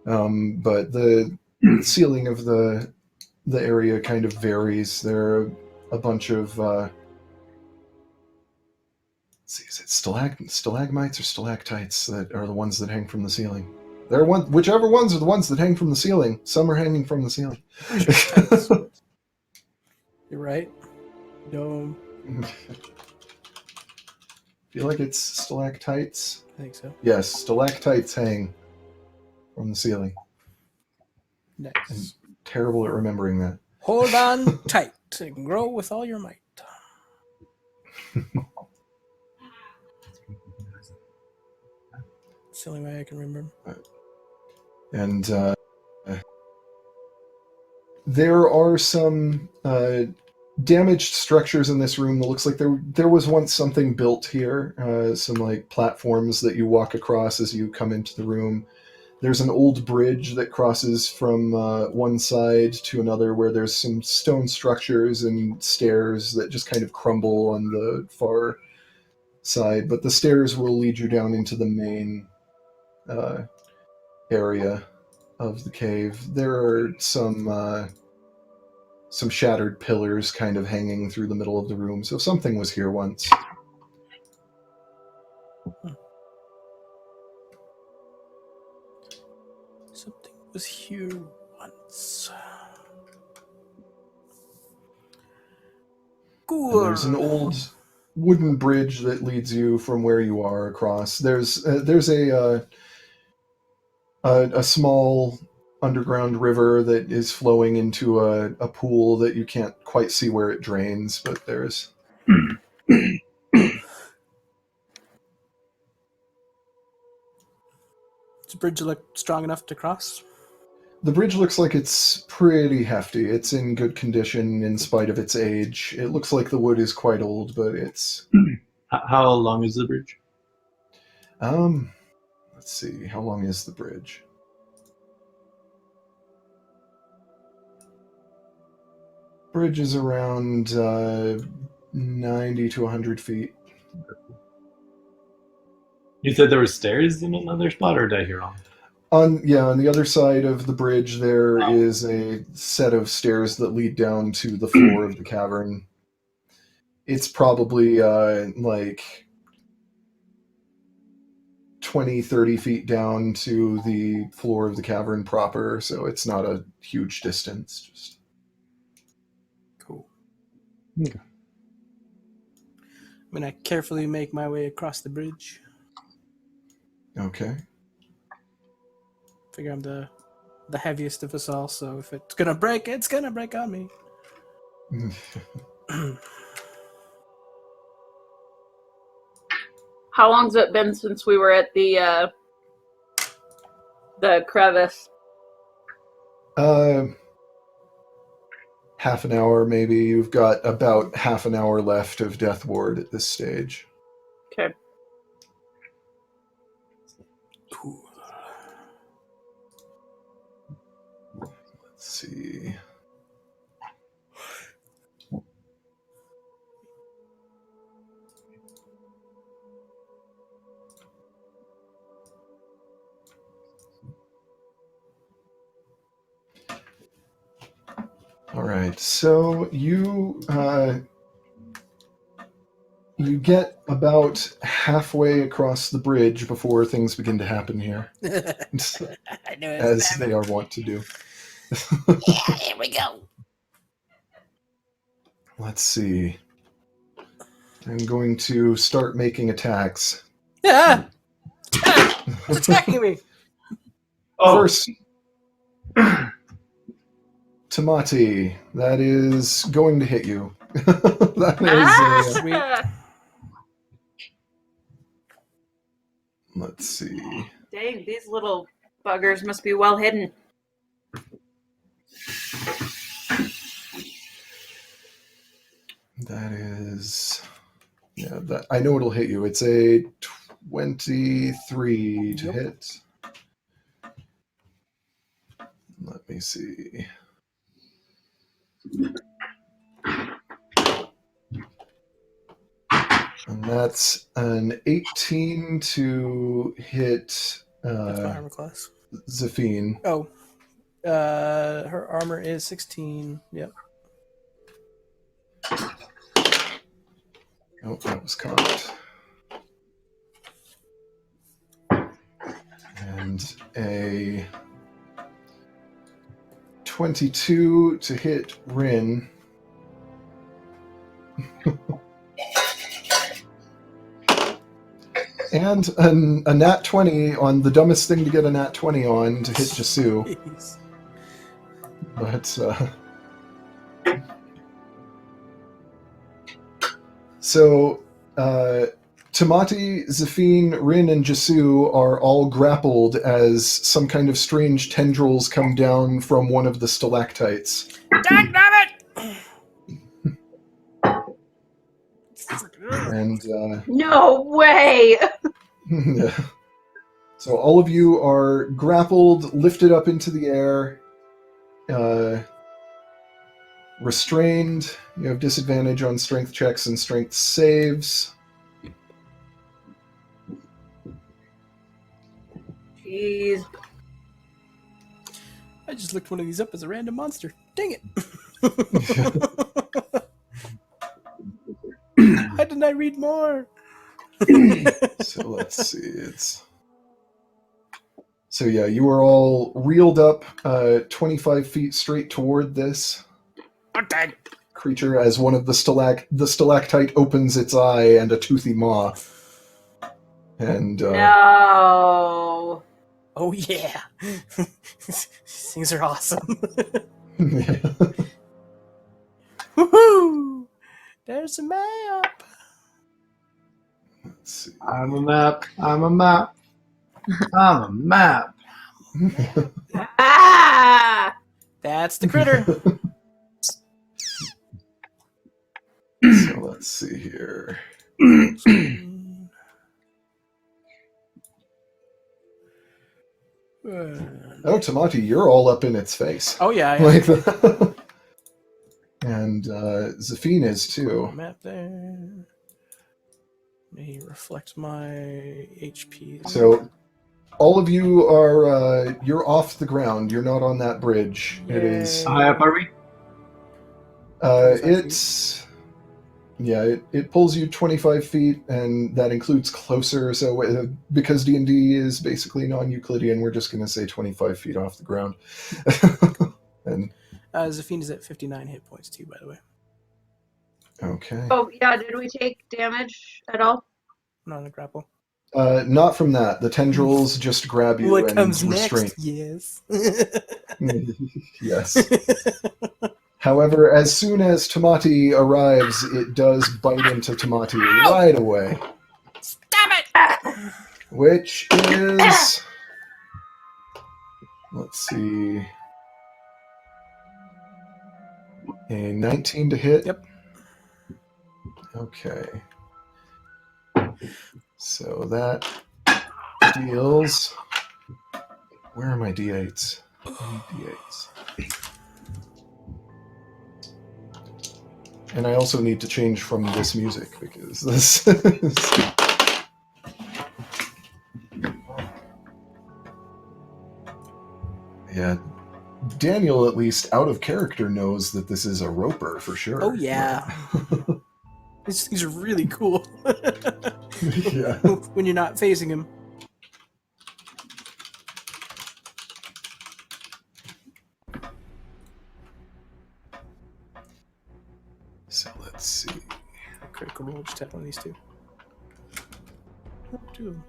But the ceiling of the area kind of varies. There are a bunch of let's see, is it stalagmites or stalactites that are the ones that hang from the ceiling? Whichever ones are the ones that hang from the ceiling. Some are hanging from the ceiling. You're right. Dome. Feel like it's stalactites. I think so. Yes, stalactites hang from the ceiling. Nice. Terrible at remembering that. Hold on tight and grow with all your might. It's the only way I can remember. And there are some damaged structures in this room that looks like there was once something built here. Some like platforms that you walk across as you come into the room. There's an old bridge that crosses from one side to another where there's some stone structures and stairs that just kind of crumble on the far side. But the stairs will lead you down into the main area of the cave. There are some shattered pillars kind of hanging through the middle of the room, so something was here once. Something was here once. Cool. And there's an old wooden bridge that leads you from where you are across. There's a small underground river that is flowing into a pool that you can't quite see where it drains, but there's... Does the bridge look strong enough to cross? The bridge looks like it's pretty hefty. It's in good condition in spite of its age. It looks like the wood is quite old, but it's... How long is the bridge? Let's see. How long is the bridge? Bridge is around 90 to 100 feet. You said there were stairs in another spot, or did I hear wrong? On the other side of the bridge, there is a set of stairs that lead down to the floor of the cavern. It's probably like 20, 30 feet down to the floor of the cavern proper, so it's not a huge distance. Just Cool. Okay. I'm gonna carefully make my way across the bridge. okay. Figure I'm the heaviest of us all, so if it's gonna break, it's gonna break on me. How long's it been since we were at the crevice? Half an hour, maybe. You've got about half an hour left of Death Ward at this stage. Okay. Cool. Let's see. All right, so you get about halfway across the bridge before things begin to happen here, I knew it as was they are wont to do. Yeah, here we go. Let's see. I'm going to start making attacks. Yeah. It's attacking me. Oh, First, Tamati, that is going to hit you. That is Sweet. let's see. Dang, these little buggers must be well hidden. That is, yeah. That I know it'll hit you. It's a 23 to Yep. hit. Let me see. And that's an 18 to hit That's my armor class. Zafine. Oh, her armor is 16. Yep. Oh, that was cocked. And a 22 to hit Rin. And a nat 20 on the dumbest thing to get a nat 20 on to hit Jasu. Jeez. But, so, Tamati, Zafine, Rin, and Jasu are all grappled as some kind of strange tendrils come down from one of the stalactites. Dagnabbit! And, No way! yeah. So all of you are grappled, lifted up into the air, restrained. You have disadvantage on strength checks and strength saves. Jeez. I just looked one of these up as a random monster. Dang it! Why didn't I read more? So let's see. So yeah, you are all reeled up 25 feet straight toward this Okay. creature as one of the stalactite opens its eye and a toothy maw. And No. Oh yeah. These things are awesome. Woohoo! There's a map. Let's see. I'm a map. I'm a map. I'm a map. Ah! That's the critter. So let's see here. Oh, Tamati, you're all up in its face. Oh yeah, yeah. Like that. And Zafine is too. Map there. May reflect my HP. So all of you are you're off the ground. You're not on that bridge. It is How high up are we? 25 it's it pulls you 25 feet, and that includes closer. So because D&D is basically non-Euclidean, we're just going to say 25 feet off the ground. And Zafine is at 59 hit points too, by the way. okay, Oh, yeah, did we take damage at all? Not on a grapple. not from that. The tendrils just grab you What and comes restrain. next? Yes. Yes. However, as soon as Tamati arrives, it does bite into Tamati right away. Stop it! Which is... Let's see... A 19 to hit? Yep. Okay. So that deals... Where are my D8s? I need D8s. And I also need to change from this music because this is... Yeah, Daniel, at least out of character, knows that this is a roper for sure. Oh yeah. These are really cool. Yeah. When you're not facing him. So let's see. Critical roll, just tap one of these two. Two.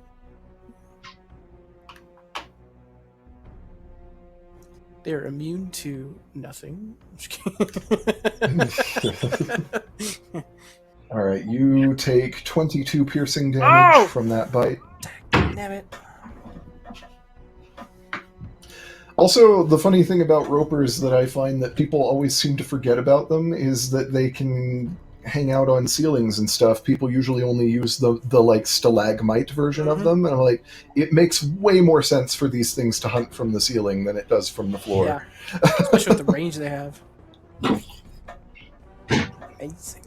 They're immune to nothing. I'm just kidding. All right, you take 22 piercing damage Oh! from that bite. Damn it. Also, the funny thing about ropers that I find that people always seem to forget about them is that they can hang out on ceilings and stuff. People usually only use the like stalagmite version of them, and I'm like, it makes way more sense for these things to hunt from the ceiling than it does from the floor. Yeah. Especially with the range they have. Amazing.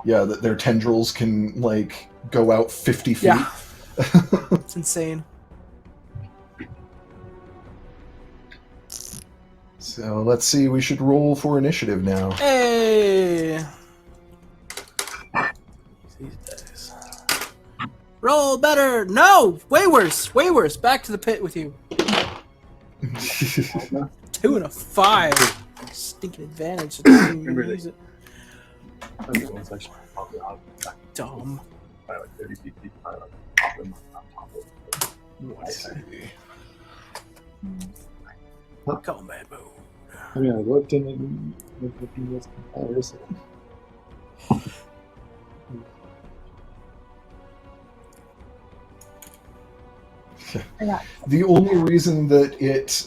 Yeah, that their tendrils can like go out 50 feet. Yeah. It's insane. So let's see, we should roll for initiative now. Hey! These dice. Roll better! No! Way worse! Way worse! Back to the pit with you. 2 and a 5. Stinking advantage. So don't even Remember use it. It's actually probably out Dumb. by like 30 feet, probably like top of them, on top of them. Let's see. Combat mode. I mean, I looked in and looking at competitors. The only reason that it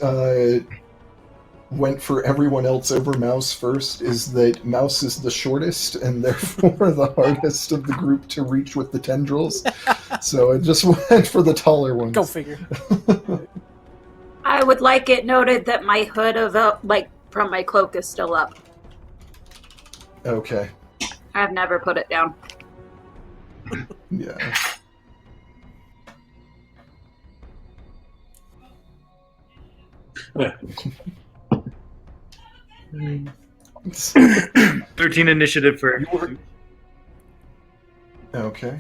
went for everyone else over Mouse first is that Mouse is the shortest and therefore the hardest of the group to reach with the tendrils. So it just went for the taller ones. Go figure. I would like it noted that my hood of from my cloak is still up. Okay. I've never put it down. Yeah. Yeah. 13 initiative for. Okay.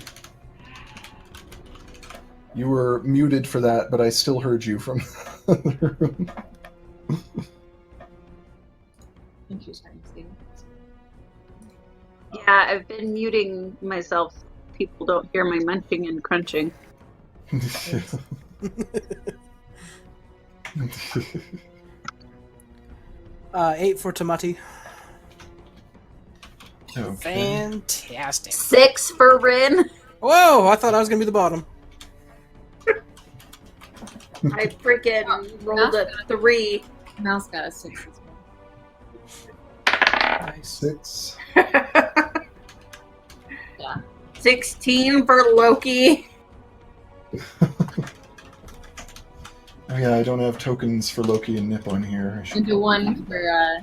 You were muted for that, but I still heard you from the room. I think she's trying to see. Yeah, I've been muting myself. People don't hear my munching and crunching. 8 for Tamati. Okay. Fantastic. 6 for Rin. Whoa! I thought I was gonna be the bottom. I freaking rolled a 3. Mouse got a 6 as well. Nice. 6. Yeah. 16 for Loki. Oh yeah, I don't have tokens for Loki and Nip on here. I should And do 1 for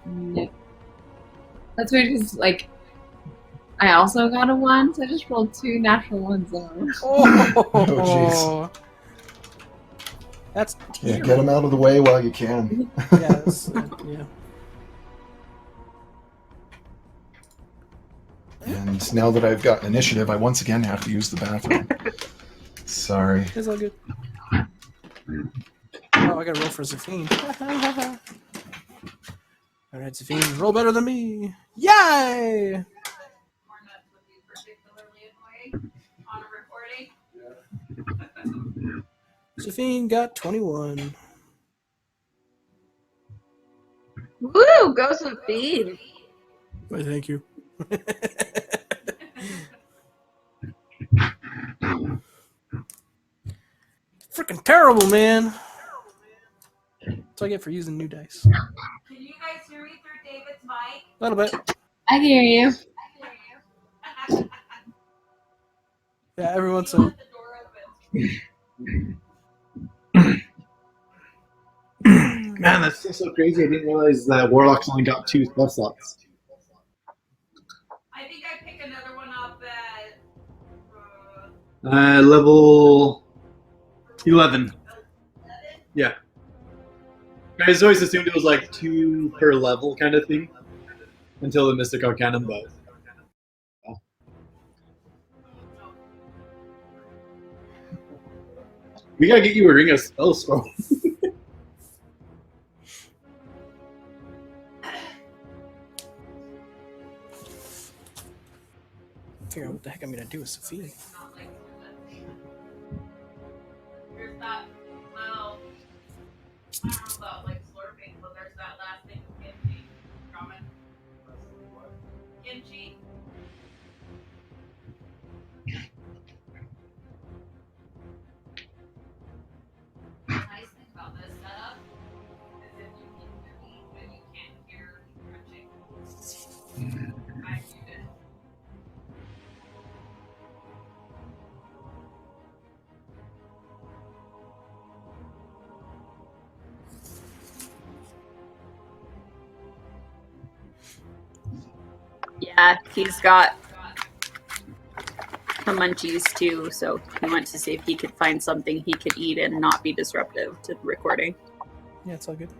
Nick. That's weird because like I also got a 1, so I just rolled 2 natural ones in a row. Oh, that's Yeah, get them out of the way while you can. yes, yeah. And now that I've got initiative, I once again have to use the bathroom. Sorry. It's all good. Oh, I gotta roll for Zafine. Alright, Zafine, roll better than me. Yay! Zafine got 21. Woo! Go Sabine. Why, thank you. Freaking terrible, man. That's what I get for using new dice. Can you guys hear me through David's mic? A little bit. I hear you. Yeah, every once in a Man, that's so crazy. I didn't realize that Warlocks only got 2 spell slots. I think I pick another one up at Level 11. Yeah. I just always assumed it was like 2 per level kind of thing until the Mystic Arcanum, but. We gotta get you a Ring of Spell Scroll. figure out what the heck I'm gonna do with Sophie. Here's that about like slurping, but there's that last thing of kimchi. Ramen. Kimchi. The nice thing about this setup is if you can hear me, but you can't hear crunching. I muted. Yeah, he's got the munchies too, so he went to see if he could find something he could eat and not be disruptive to the recording. Yeah, it's all good.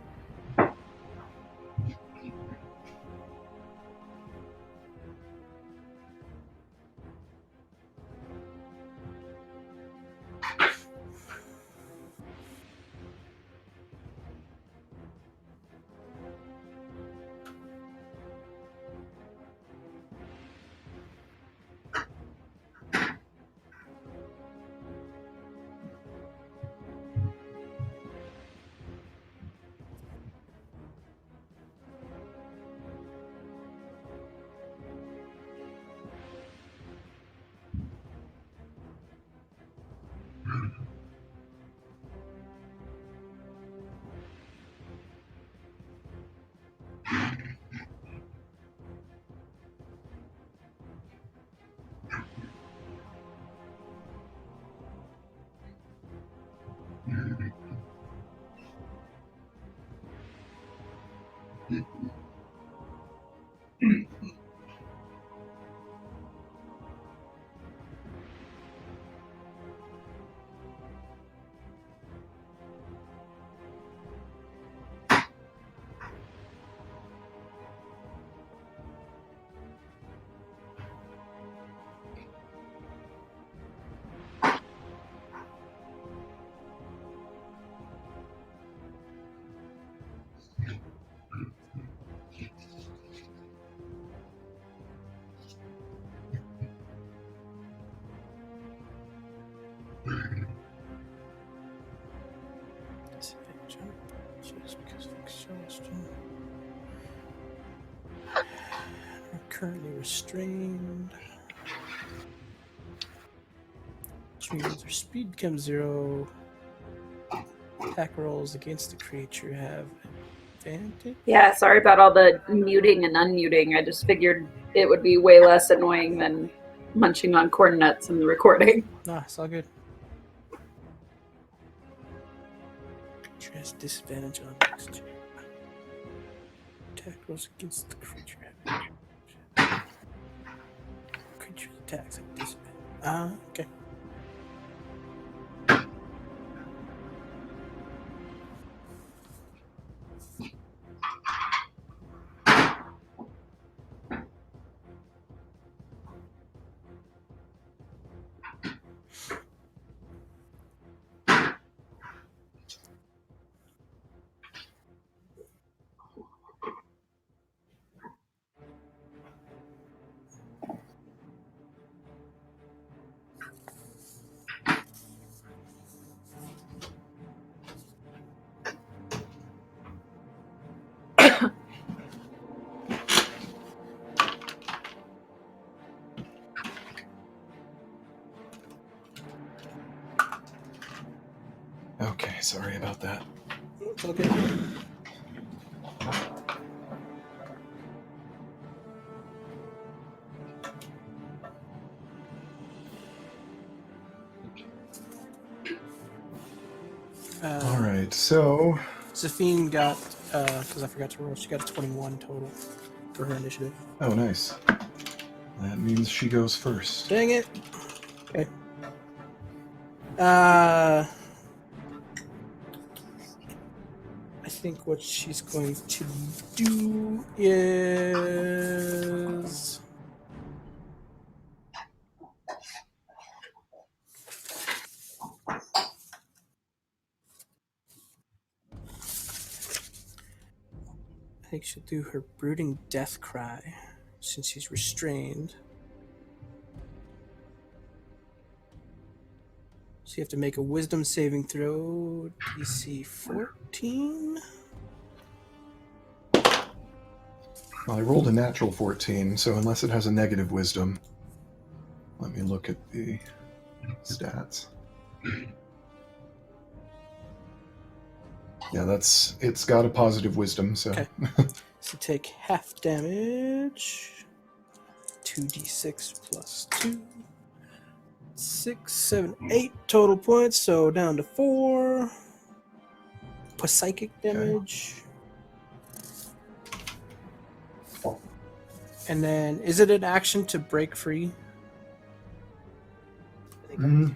Just because of exhaustion. Are currently restrained. Which means their speed becomes 0. Attack rolls against the creature have advantage. Yeah, sorry about all the muting and unmuting. I just figured it would be way less annoying than munching on corn nuts in the recording. Nah, it's all good. Creature has disadvantage on next check. Attack rolls against the creature have advantage. Creature's attacks have disadvantage. Okay. Okay, sorry about that. It's all good. All right, so Zafine got, because I forgot to roll, she got a 21 total for her initiative. oh, nice. That means she goes first. Dang it. Okay. I think what she's going to do is... I think she'll do her brooding death cry since she's restrained. So you have to make a wisdom saving throw, DC 14. Well, I rolled a natural 14, so unless it has a negative wisdom, let me look at the stats. Yeah, it's got a positive wisdom, so. Okay. So take half damage. 2d6 plus 2. 6, 7, 8 total points, so down to 4. Plus psychic damage. And then, is it an action to break free? I think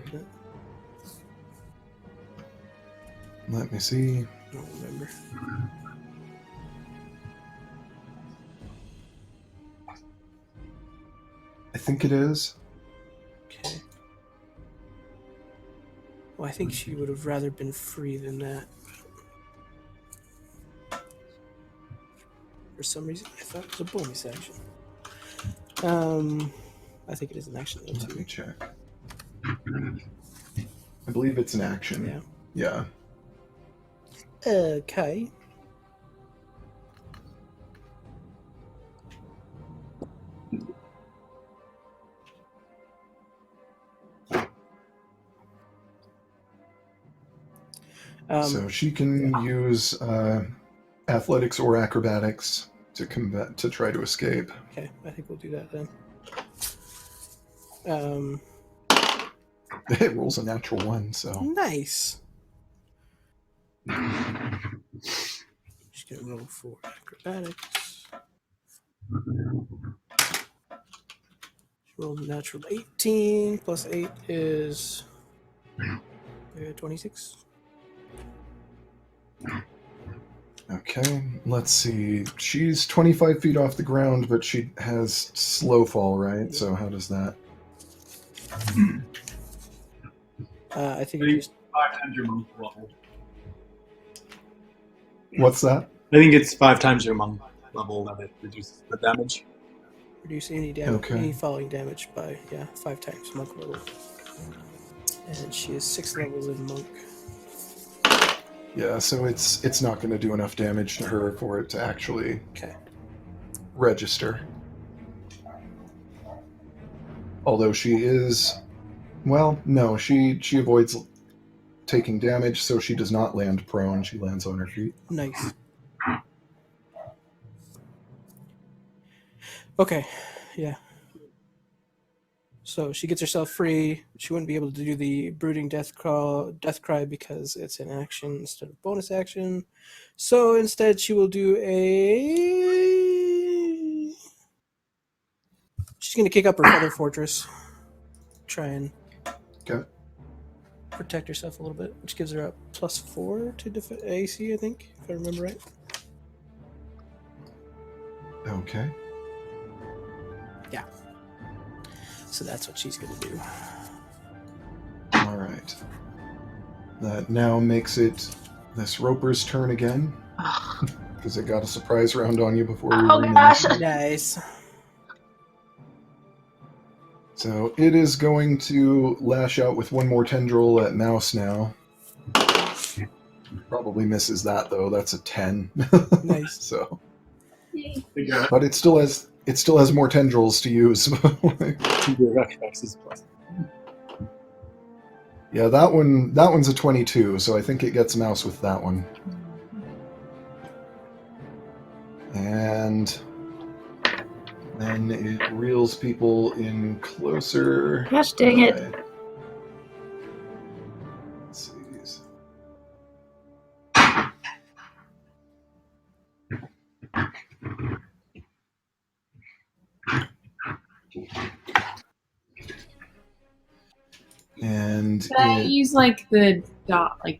Let me see. I don't remember. I think it is. Okay. Well, I think she would have rather been free than that. For some reason, I thought it was a bonus action. I think it is an action though, Let too. me check. I believe it's an action. Yeah. Yeah. Okay. So she can use athletics or acrobatics to try to escape. Okay, I think we'll do that then. It rolls a natural 1, so. Nice. Just gonna roll for acrobatics. She rolled a natural 18 plus 8 is 26. Okay, let's see. She's 25 feet off the ground, but she has slow fall, right? So how does that? I think it just 5 times your monk level. What's that? I think it's 5 times your monk level that it reduces the damage. reduce any damage, Okay. any falling damage by 5 times monk level. And she is 6 levels in monk. Yeah, so it's not going to do enough damage to her for it to actually Okay. register. Although she is, well, no, she avoids taking damage, so she does not land prone. She lands on her feet. Nice. Okay, yeah. So she gets herself free. She wouldn't be able to do the brooding death cry because it's an action instead of bonus action. So instead, she will do a. She's gonna kick up her feather fortress, try and Okay. protect herself a little bit, which gives her a +4 to AC, I think, if I remember right. Okay. So that's what she's gonna do. All right. That now makes it this Roper's turn again, because it got a surprise round on you before we Oh were in gosh. initiative. Nice. So it is going to lash out with one more tendril at Mouse now. Probably misses that though. That's a 10. Nice. So, Yay. but it still has more tendrils to use. Yeah, that one's a 22. So I think it gets Mouse with that one. And then it reels people in closer. Gosh dang it. Let's see. And Can I use like the dodge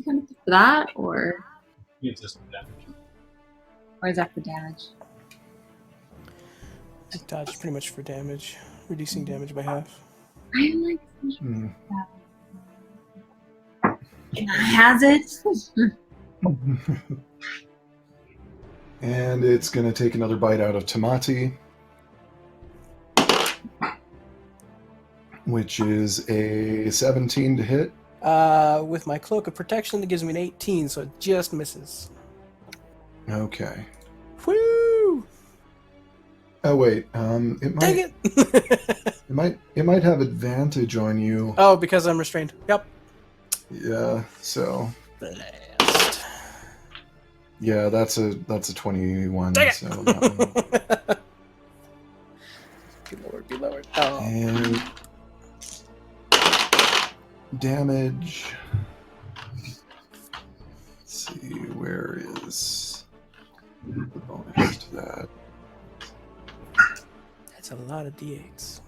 kind of for that, or It's just damage. is that for damage? Dodge is pretty much for damage, reducing damage by half. I like Hmm. has it. And it's going to take another bite out of Tamati. which is a 17 to hit. With my cloak of protection, that gives me an 18, so it just misses. Okay. Woo! Oh wait, it might Dang it! it might have advantage on you. Oh, because I'm restrained. Yep. Yeah. So Blast. yeah, that's a 21. Dang it! So that one. Be lowered. Oh. And damage. Let's see, where is the bonus to that? That's a lot of d8s.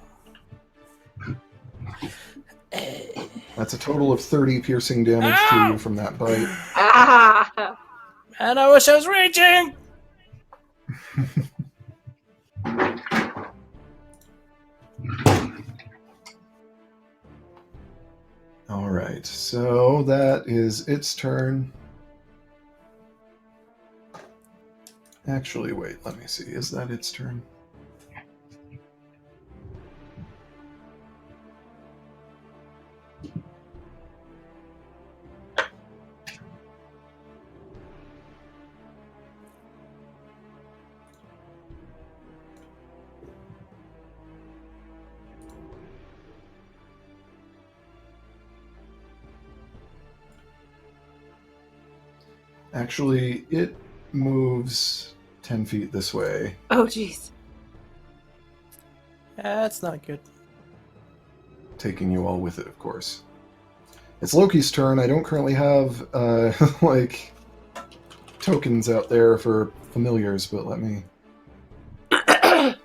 That's a total of 30 piercing damage to Ow! you from that bite. Ah! And I wish I was raging! All right, so that is its turn. Actually, wait, let me see. Is that its turn? Actually, it moves 10 feet this way. Oh, jeez. That's not good. Taking you all with it, of course. It's Loki's turn. I don't currently have, like, tokens out there for familiars, but let me... I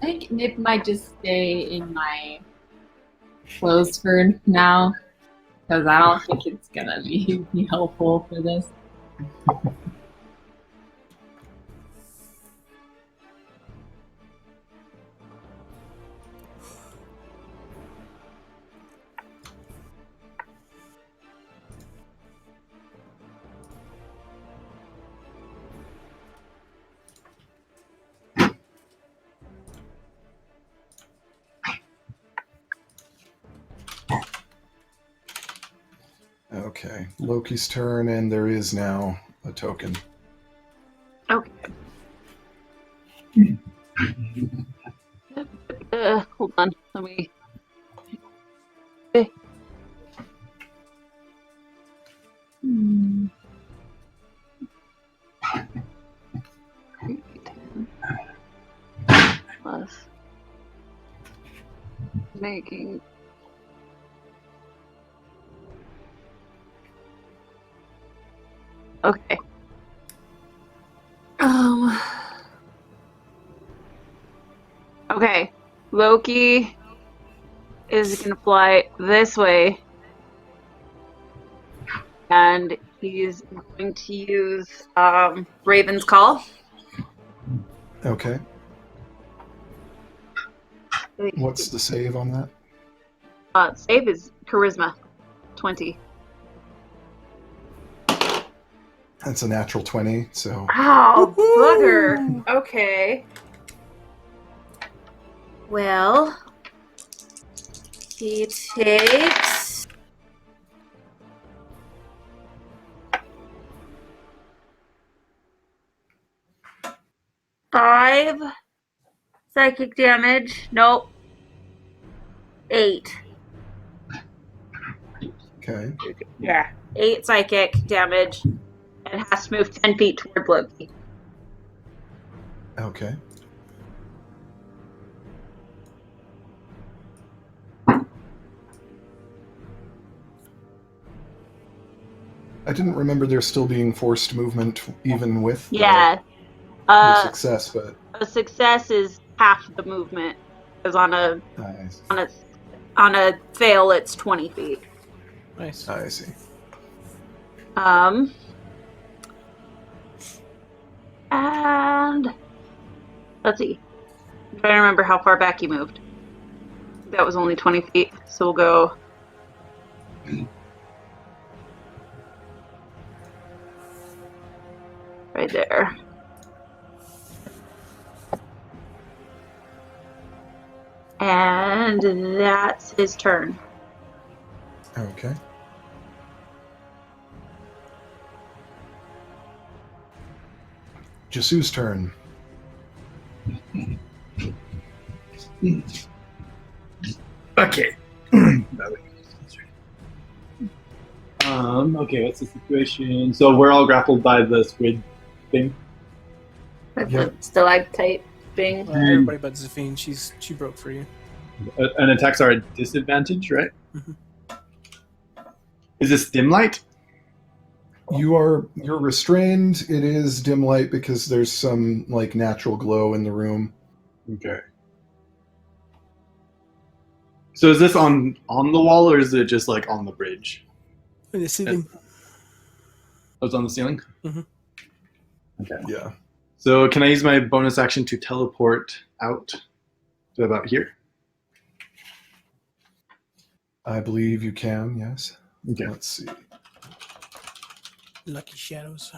think Nip might just stay in my clothes for now, because I don't think it's gonna be helpful for this. Okay, Loki's turn, and there is now a token. Okay. Hold on. Let me. Hmm. Plus making. Okay. Okay. Loki is gonna fly this way, and he's going to use Raven's Call. Okay. What's the save on that? Save is Charisma, 20. That's a natural 20, so... Ow, bugger. Okay. Well, he takes 5 psychic damage. Nope. 8. Okay. Yeah. 8 psychic damage. And has to move 10 feet toward Loki. Okay. I didn't remember there still being forced movement even with Yeah. the success, but A success is half the movement. Because on nice. on a fail it's 20 feet. Nice. I see. And let's see. I'm trying to remember how far back you moved. That was only 20 feet, so we'll go. Right there. And that's his turn. Okay. Jasu's turn. Okay. Okay, what's the situation? So we're all grappled by the squid thing. Yep. Stalactite thing. Everybody but Zafine, she broke free. And attacks are at disadvantage, right? Mhm. Is this dim light? You're restrained. It is dim light because there's some like natural glow in the room. Okay. So is this on the wall or is it just like on the bridge? In the ceiling. Oh, it's on the ceiling? Mhm. Okay. Yeah. So can I use my bonus action to teleport out to about here? I believe you can, yes. Okay. Let's see. Lucky shadows.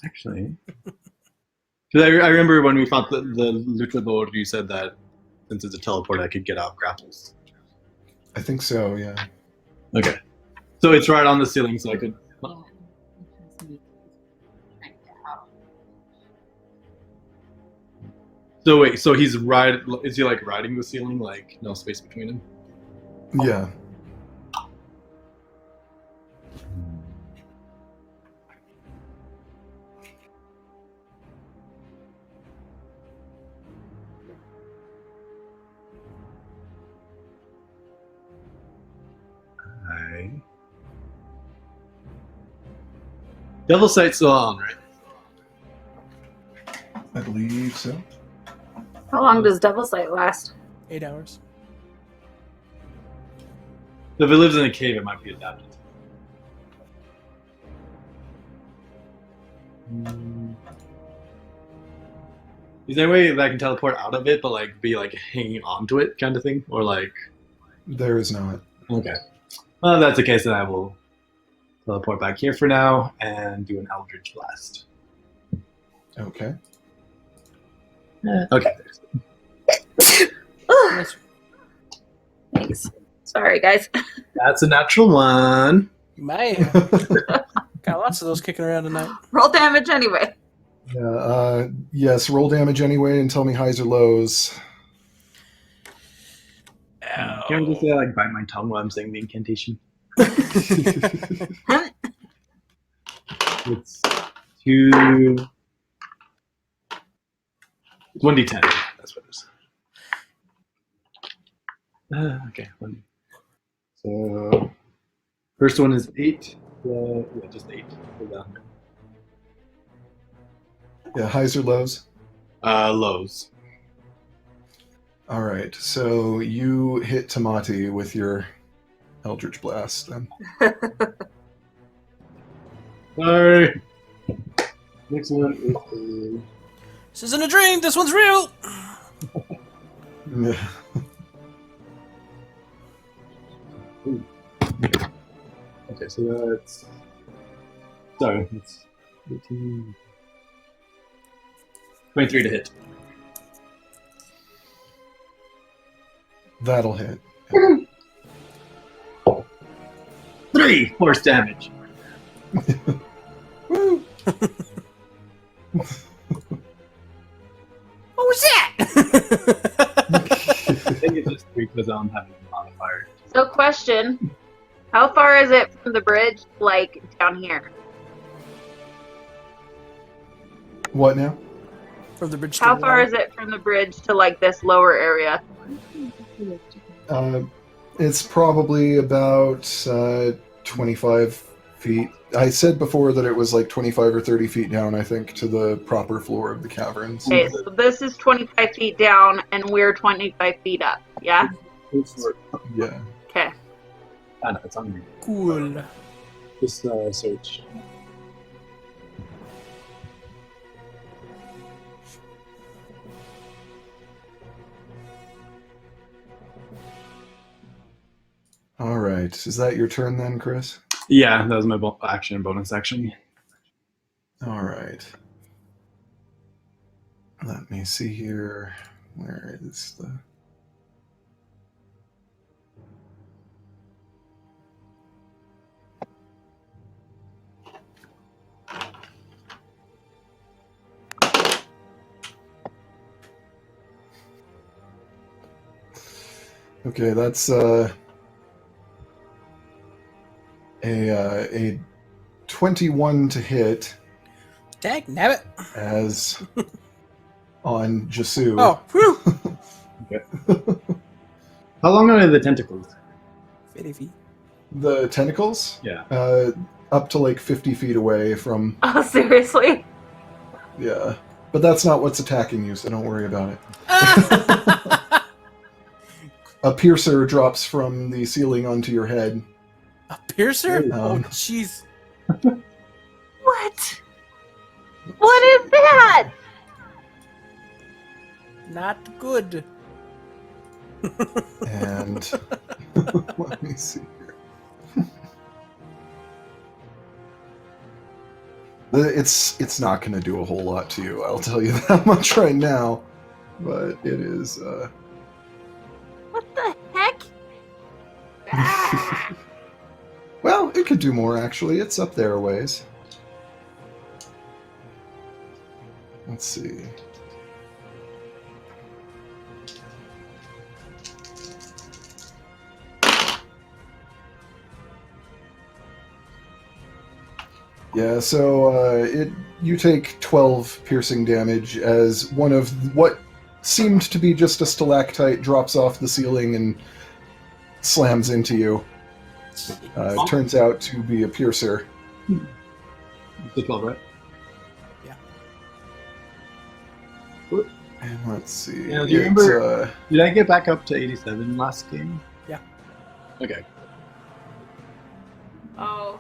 Actually. Because I remember when we fought the luchador, you said that since it's a teleport, I could get out grapples. I think so, yeah. Okay. So it's right on the ceiling, so I could. So wait, so he's is he like riding the ceiling, like no space between him? Yeah. Hi. Devil Sight's still on, right? I believe so. How long does Devil Sight last? 8 hours. So if it lives in a cave, it might be adapted. Is there a way that I can teleport out of it, but like be like hanging onto it, kind of thing, or like? There is not. Okay. Well, if that's the case, then I will teleport back here for now and do an Eldritch Blast. Okay. Okay. Nice. Thanks. Sorry, guys. That's a natural one. Man. Got lots of those kicking around tonight. Roll damage anyway. Yeah, yes, roll damage anyway and tell me highs or lows. Can I just say like bite my tongue while I'm saying the incantation? It's 1d10. That's what it is. Okay. So first one is 8. Yeah, just 8. Yeah, highs or lows? Lows. All right, so you hit Tamati with your Eldritch Blast then. Sorry. Next one is This isn't a dream. This one's real. Yeah. okay. So that's it's 18, 23 to hit. That'll hit. 3 force damage. Woo! What was that? I think it's just 3 because I'm having a modifier. So, question: how far is it from the bridge, like down here? What now? From the bridge. How far is it from the bridge to like this lower area? It's probably about 25 feet. I said before that it was like 25 or 30 feet down, I think, to the proper floor of the caverns. Okay, so this is 25 feet down, and we're 25 feet up. Yeah. Yeah. Okay. Ah, no, it's on me. Cool. Just search. All right. Is that your turn then, Chris? Yeah, that was my action and bonus action. All right. Let me see here. Where is the... Okay, that's a 21 to hit Dag nabbit. as on Jasu. Oh, whew. How long are the tentacles? 50 feet. The tentacles? Yeah. Up to like 50 feet away from. Oh, seriously? Yeah. But that's not what's attacking you, so don't worry about it. A piercer drops from the ceiling onto your head. A piercer? Oh, Um, jeez. What? What is that? Not good. And let me see here. It's not going to do a whole lot to you. I'll tell you that much right now. But it is. What the heck? Ah. Well, it could do more actually. It's up there a ways. Let's see. Yeah, so you take 12 piercing damage as one of what seemed to be just a stalactite drops off the ceiling and slams into you. It turns out to be a piercer. The 12, right? And let's see. Yeah, do you remember? Did I get back up to 87 last game? Yeah. Okay. Oh.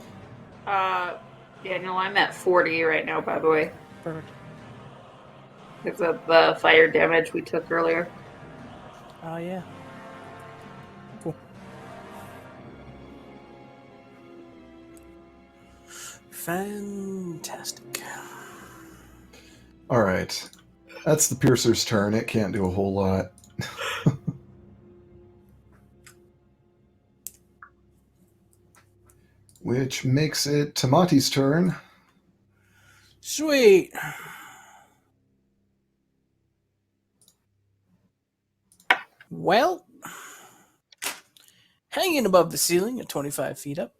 Yeah, no, I'm at 40 right now, by the way. Perfect. Because of the fire damage we took earlier. Oh, yeah. Cool. Fantastic. All right. That's the piercer's turn. It can't do a whole lot. Which makes it Tamati's turn. Sweet. Well, hanging above the ceiling at 25 feet up.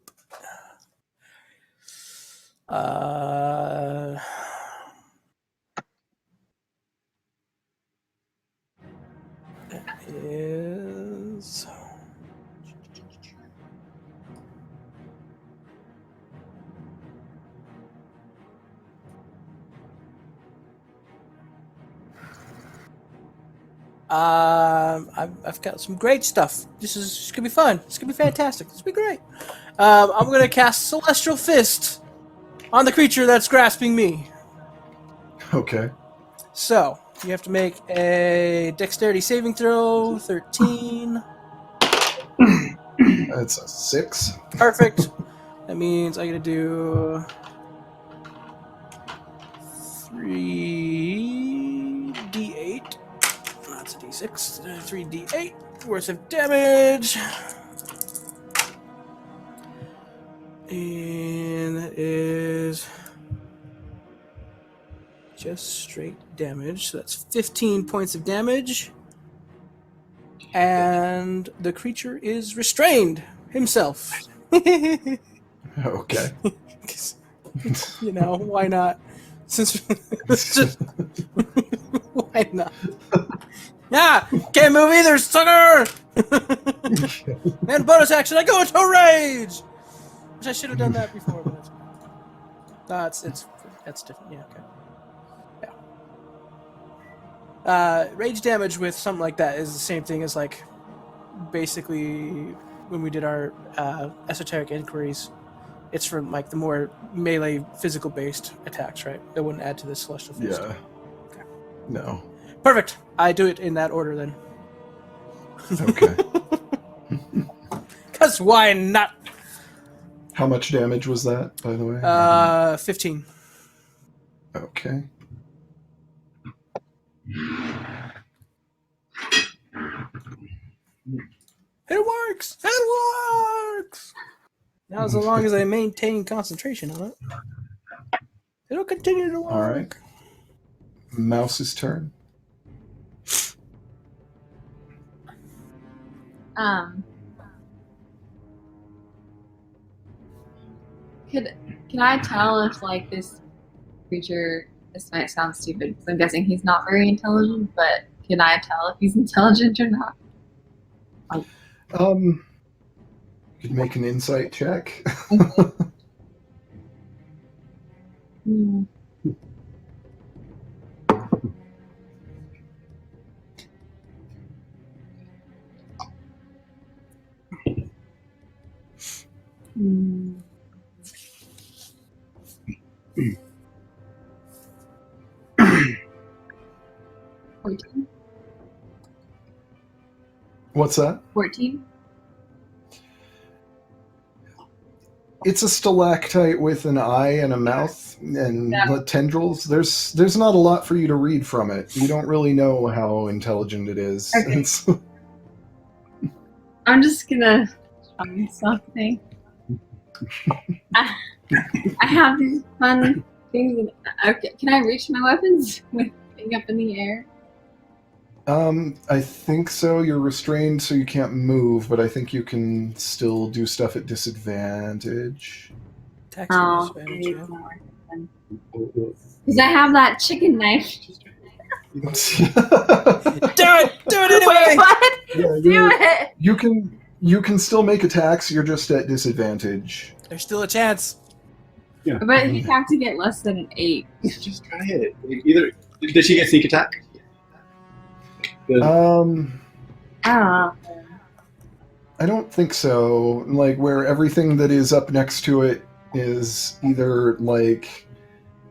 That is... I've got some great stuff. This is gonna be fun. It's gonna be fantastic. It's gonna be great. I'm gonna cast Celestial Fist on the creature that's grasping me. Okay. So you have to make a Dexterity saving throw. 13. That's a 6. Perfect. That means I gotta do 3d8. That's a d6. 3d8 worth of damage. And that is just straight damage. So that's 15 points of damage. And the creature is restrained himself. Okay. You know, why not? Since just, why not? Yeah, can't move either, sucker! And bonus action, I go into a rage, which I should have done that before, but that's fine. That's different. Yeah, okay. Yeah. Rage damage with something like that is the same thing as like basically when we did our esoteric inquiries. It's from like the more melee physical based attacks, right? That wouldn't add to the celestial fist. Yeah. Okay. No. Perfect. I do it in that order then. Okay. Because why not? How much damage was that, by the way? 15. Okay. It works! It works! Now, as long as I maintain concentration on it, it'll continue to work. All right. Mouse's turn. Can I tell if like this creature? This might sound stupid because I'm guessing he's not very intelligent, but can I tell if he's intelligent or not? You could make an insight check. Hmm. Hmm. 14? What's that? 14? It's a stalactite with an eye and a mouth and tendrils. There's not a lot for you to read from it. You don't really know how intelligent it is. Okay. It's- I'm just gonna try something. I have these fun things. Okay, can I reach my weapons with being up in the air? I think so. You're restrained, so you can't move, but I think you can still do stuff at disadvantage. Tax disadvantage, yeah. Because I have that chicken knife. Do it! Do it anyway! Wait, what? Yeah, Do it! you can still make attacks. You're just at disadvantage. There's still a chance. But you have to get less than an 8. Just try it. Either did she get sneak attack? Good. I don't know. I don't think so. Like, where everything that is up next to it is either, like,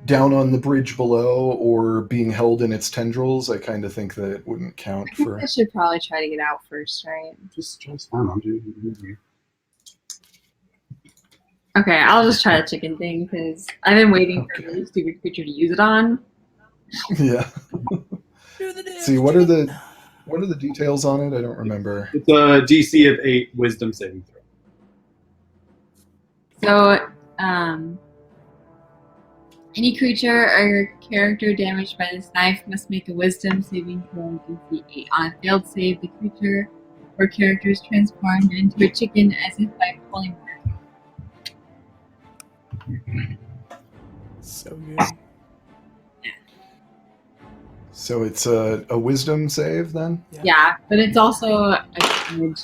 down on the bridge below or being held in its tendrils, I kind of think that it wouldn't count I think for... I should probably try to get out first, right? Just fine. I'm doing it. Okay, I'll just try the chicken thing because I've been waiting for a really stupid creature to use it on. Yeah. Do the damn See, what are the details on it? I don't remember. It's a DC of 8 Wisdom saving throw. So, any creature or character damaged by this knife must make a Wisdom saving throw DC 8. On a failed save, the creature or character is transformed into a chicken as if by pulling back. So good. So it's a wisdom save, then? Yeah, but it's also a damage.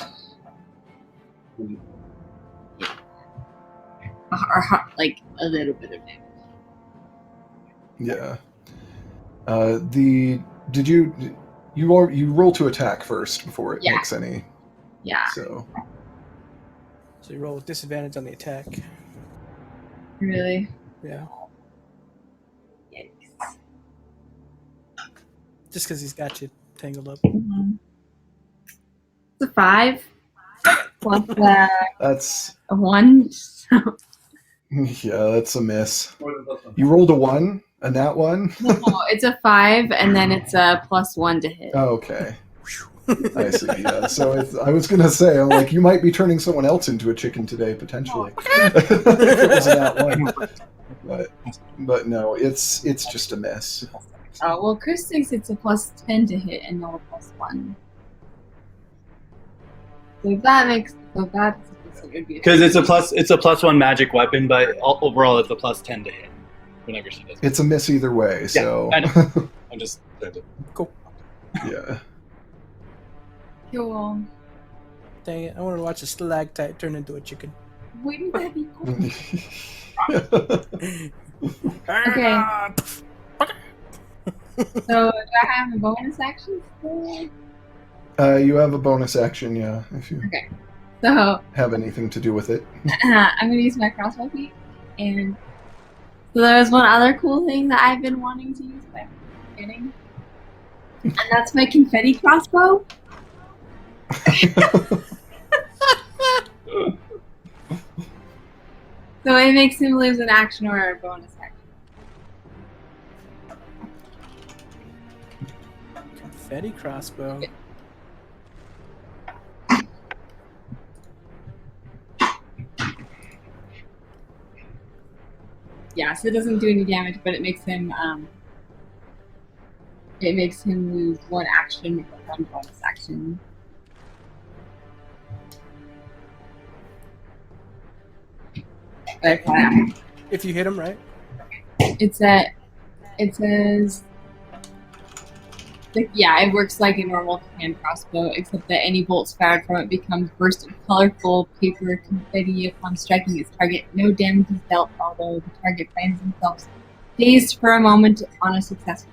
Or like a little bit of damage. Yeah. You roll to attack first before it Yeah. makes any. Yeah, So So you roll with disadvantage on the attack. really. Yeah. Yikes. Just because he's got you tangled up. It's a 5 plus that's a 1. So, yeah, that's a miss. You rolled a 1, a nat 1. no, it's a 5 and then it's a +1 to hit. Oh, okay. I see. Yeah. So I was gonna say, I'm like, you might be turning someone else into a chicken today, potentially. If it was a nat 1. But no, it's just a miss. Oh well, Chris thinks it's a +10 to hit and not a +1. So that's it would be Because it's a +1 magic weapon, but overall it's a +10 to hit. Whenever she does it. It's a miss either way. So I know. I'm just Cool. yeah. cool. Dang it. I want to watch a stalactite turn into a chicken. Wouldn't that be cool? Okay. So do I have a bonus action still? You have a bonus action, yeah, if you So have anything to do with it. I'm gonna use my crossbow feat, and so there was one other cool thing that I've been wanting to use by getting, and that's my confetti crossbow. So it makes him lose an action or a bonus action. Confetti crossbow. Yeah, so it doesn't do any damage, but it makes him lose one action or one bonus action. But If you hit him, right? it says, like, yeah, it works like a normal hand crossbow, except that any bolts fired from it becomes bursts of colorful paper confetti upon striking its target. No damage is dealt, although the target finds themselves dazed for a moment on a successful.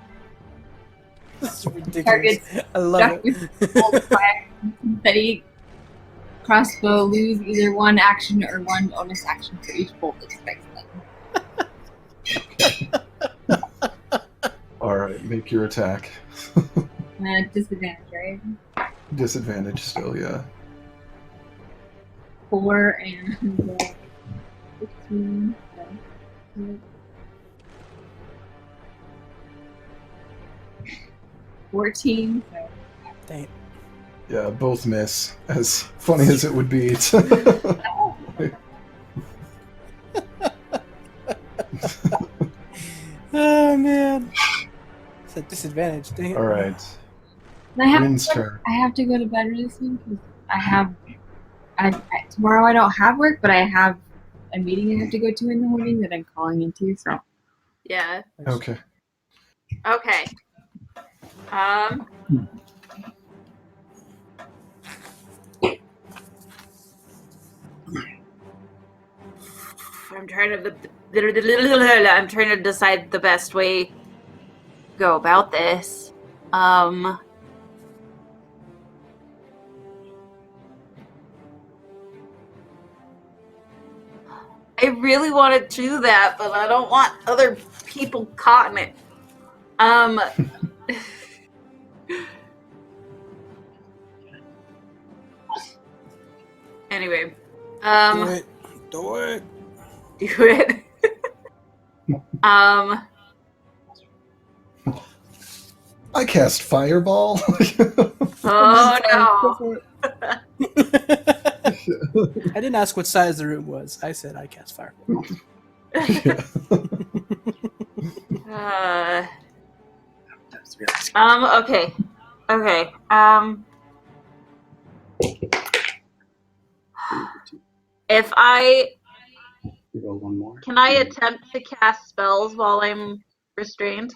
This is ridiculous. Targets I love struck it. with bolts fired from confetti crossbow lose either one action or one bonus action for each bolt that strikes them. All right, make your attack. Disadvantage, right? Disadvantage still, yeah. 4 and 15. 14. So. Dang it. Yeah, both miss. As funny as it would be. Oh man. It's a disadvantage. Dang it. All right. And Rin's turn. I have to go to bed really soon because tomorrow I don't have work, but I have a meeting I have to go to in the morning that I'm calling into. So Yeah. Okay. Okay. I'm trying to decide the best way to go about this. I really want to do that, but I don't want other people caught in it. Anyway, Do it. Do it. do it. I cast Fireball. Oh Go no. for it. I didn't ask what size the room was. I said I cast fireball. Okay. Okay. If I Roll one more. can I attempt to cast spells while I'm restrained?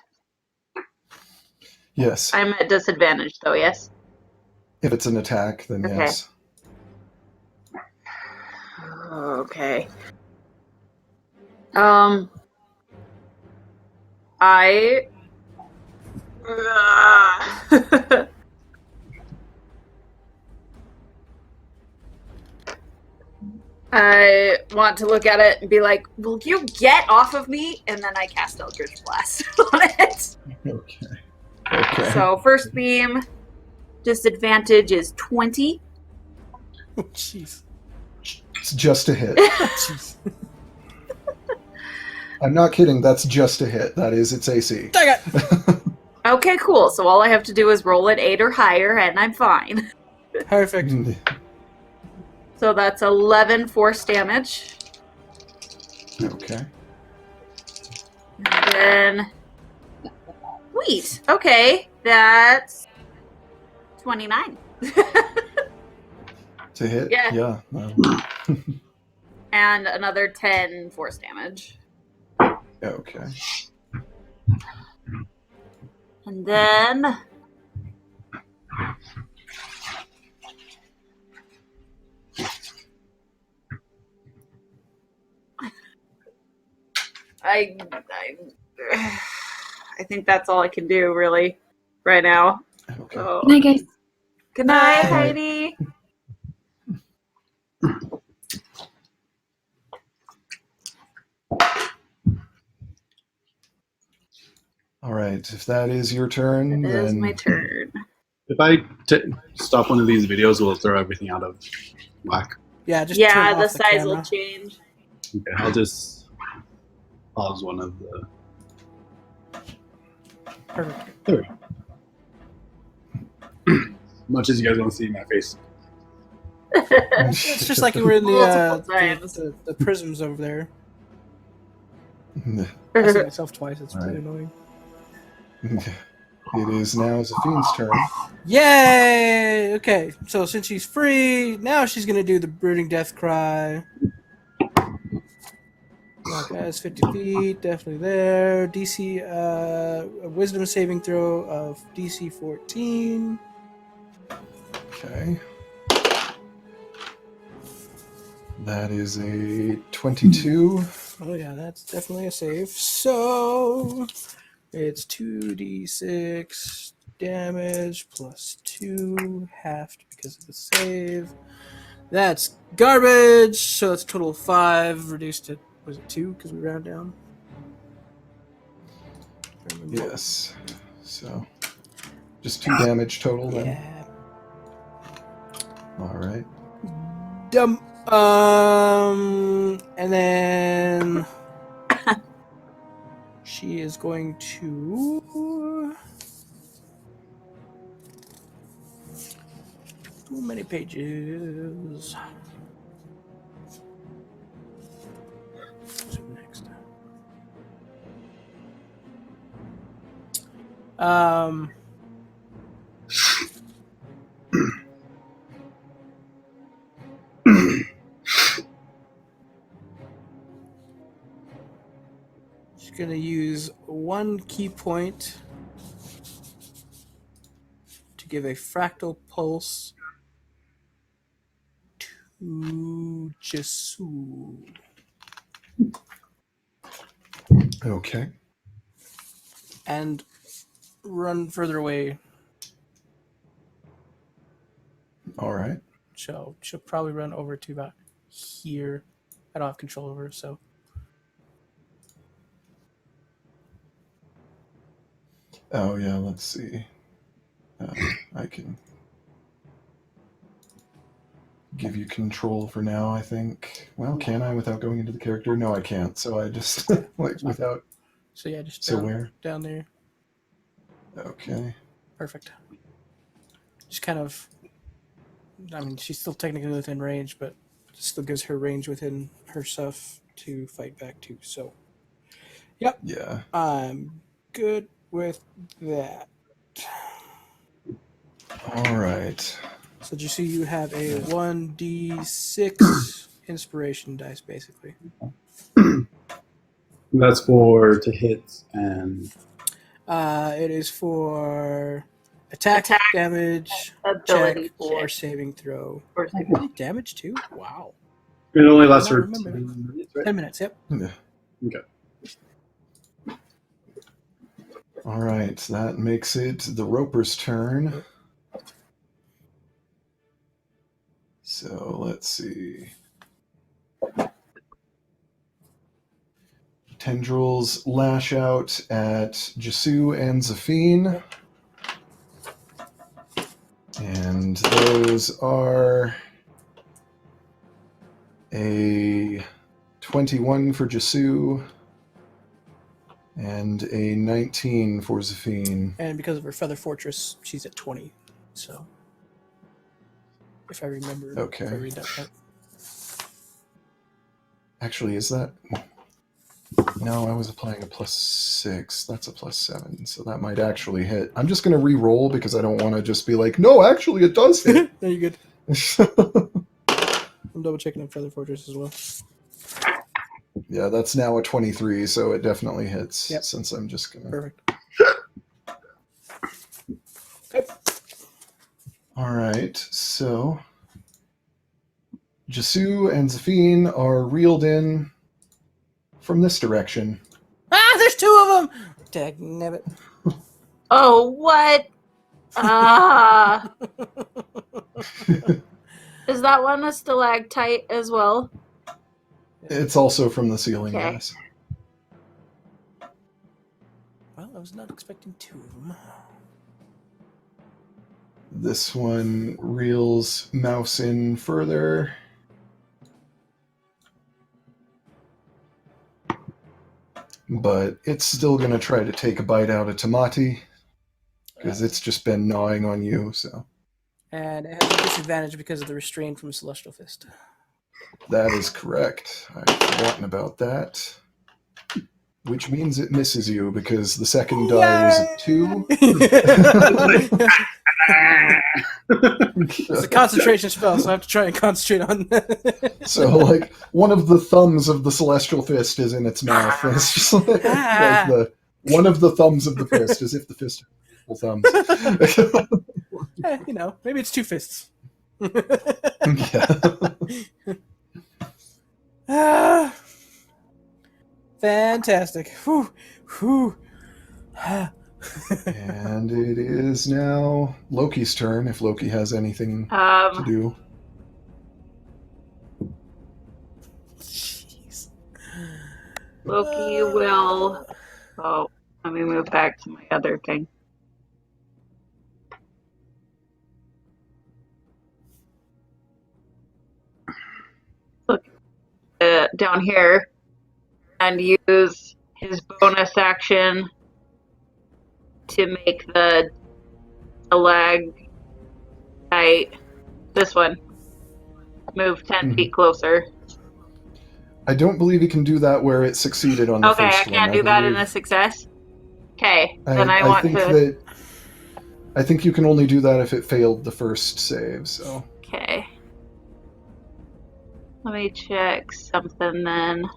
Yes. I'm at disadvantage though, yes? If it's an attack, then Okay. yes. Okay. I want to look at it and be like, will you get off of me? And then I cast Eldritch Blast on it. Okay. Okay. So first beam, disadvantage is 20. Oh, jeez. It's just a hit. Jeez. I'm not kidding. That's just a hit. That is its AC. Dang it. Okay, cool. So all I have to do is roll at 8 or higher, and I'm fine. Perfect. So that's 11 force damage. Okay. And then... Sweet. Okay, that's 29. To hit? Yeah. And another 10 force damage. Okay. And then... I think that's all I can do, really, right now. Okay. So, good night, guys. good night, Night. Heidi. All right. If that is your turn, That is then my turn. If I stop one of these videos, will it throw everything out of whack? Yeah, just Yeah, turn the off the size camera. will change. Okay, I'll just pause one of the. Perfect. There we go. Much as you guys want to see my face. It's just like you were in Multiple times. the prisms over there. I see myself twice. It's pretty Right. annoying. It is now Zephine's turn. Yay! Okay, so since she's free, now she's gonna do the brooding death cry. Not guys, 50 feet, definitely there. DC, a wisdom saving throw of DC 14. Okay. That is a 22. Oh yeah, that's definitely a save. So it's 2d6 damage plus 2, halved because of the save. That's garbage. So that's a total of 5, reduced to, was it 2 because we round down? Yes. So just 2 damage total then. Yeah. All right. Dumb. And then she is going to. Too many pages. So next. She's gonna use 1 key point to give a fractal pulse to Jesu. Okay. And run further away. All right. She'll probably run over to about here. I don't have control over her, so. Oh yeah. Let's see. I can give you control for now. I think. Well, can I without going into the character? No, I can't. So I just like without. So yeah, just So down, where? down there. Okay. Perfect. Just kind of. I mean, she's still technically within range, but it still gives her range within her stuff to fight back to. So. Yep. Yeah. I'm good with that. All right. So just so you have a 1d6 inspiration dice, basically. That's for to hit and It is for attack damage, Ability check, or check. saving throw. Or something. Damage too? Wow. it only lasts I for remember. 10 minutes, right? 10 minutes, yep. Yeah. Okay. All right. That makes it the Roper's turn. So let's see. Tendrils lash out at Jesu and Zafine. And those are a 21 for Jesu and a 19 for Zafine. And because of her Feather Fortress, she's at 20. So, if I remember, Okay. if I read that part. Actually, is that... No, I was applying a +6. That's a +7, so that might actually hit. I'm just going to re-roll because I don't want to just be like, no, actually, it does hit. No, you're good. I'm double checking on Feather Fortress as well. Yeah, that's now a 23, so it definitely hits. Yep. Since I'm just going to... Perfect. All right, so... Jesu and Zafine are reeled in from this direction. Ah, there's 2 of them! Dagnabbit. Oh, what? Ah. Is that one a stalactite as well? It's also from the ceiling, Okay. yes. Well, I was not expecting 2 of them. This one reels Mouse in further. But it's still going to try to take a bite out of Tamati. Because it's just been gnawing on you, so... And it has a disadvantage because of the restraint from Celestial Fist. That is correct. I've forgotten about that. Which means it misses you, because the second die was a 2. It's a concentration spell, so I have to try and concentrate on that. So, like, one of the thumbs of the celestial fist is in its mouth. And it's just like one of the thumbs of the fist, as if the fist had multiple thumbs. Maybe it's two fists. Yeah. Fantastic. Whew. Whew. And it is now Loki's turn, if Loki has anything to do. Jeez. Loki will. Oh, let me move back to my other thing. Look down here and use his bonus action to make the lag height. This one. Move 10 feet closer. I don't believe he can do that where it succeeded on the Okay, first I one. can't do that in a success? Okay, then I want think to... I think you can only do that if it failed the first save, so... Okay. Let me check something then.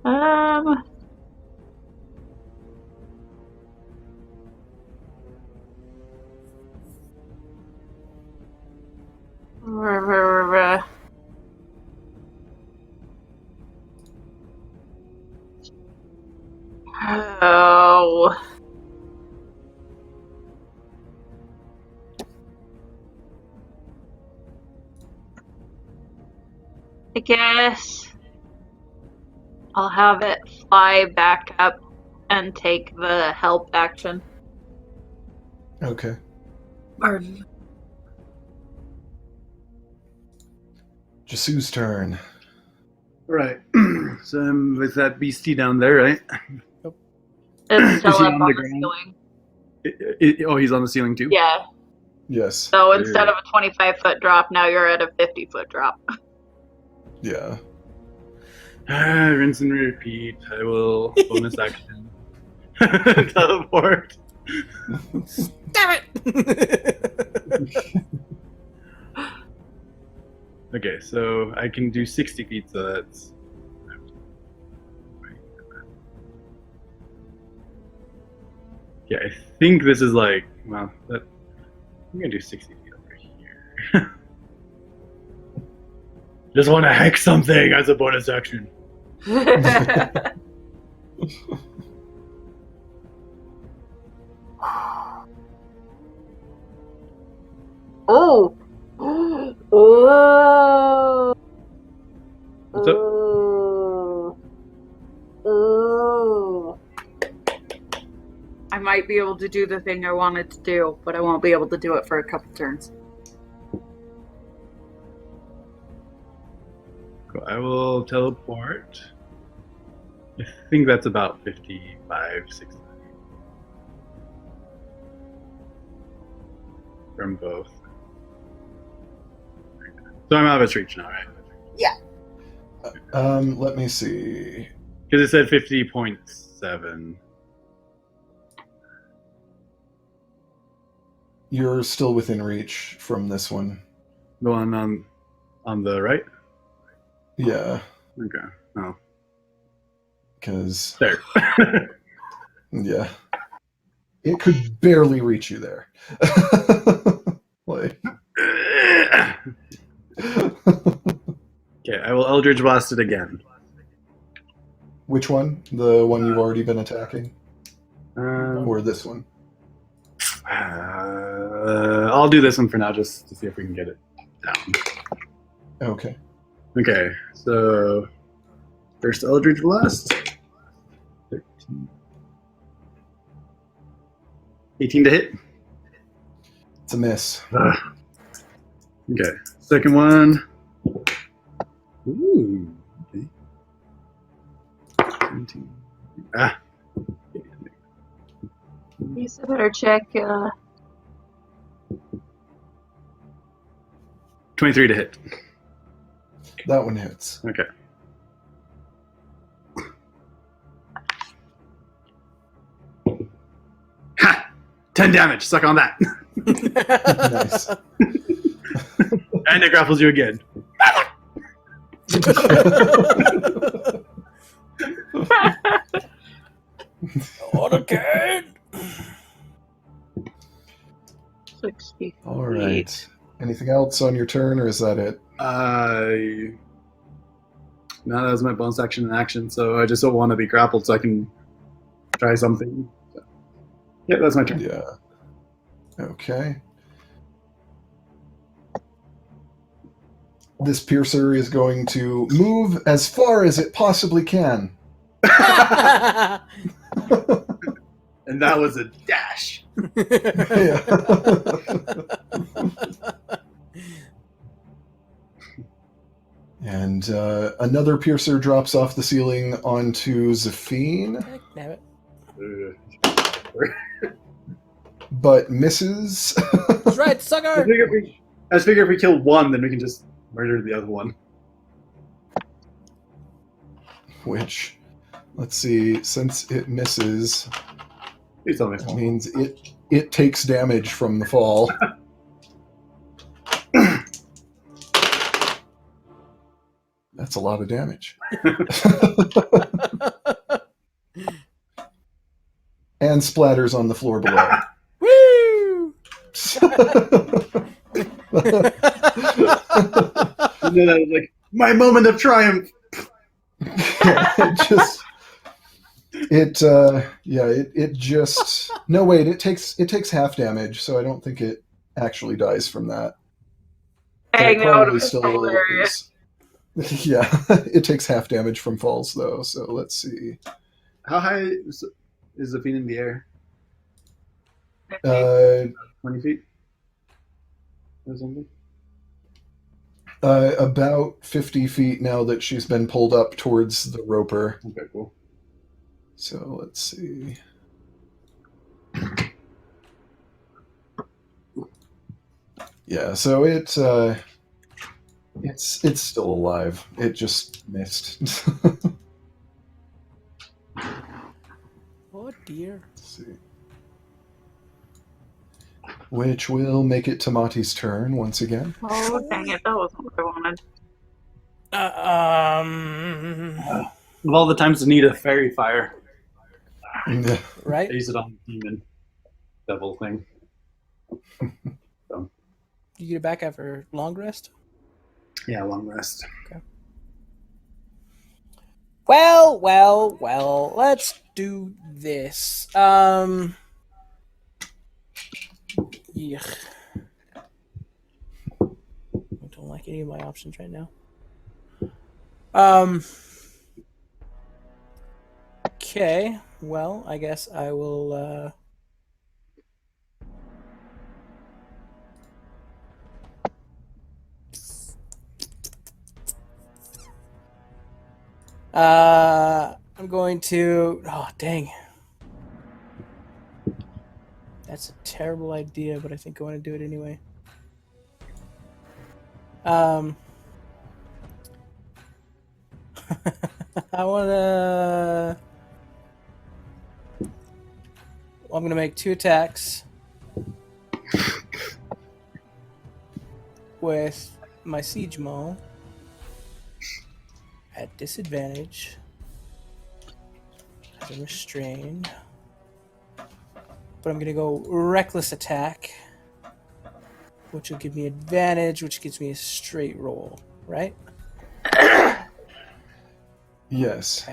Oh. I guess I'll have it fly back up and take the help action. Okay. Pardon. Jasu's turn. Right. So I'm with that beastie down there, right? It's still Is he up on on the the ground? ceiling. Oh, he's on the ceiling too? Yeah. Yes. So instead of a 25-foot drop, now you're at a 50-foot drop. Yeah. Rinse and repeat. I will bonus action. Teleport. Damn it! Okay, so I can do 60 feet, so that's... Yeah, I think this is like, well, I'm gonna do 60 feet over here. Just want to hex something as a bonus action. Oh! Oh! What's up? Oh! I might be able to do the thing I wanted to do, but I won't be able to do it for a couple turns. Cool. I will teleport. I think that's about 55, 60 from both. So I'm out of its reach now, right? Let me see. Because it said 50.7. You're still within reach from this one. The one on the right? Yeah, Okay. Oh. because There. yeah, it could barely reach you there. Like, Okay, I will Eldritch Blast it again. which one? The one you've already been attacking, or this one? I'll do this one for now, just to see if we can get it down. Okay. Okay, so first Eldritch Blast. 13. 18 to hit. It's a miss. Okay, second one. Ooh. Okay. 17. Ah. You better check. 23 to hit. That one hits. Okay. 10 damage. Suck on that. Nice. And it grapples you again. Okay. 60. All right. Anything else on your turn, or is that it? No, that was my bonus action and action, so I just don't want to be grappled so I can try something. So, yeah, that's my turn. Yeah. Okay. This piercer is going to move as far as it possibly can. And that was a dash. Yeah. And another piercer drops off the ceiling onto Zafine, Damn it. but misses. That's right, I sucker! figure if we kill one, then we can just murder the other one. Which, let's see, since it misses, Please tell me. that means it takes damage from the fall. That's a lot of damage. And splatters on the floor below. Woo! You know, that was like my moment of triumph. No, wait, it takes half damage, so I don't think it actually dies from that. Dang, It that would probably have been still hilarious. is. Yeah, it takes half damage from falls, though, so let's see. How high is the fiend in the air? 20 feet? Or something? About 50 feet now that she's been pulled up towards the roper. Okay, cool. So let's see. Yeah, so it's still alive. It just missed. Oh dear. Let's see. Which will make it to Mati's turn once again. Oh, dang it. That wasn't what I wanted. Of all the times to need a fairy fire, Yeah. Right? I use it on the demon devil thing. You get it back after long rest? Yeah, long rest. Well, let's do this. Yeah. I don't like any of my options right now. Okay, well, I guess I will, I'm going to. Oh, dang. That's a terrible idea, but I think I want to do it anyway. I want to. I'm going to make 2 attacks with my Siege Maul at disadvantage as I'm restrained. But I'm going to go Reckless Attack, which will give me advantage, which gives me a straight roll, right? Yes.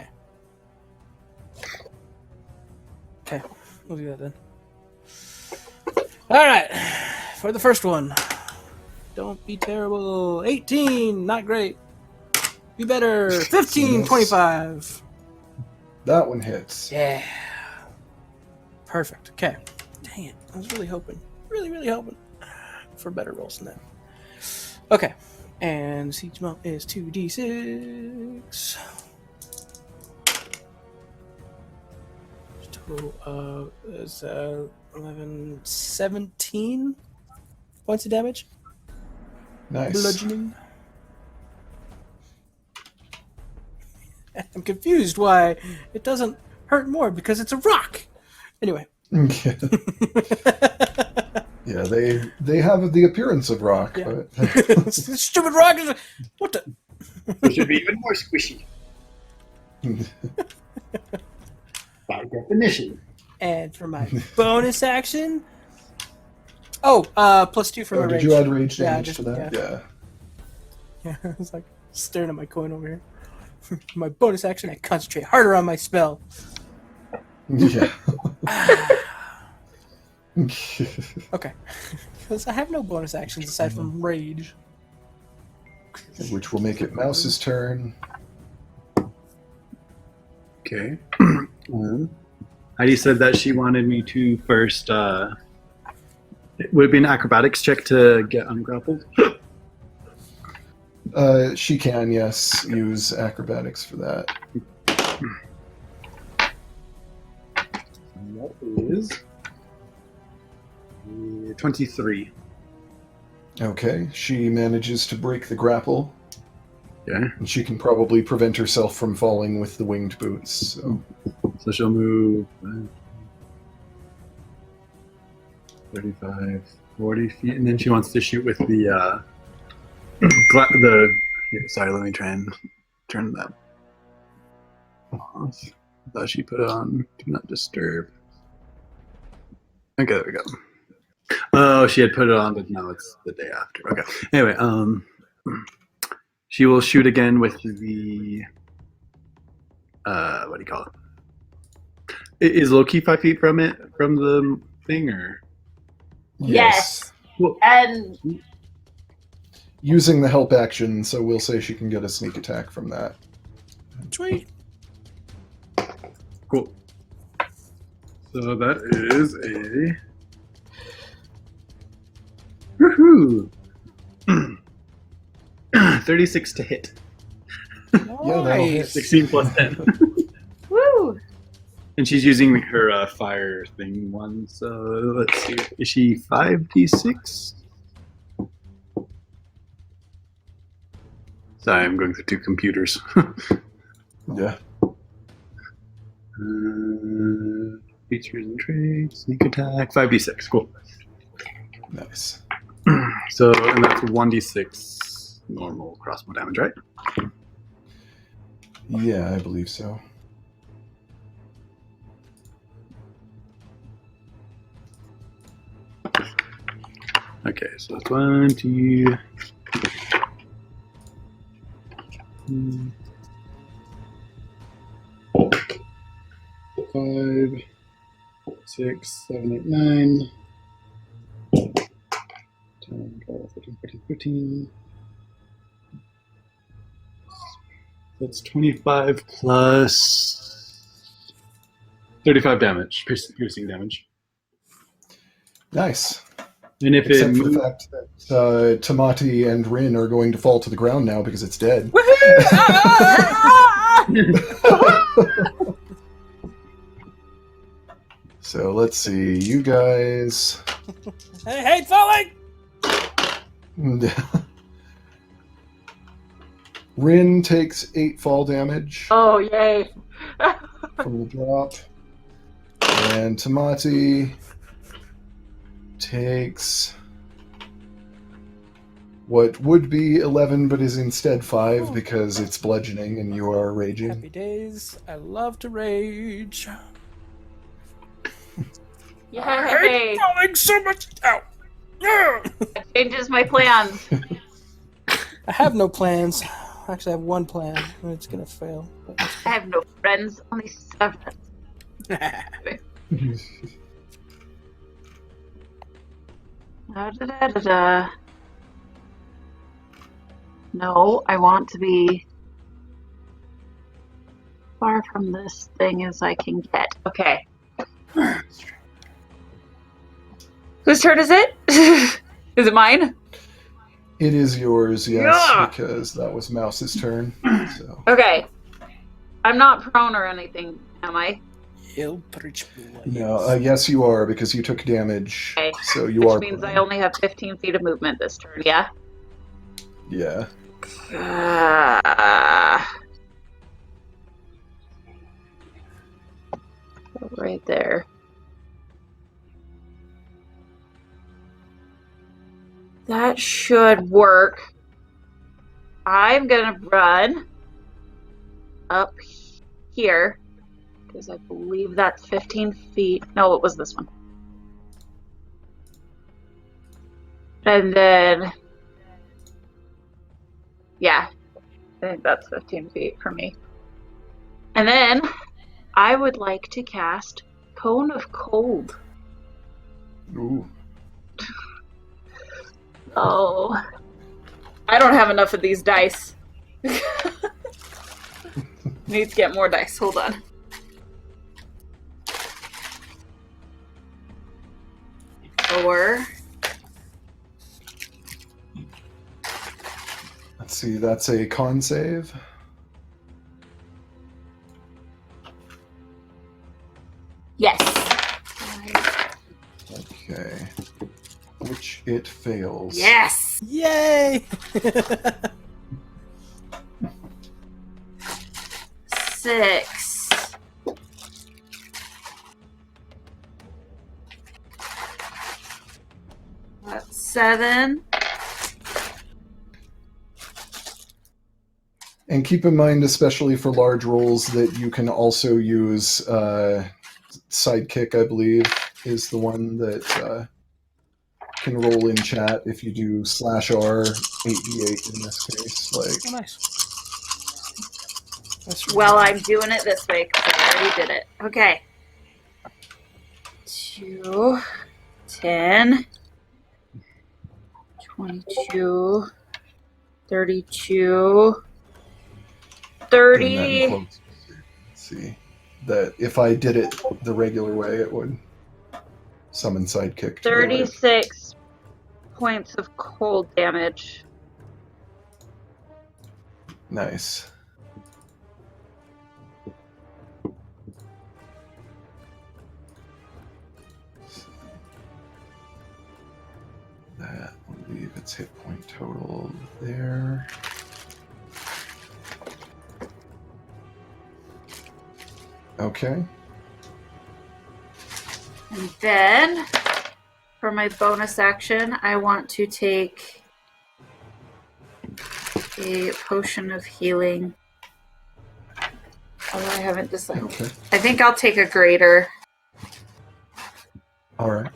Okay, we'll do that then. All right, for the first one. Don't be terrible. 18, not great. Be better. 15, Yes. 25. That one hits. Yeah. Perfect. Okay. Dang it. I was really hoping. Really hoping for better rolls than that. Okay. And Siege Mount is 2d6. Total is 11, 17 points of damage. Nice. Bludgeoning. I'm confused why it doesn't hurt more because it's a rock. Anyway, Yeah, yeah, they have the appearance of rock, Yeah. but Stupid rock! What the? It should be even more squishy. By definition. And for my bonus action, +2 for my did rage. you add rage Yeah, damage to that? Yeah, I was like staring at my coin over here. My bonus action, I concentrate harder on my spell. Yeah. Okay, because I have no bonus actions aside from rage. Which will make it Mouse's turn. Okay. Heidi said that she wanted me to first. It would be an acrobatics check to get ungrappled. She can, yes, use acrobatics for that. That is 23. Okay, she manages to break the grapple, Okay. and she can probably prevent herself from falling with the winged boots. So she'll move 35, 40 feet, and then she wants to shoot with the here, sorry, let me try and turn that off. I thought she put on do not disturb. Okay, there we go. Oh, she had put it on, but now it's the day after. Okay. Anyway, she will shoot again with the what do you call it? Is Loki 5 feet from the thing, or? Yes. Well, And Using the help action, so we'll say she can get a sneak attack from that. Sweet. cool. So that is a woohoo 36 to hit. Yeah, that'll hit. 16 plus 10. woo! And she's using her fire thing one. So let's see. Is she 5d6? Sorry, I'm going through two computers. Yeah. Features and traits, sneak attack, 5d6. Cool. Nice. So, and that's 1d6 normal crossbow damage, right? Yeah, I believe so. Okay, so that's 1, 2, 5, 6, 7, 8, 9, 10, 12, 13, 14, 15. That's 25 plus 35 damage, piercing damage. Nice. And if Except it for the moves, fact that Tamati and Rin are going to fall to the ground now because it's dead. So let's see, you guys. Hey, falling! Rin takes 8 fall damage Oh, yay. from the drop, and Tamati takes what would be 11 but is instead 5 because it's bludgeoning and you are raging. Happy days. I love to rage. Yay. Falling so much. Ow. Yeah. That changes my plans. I have no plans. Actually, I have one plan, and it's gonna fail. But I have no friends, only 7. Da-da-da-da-da. No, I want to be far from this thing as I can get. Okay. Whose turn is it? Is it mine? It is yours, yes, Yeah. because that was Mouse's turn. So. Okay. I'm not prone or anything, am I? He'll preach blue lights. No, yes, you are because you took damage. Okay. So you Which are. means prone. I only have 15 feet of movement this turn, yeah? Yeah. Right there. That should work. I'm gonna run up here because I believe that's 15 feet. No, it was this one. And then, yeah, I think that's 15 feet for me. And then I would like to cast Cone of Cold. Ooh. Oh, I don't have enough of these dice. Need to get more dice. Hold on. Four. Let's see, that's a con save. Yes. Okay. Which it fails. Yes. Yay! 6. That's 7. And keep in mind, especially for large rolls, that you can also use Sidekick, I believe, is the one that can roll in chat if you do /R 8d8 in this case. Like, Oh, nice. That's really Well, nice. I'm doing it this way because I already did it. Okay. 2, 10, 22, 32, bring that 30, in close. Let's see. That if I did it the regular way, it would summon Sidekick to do it. 36 points of cold damage. Nice. That will leave its hit point total there. Okay. And then, for my bonus action, I want to take a potion of healing. Although I haven't decided. Okay. I think I'll take a greater All right.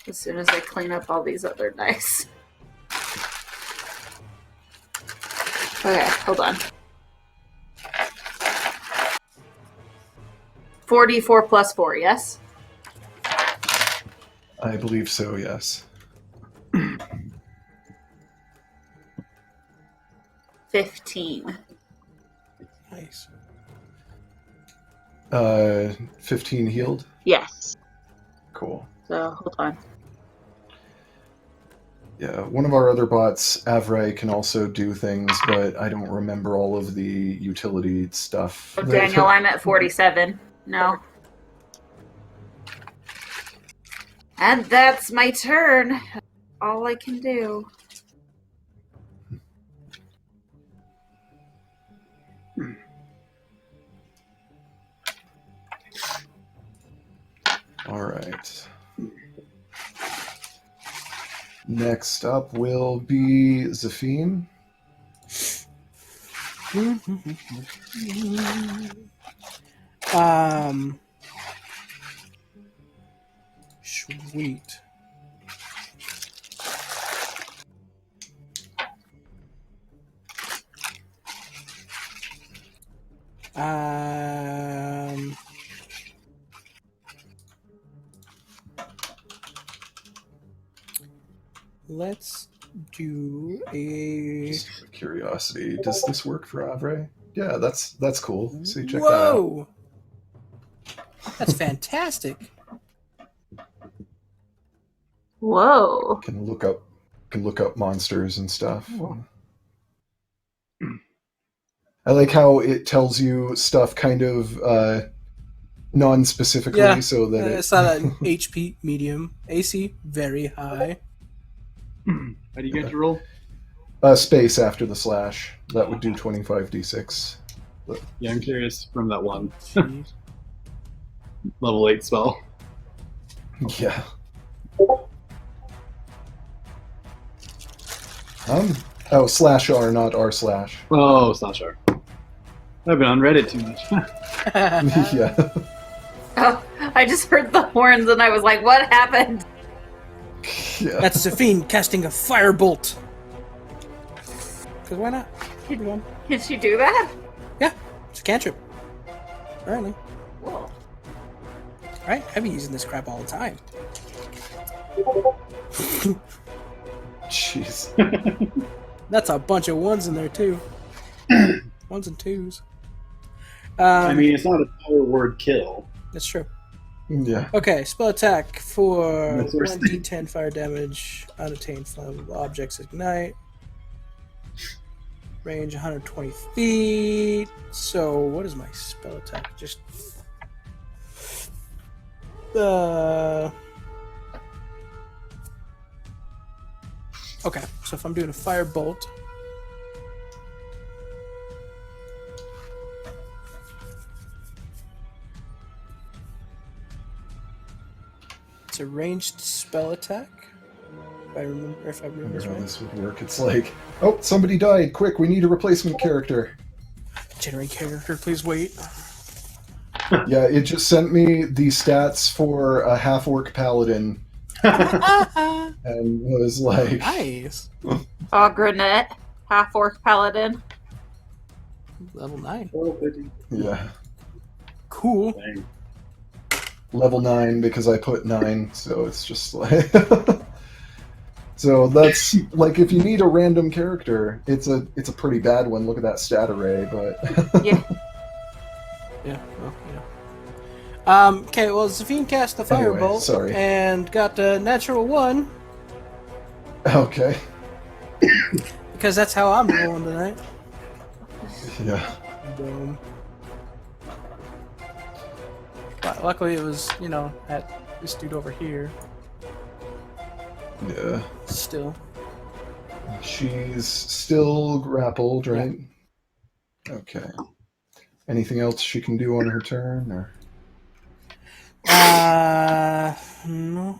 as soon as I clean up all these other dice. Okay, hold on. 44 plus 4, yes? I believe so, yes. 15. Nice. 15 healed? Yes. Cool. So, hold on. Yeah, one of our other bots, Avrai, can also do things, but I don't remember all of the utility stuff. Oh, Daniel, I'm at 47. No. And that's my turn. All I can do. All right. Next up will be Zafine. Sweet. Let's do a. Just out of curiosity, does this work for Avrai? Yeah, that's cool. So check that out. Whoa! That's fantastic. Whoa. Can look up monsters and stuff. I like how it tells you stuff kind of non-specifically, Yeah, so that it's not an HP medium. AC very high. How do you get to roll? space after the slash. That would do 25d6. Yeah, I'm curious from that one Jeez. level 8 spell. Yeah. Oh, /r, not r/. Oh, /r. I've been on Reddit too much. Yeah. Oh, I just heard the horns and I was like, what happened? Yeah. That's Zafine casting a firebolt. Because why not? Come on. Can she do that? Yeah, it's a cantrip. Apparently. Whoa. Right? I've been using this crap all the time. Jeez. That's a bunch of ones in there, too. Ones and twos. I mean, it's not a power word kill. That's true. Yeah. Okay, spell attack for That's worse. 1d10 fire damage, unattained flammable objects ignite. Range 120 feet. So, what is my spell attack? Just. Okay, so if I'm doing a fire bolt. It's a ranged spell attack. If I remember I wonder this how right. this would work. It's like, oh, somebody died. Quick, we need a replacement character. Generate character, please wait. Yeah, it just sent me the stats for a half-orc paladin and was like, Nice. Ogrenette, half-orc paladin. Level 9. yeah, Cool. Dang. level 9 because I put 9, so it's just like... So that's, like, if you need a random character, it's a pretty bad one. Look at that stat array, but... Yeah. Yeah, well, okay, well, Zafine cast the Anyway, firebolt sorry. and got a natural 1, Okay. because that's how I'm rolling tonight. Yeah. Boom. But luckily it was, at this dude over here. Yeah. Still. She's still grappled, right? Okay. Anything else she can do on her turn, or? No.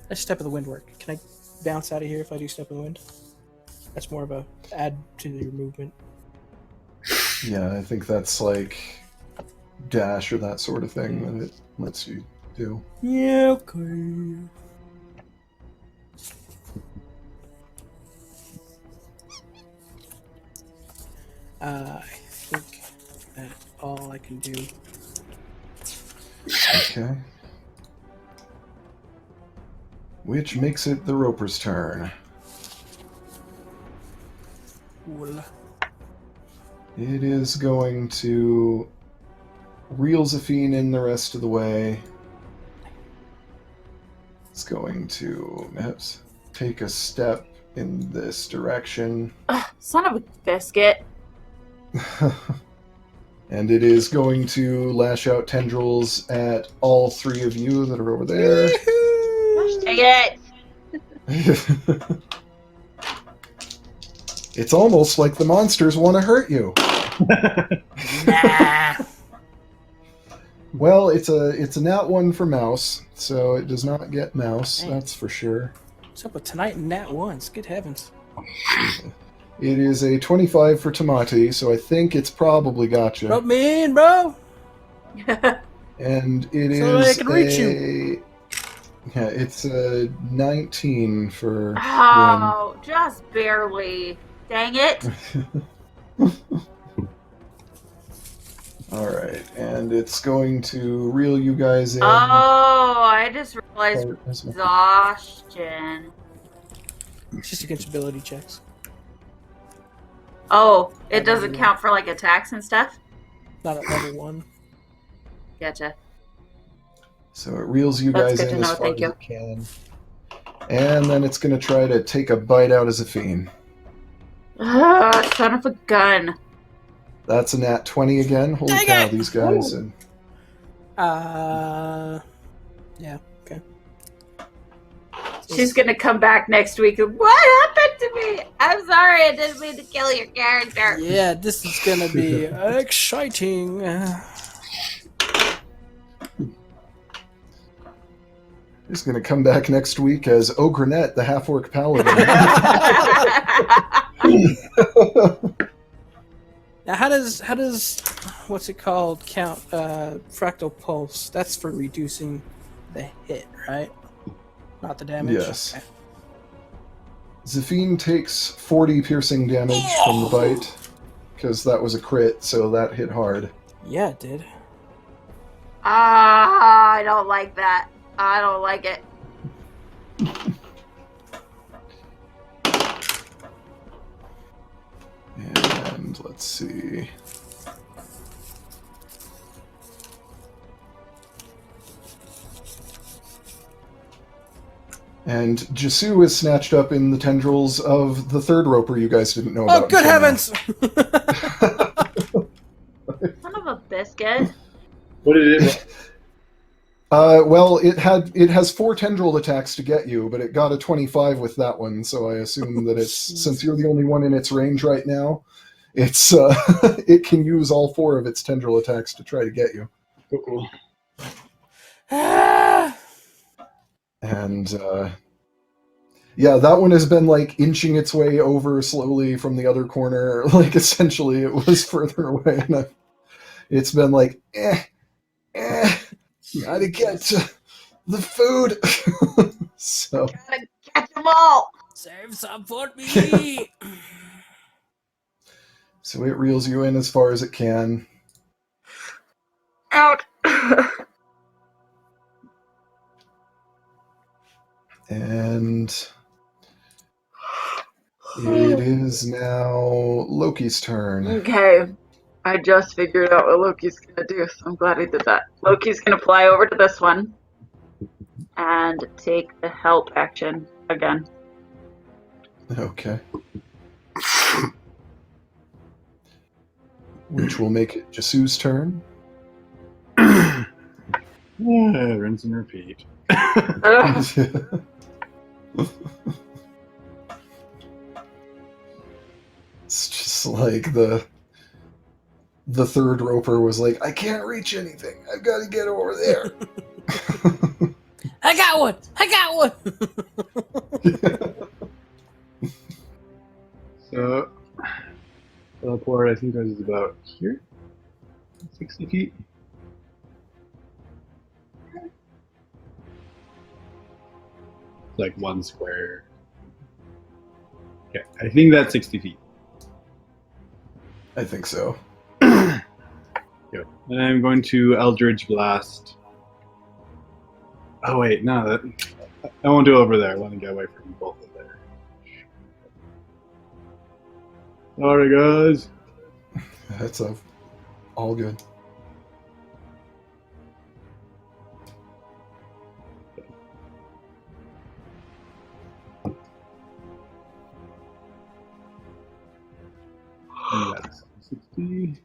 Let's Step of the Wind work. Can I bounce out of here if I do Step of the Wind? That's more of a add to your movement. Yeah, I think that's like dash or that sort of thing that it lets you do. Yeah, okay. I think that's all I can do. Okay. Which makes it the Roper's turn. Cool. It is going to reel Zafine in the rest of the way. It's going to take a step in this direction. Ugh, son of a biscuit. And it is going to lash out tendrils at all three of you that are over there. Dang it! It's almost like the monsters want to hurt you. Nah. Well, it's a nat 1 for mouse, so it does not get mouse, Dang. that's for sure. What's up with tonight and Nat 1s? Good heavens. It is a 25 for Tamati, so I think it's probably got you. Rope me in, bro! And it So is I can reach Yeah, it's a 19 for Oh, just barely. Dang it. Win. Alright, and it's going to reel you guys in. Oh, I just realized Or- exhaustion. It's just against ability checks. Oh, it doesn't count for like attacks and stuff? Not at level 1. Gotcha. So it reels you That's guys good in to as know, far thank as you. it can. And then it's going to try to take a bite out of Zafine. Ugh, son of a gun. That's a nat 20 again. Holy Dang cow, it! these guys. And Yeah, okay. She's gonna come back next week and what happened it to me. I'm sorry. I didn't mean to kill your character. Yeah, this is gonna be exciting. He's going to come back next week as Ogrenet, the half-orc paladin. Now, how does what's it called count? Fractal pulse. That's for reducing the hit, right? Not the damage. Yes. Okay. Zafine takes 40 piercing damage from the bite, because that was a crit, so that hit hard. Yeah, it did. I don't like that. I don't like it. And let's see. And Jasu is snatched up in the tendrils of the third roper you guys didn't know about. Oh, good until now. heavens! Son of a biscuit. What did it? Well, it has 4 tendril attacks to get you, but it got a 25 with that one, so I assume that it's since you're the only one in its range right now, it's it can use all 4 of its tendril attacks to try to get you. Cool. And yeah, that one has been like inching its way over slowly from the other corner. Like essentially, it was further away, and it's been like, gotta get to the food. So Gotta catch them all. Save some for me. so it reels you in as far as it can. Out. And it is now Loki's turn. Okay. I just figured out what Loki's gonna do, so I'm glad he did that. Loki's gonna fly over to this one and take the help action again. Okay. Which will make it Jasu's turn. Rinse and repeat. It's just like the third roper was like, I can't reach anything. I've got to get over there. I got one. I got one. So, teleport, I think I was about here? 60 feet? Like 1 square. Okay, I think that's 60 feet. I think so. Good. And I'm going to Eldritch Blast. Oh wait, no, I won't do it over there. I want to get away from both of there. Sorry, guys. That's all good. And that's 60.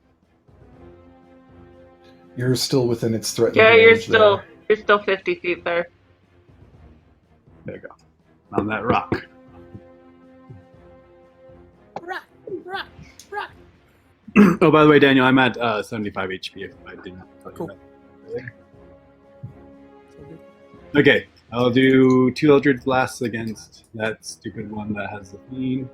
You're still within its threatened Yeah, range you're still 50 feet there. There you go. On that rock. Rock, rock, rock. Oh, by the way, Daniel, I'm at 75 HP if I didn't tell you Cool. that earlier. Okay, I'll do 2 Eldritch Blasts against that stupid one that has the theme.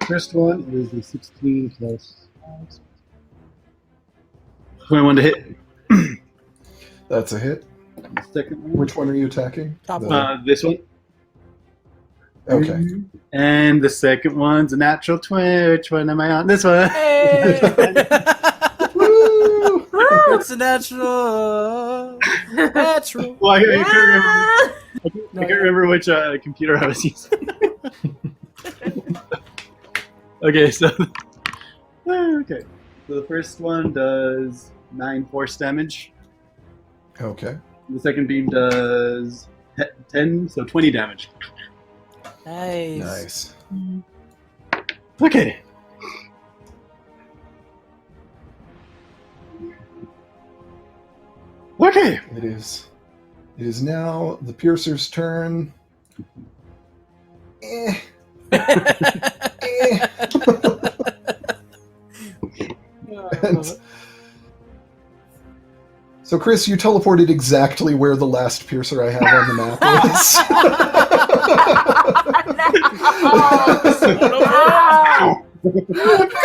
First one is the 16 plus 21 to hit. That's a hit. The second one. Which one are you attacking? Top The- one. This one. Okay. And the second one's a natural 20. Which one am I on? This one. Hey! Woo! It's a natural. Natural. Well, I can't remember. Ah! I can't remember which computer I was using. Okay, so okay, so the first one does 9 force damage. Okay. The second beam does 10, so 20 damage. Nice. Nice. Okay. Okay. It is now the piercer's turn. Eh. And so, Chris, you teleported exactly where the last piercer I have on the map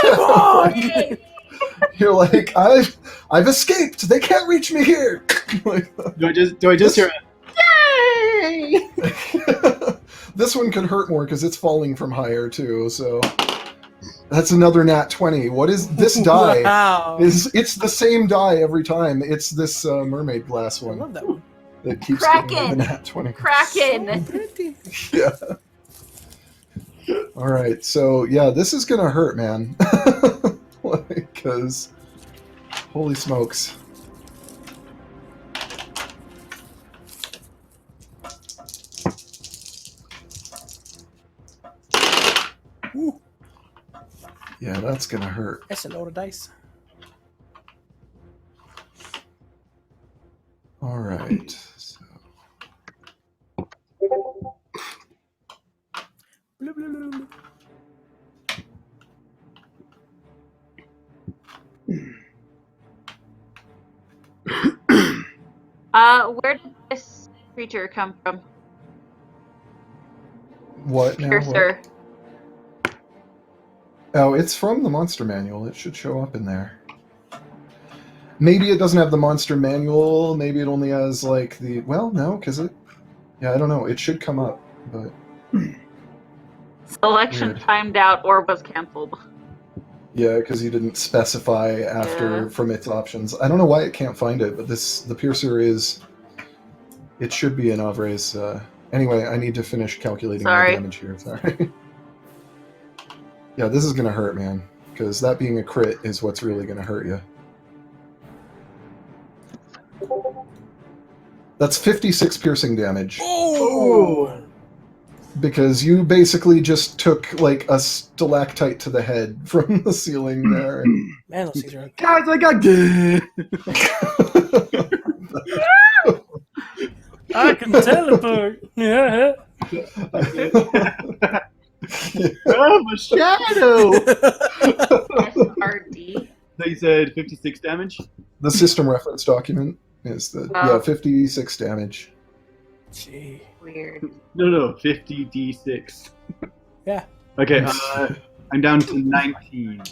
Come on! You're like, I've escaped. They can't reach me here. Like, Do I just hear? Yay! this one could hurt more because it's falling from higher too. So that's another nat 20. What is this die? Wow. It's the same die every time. It's this mermaid glass I one love that one. that keeps giving me the Kraken. nat 20. Kraken. Pretty. Yeah. All right. So yeah, this is gonna hurt, man. Because holy smokes. Ooh, Yeah, that's gonna hurt. that's a load of dice. All right. So, Bloop, bloop, bloop, bloop. Where did this creature come from? what now? What? Piercer. Oh, it's from the monster manual. It should show up in there. Maybe it doesn't have the monster manual. Maybe it only has like the. Well, no, because it. Yeah, I don't know. It should come up, but Selection Weird. timed out or was canceled. yeah, because you didn't specify after Yeah. from its options. I don't know why it can't find it, but the piercer is. It should be in Avre's. Anyway, I need to finish calculating Sorry. my damage here. Sorry. Yeah, this is gonna hurt, man. Because that being a crit is what's really gonna hurt you. That's 56 piercing damage. Oh! Because you basically just took like a stalactite to the head from the ceiling there. Man, those things are. Guys, I got good. I can teleport. Yeah. I'm a shadow. SRD. They said 56 damage. The system reference document is the Oh. 56 damage. Gee. Weird. No, 50d6. Yeah. Okay, I'm down to 19.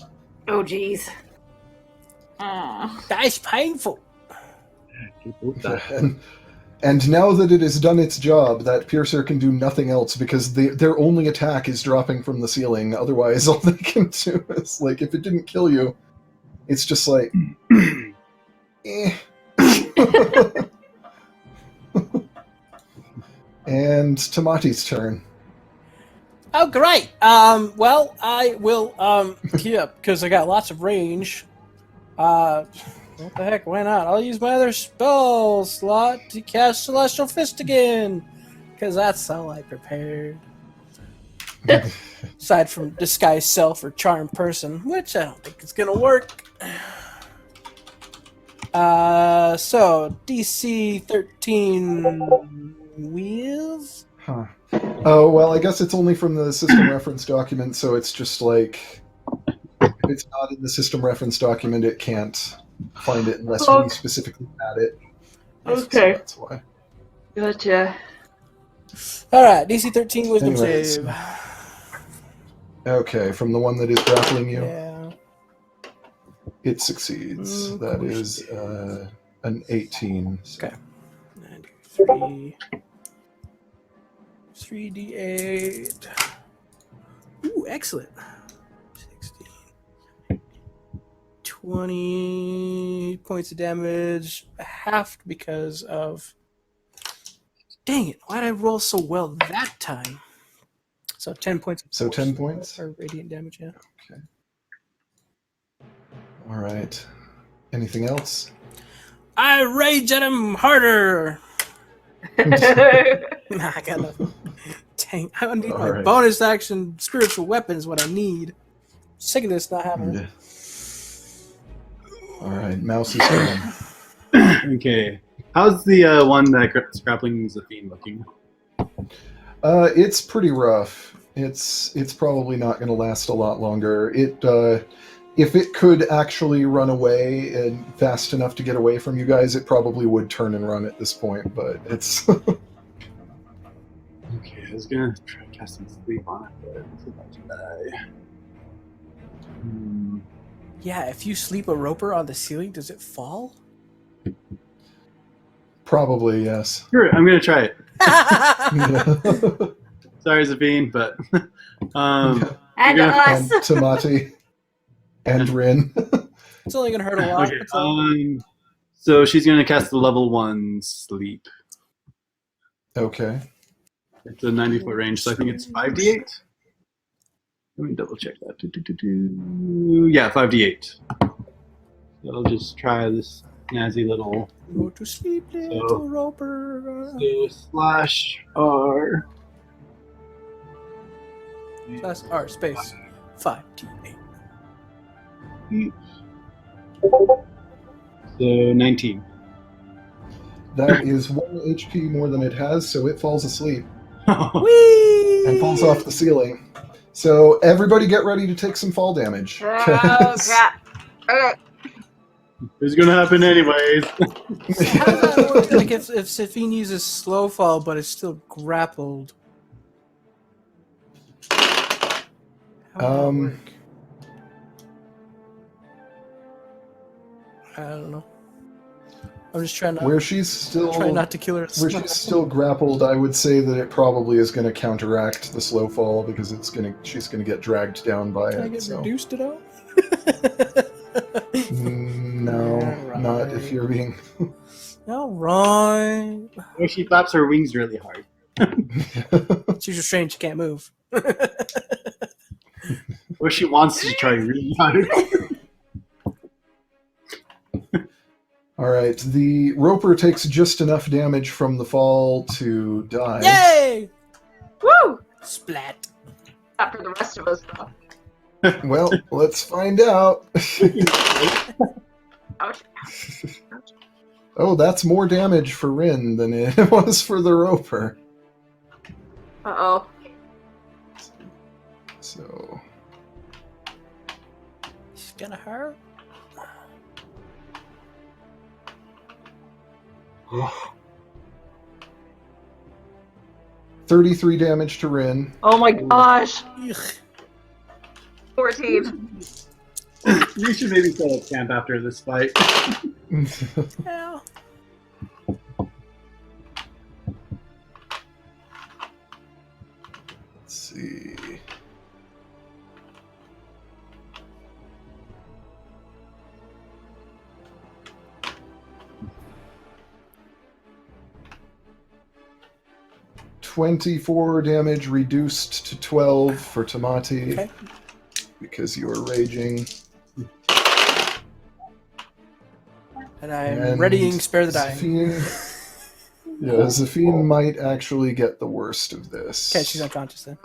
Oh, jeez. That's painful. And now that it has done its job, that piercer can do nothing else because their only attack is dropping from the ceiling. Otherwise, all they can do is, like, if it didn't kill you, it's just like, eh. And Tamati's turn. Oh, great. Well, I will yeah, because I got lots of range. What the heck? Why not? I'll use my other spell slot to cast Celestial Fist again, because that's all I prepared. Aside from Disguise Self or Charm Person, which I don't think is gonna work. So DC 13 wheels. Huh. Oh, well, I guess it's only from the system reference document, so it's just like, if it's not in the system reference document, it can't find it unless we specifically add it. Okay. So that's why. Gotcha. All right, DC 13 Wisdom Anyways. save. Okay, from the one that is grappling you, Yeah. it succeeds. Of That course is it did. an 18. So. Okay. 93. 3d8. Ooh, excellent. 16. 20 points of damage. Half because of. Dang it, why did I roll so well that time? So 10 points. of So 10 force, points? Or radiant damage, yeah. Okay. All right. Anything else? I rage at him harder! Nah, I got nothing. Dang, I need my Alright. bonus action spiritual weapon is what I need. Sick of this not having it. All right, Mouse's turn. Okay. How's the one that is grappling the fiend looking? It's pretty rough. It's probably not going to last a lot longer. If it could actually run away and fast enough to get away from you guys, it probably would turn and run at this point. But it's Okay, I was gonna try casting sleep on it, but it's about to die. Yeah, if you sleep a roper on the ceiling, does it fall? probably yes. Sure, I'm gonna try it. Yeah. Sorry, Zavine, but And You're gonna- And us. Tamati and Rin. It's only gonna hurt a lot. okay. It's all- So she's gonna cast the level 1 sleep. Okay. It's a 90-foot range, so I think it's 5d8. Let me double check that. Yeah, 5d8. So I'll just try this snazzy little. Go to sleep, little roper. So slash R. Plus R space 5d8. So 19. That is 1 HP more than it has, so it falls asleep Whee! and falls off the ceiling. So everybody get ready to take some fall damage. Oh 'cause- crap. Okay. It's gonna happen anyways. How does that work? Like if Safine uses slow fall but is still grappled. How would that work? I don't know. I'm just trying Where she's still not to kill her. where she's still grappled, I would say that it probably is going to counteract the slow fall because she's going to get dragged down by Can I it. get So. reduced at all? No, not if you're being. All right. Or she flaps her wings really hard. She's restrained. She can't move. Or she wants to try really hard. All right, the roper takes just enough damage from the fall to die. Yay! Woo! Splat. After the rest of us, though. Well, let's find out. Ouch. Oh, that's more damage for Rin than it was for the roper. Uh-oh. So, She's gonna hurt. 33 damage to Rin. Oh my gosh. Ugh. 14. You should maybe set up camp after this fight. Yeah. Let's see. "24 damage reduced to 12 for Tamati Okay. because you are raging. And I'm And readying Spare the Dying. Zafine might actually get the worst of this. Okay, she's unconscious then.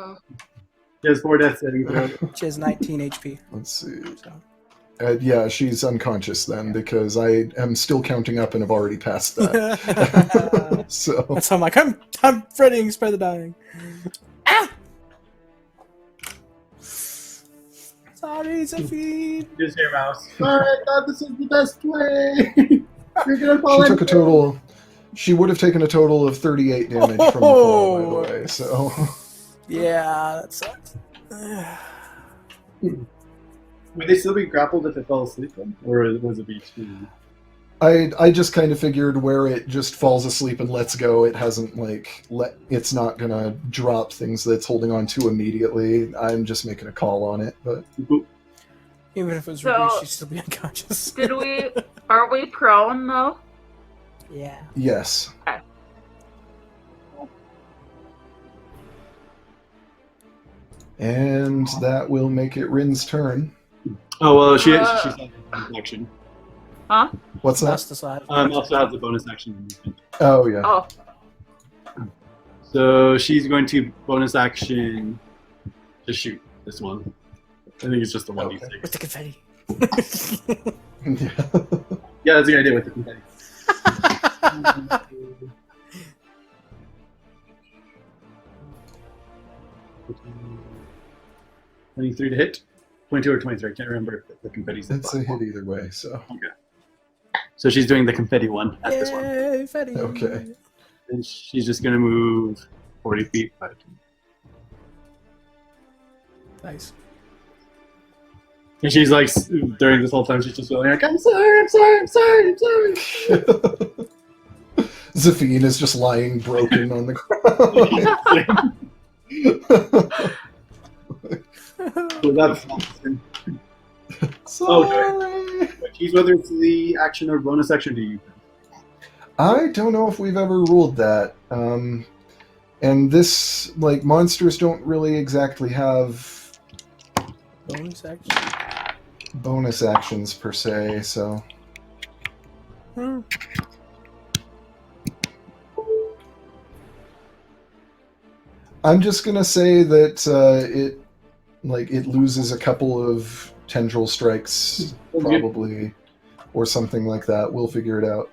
She has 4 death saving throws. She has 19 HP. Let's see. So. Yeah, she's unconscious then because I am still counting up and have already passed that. So That's how I'm like, I'm readying Spare the Dying. Ah! Sorry, Zafine. Just your mouse. I thought this was the best way. You're gonna fall she took a total. She would have taken a total of 38 damage from the fall, by the way. So Yeah, that sucks. Would they still be grappled if it fell asleep then? Or was it be too? I just kind of figured where it just falls asleep and lets go, it hasn't it's not gonna drop things that's holding on to immediately. I'm just making a call on it, but Even if it was So- reduced, she'd still be unconscious. Aren't we prone though? Yeah. yes. Okay. And that will make it Rin's turn. Oh well, she's had the bonus action. Huh? What's that? That's the side. Also has the bonus action movement. Oh yeah. Oh. So she's going to bonus action to shoot this one. I think it's just the 1d6. With the confetti. Yeah. Yeah, that's a good idea with the confetti. 23 to hit. 22 or 23. I can't remember if the confetti's It's a hit either way, so. So she's doing the confetti one at this one. Yay, Fetty. Okay. And she's just going to move 40 feet. Nice. And she's like, during this whole time, she's just going like, I'm sorry. Zafine is just lying broken on the ground. So that's Sorry. Keys, whether it's the action or bonus action, do you? I don't know if we've ever ruled that. And this, like, monsters don't really exactly have Bonus action. bonus actions per se, so. Hmm. I'm just gonna say that it loses a couple of tendril strikes, probably, or something like that. We'll figure it out.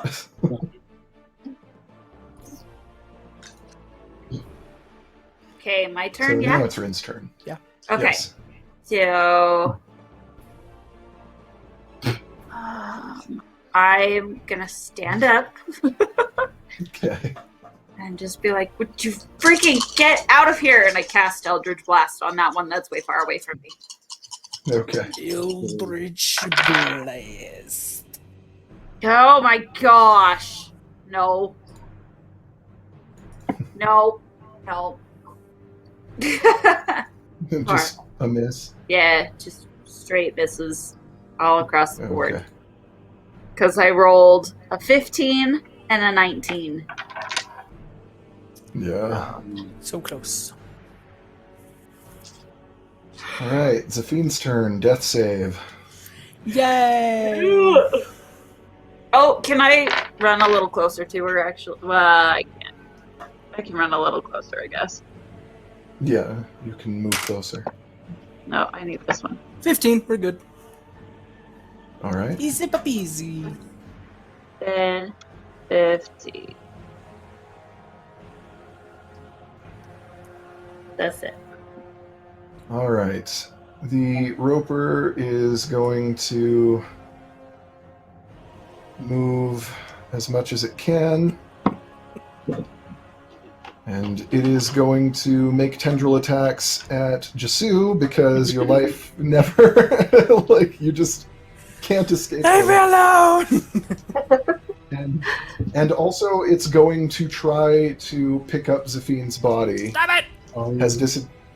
Okay, my So turn. now Yeah. it's Rin's turn. Okay. Yes. So I'm gonna stand up Okay. and just be like, "Would you freaking get out of here?" And I cast Eldritch Blast on that one that's way far away from me. Okay. Eldritch Blast. Oh my gosh! No. No. No. Just a miss. Yeah, just straight misses all across the board. Okay. Because I rolled a 15 and a 19. Yeah. So close. All right. Zafine's turn. Death save. Yay! Oh, can I run a little closer to her, actually? Well, I can't. I can run a little closer, I guess. Yeah, you can move closer. No, I need this one. 15. We're good. All right. Easy peasy. 10, 50. That's it. All right. The roper is going to move as much as it can. And it is going to make tendril attacks at Jasu because your life never, like, you just can't escape. Leave me alone! And also, it's going to try to pick up Zafine's body. Stop it!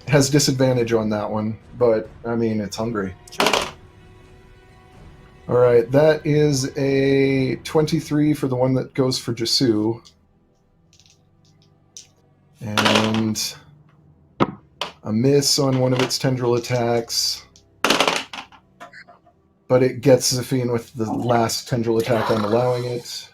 Has disadvantage on that one, but I mean, it's hungry. All right, that is a 23 for the one that goes for Jasu. And a miss on one of its tendril attacks. But it gets Zafine with the last tendril attack I'm allowing it.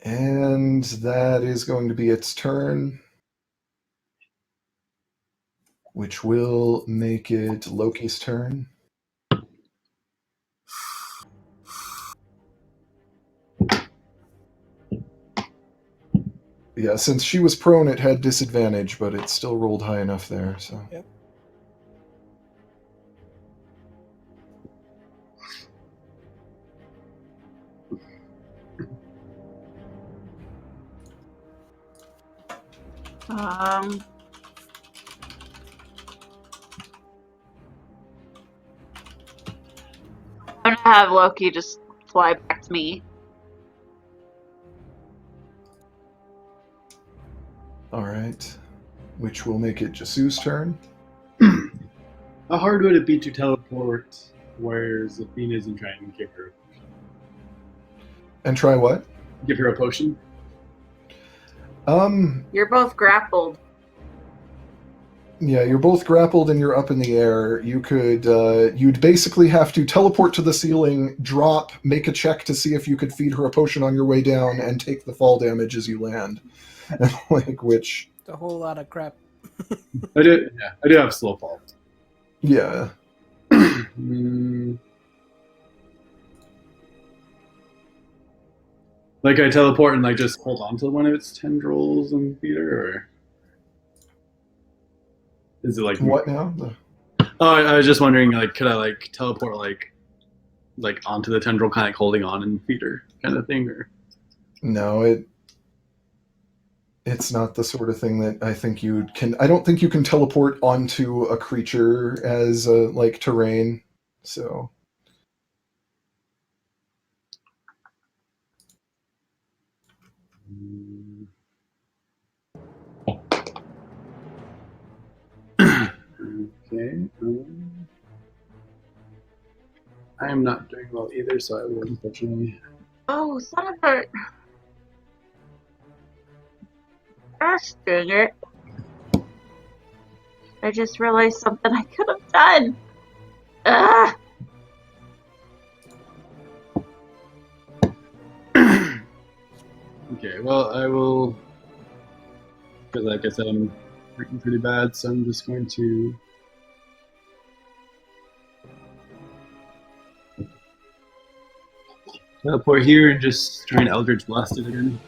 And that is going to be its turn, which will make it Loki's turn. Yeah, since she was prone, it had disadvantage, but it still rolled high enough there, so. Yep. I'm gonna have Loki just fly back to me. All right. Which will make it Jasu's turn. How hard would it be to teleport where Zafine is and try and give her And try what? a potion? You're both grappled. Yeah, you're both grappled and you're up in the air. You could, you'd basically have to teleport to the ceiling, drop, make a check to see if you could feed her a potion on your way down, and take the fall damage as you land. Like, which... It's a whole lot of crap. I do have slow fall. Yeah. Like I teleport and like just hold on to one of its tendrils and feed her, or is it like What now? Oh, I was just wondering, like, could I like teleport like onto the tendril, kind of like holding on and feed her, kind of thing, or? No, it's not the sort of thing that I think you can. I don't think you can teleport onto a creature as like terrain. So Okay. I am not doing well either, so I will unfortunately. Oh, son of a. Gosh dang it. I just realized something I could have done. Ugh. Okay, well, I will. Because, like I said, I'm freaking pretty bad, so I'm just going to. Teleport here and just try and Eldritch Blast it again.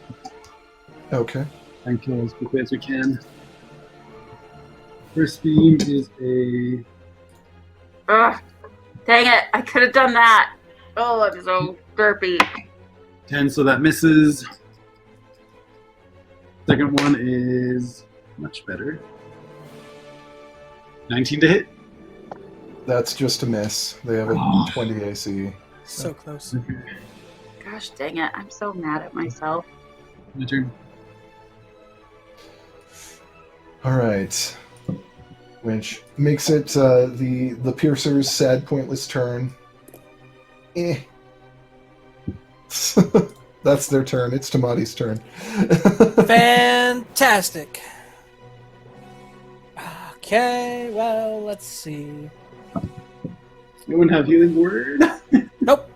okay. And kill as quickly as we can. First beam is a. Ugh. Dang it. I could have done that. Oh, I'm so burpy. 10, so that misses. Second one is much better. 19 to hit. That's just a miss. They have a 20 AC. So close. Gosh dang it. I'm so mad at myself. My turn. All right. Which makes it the piercer's sad, pointless turn. Eh. That's their turn. It's Tamati's turn. Fantastic. Okay, well, let's see. Anyone have healing word? Nope.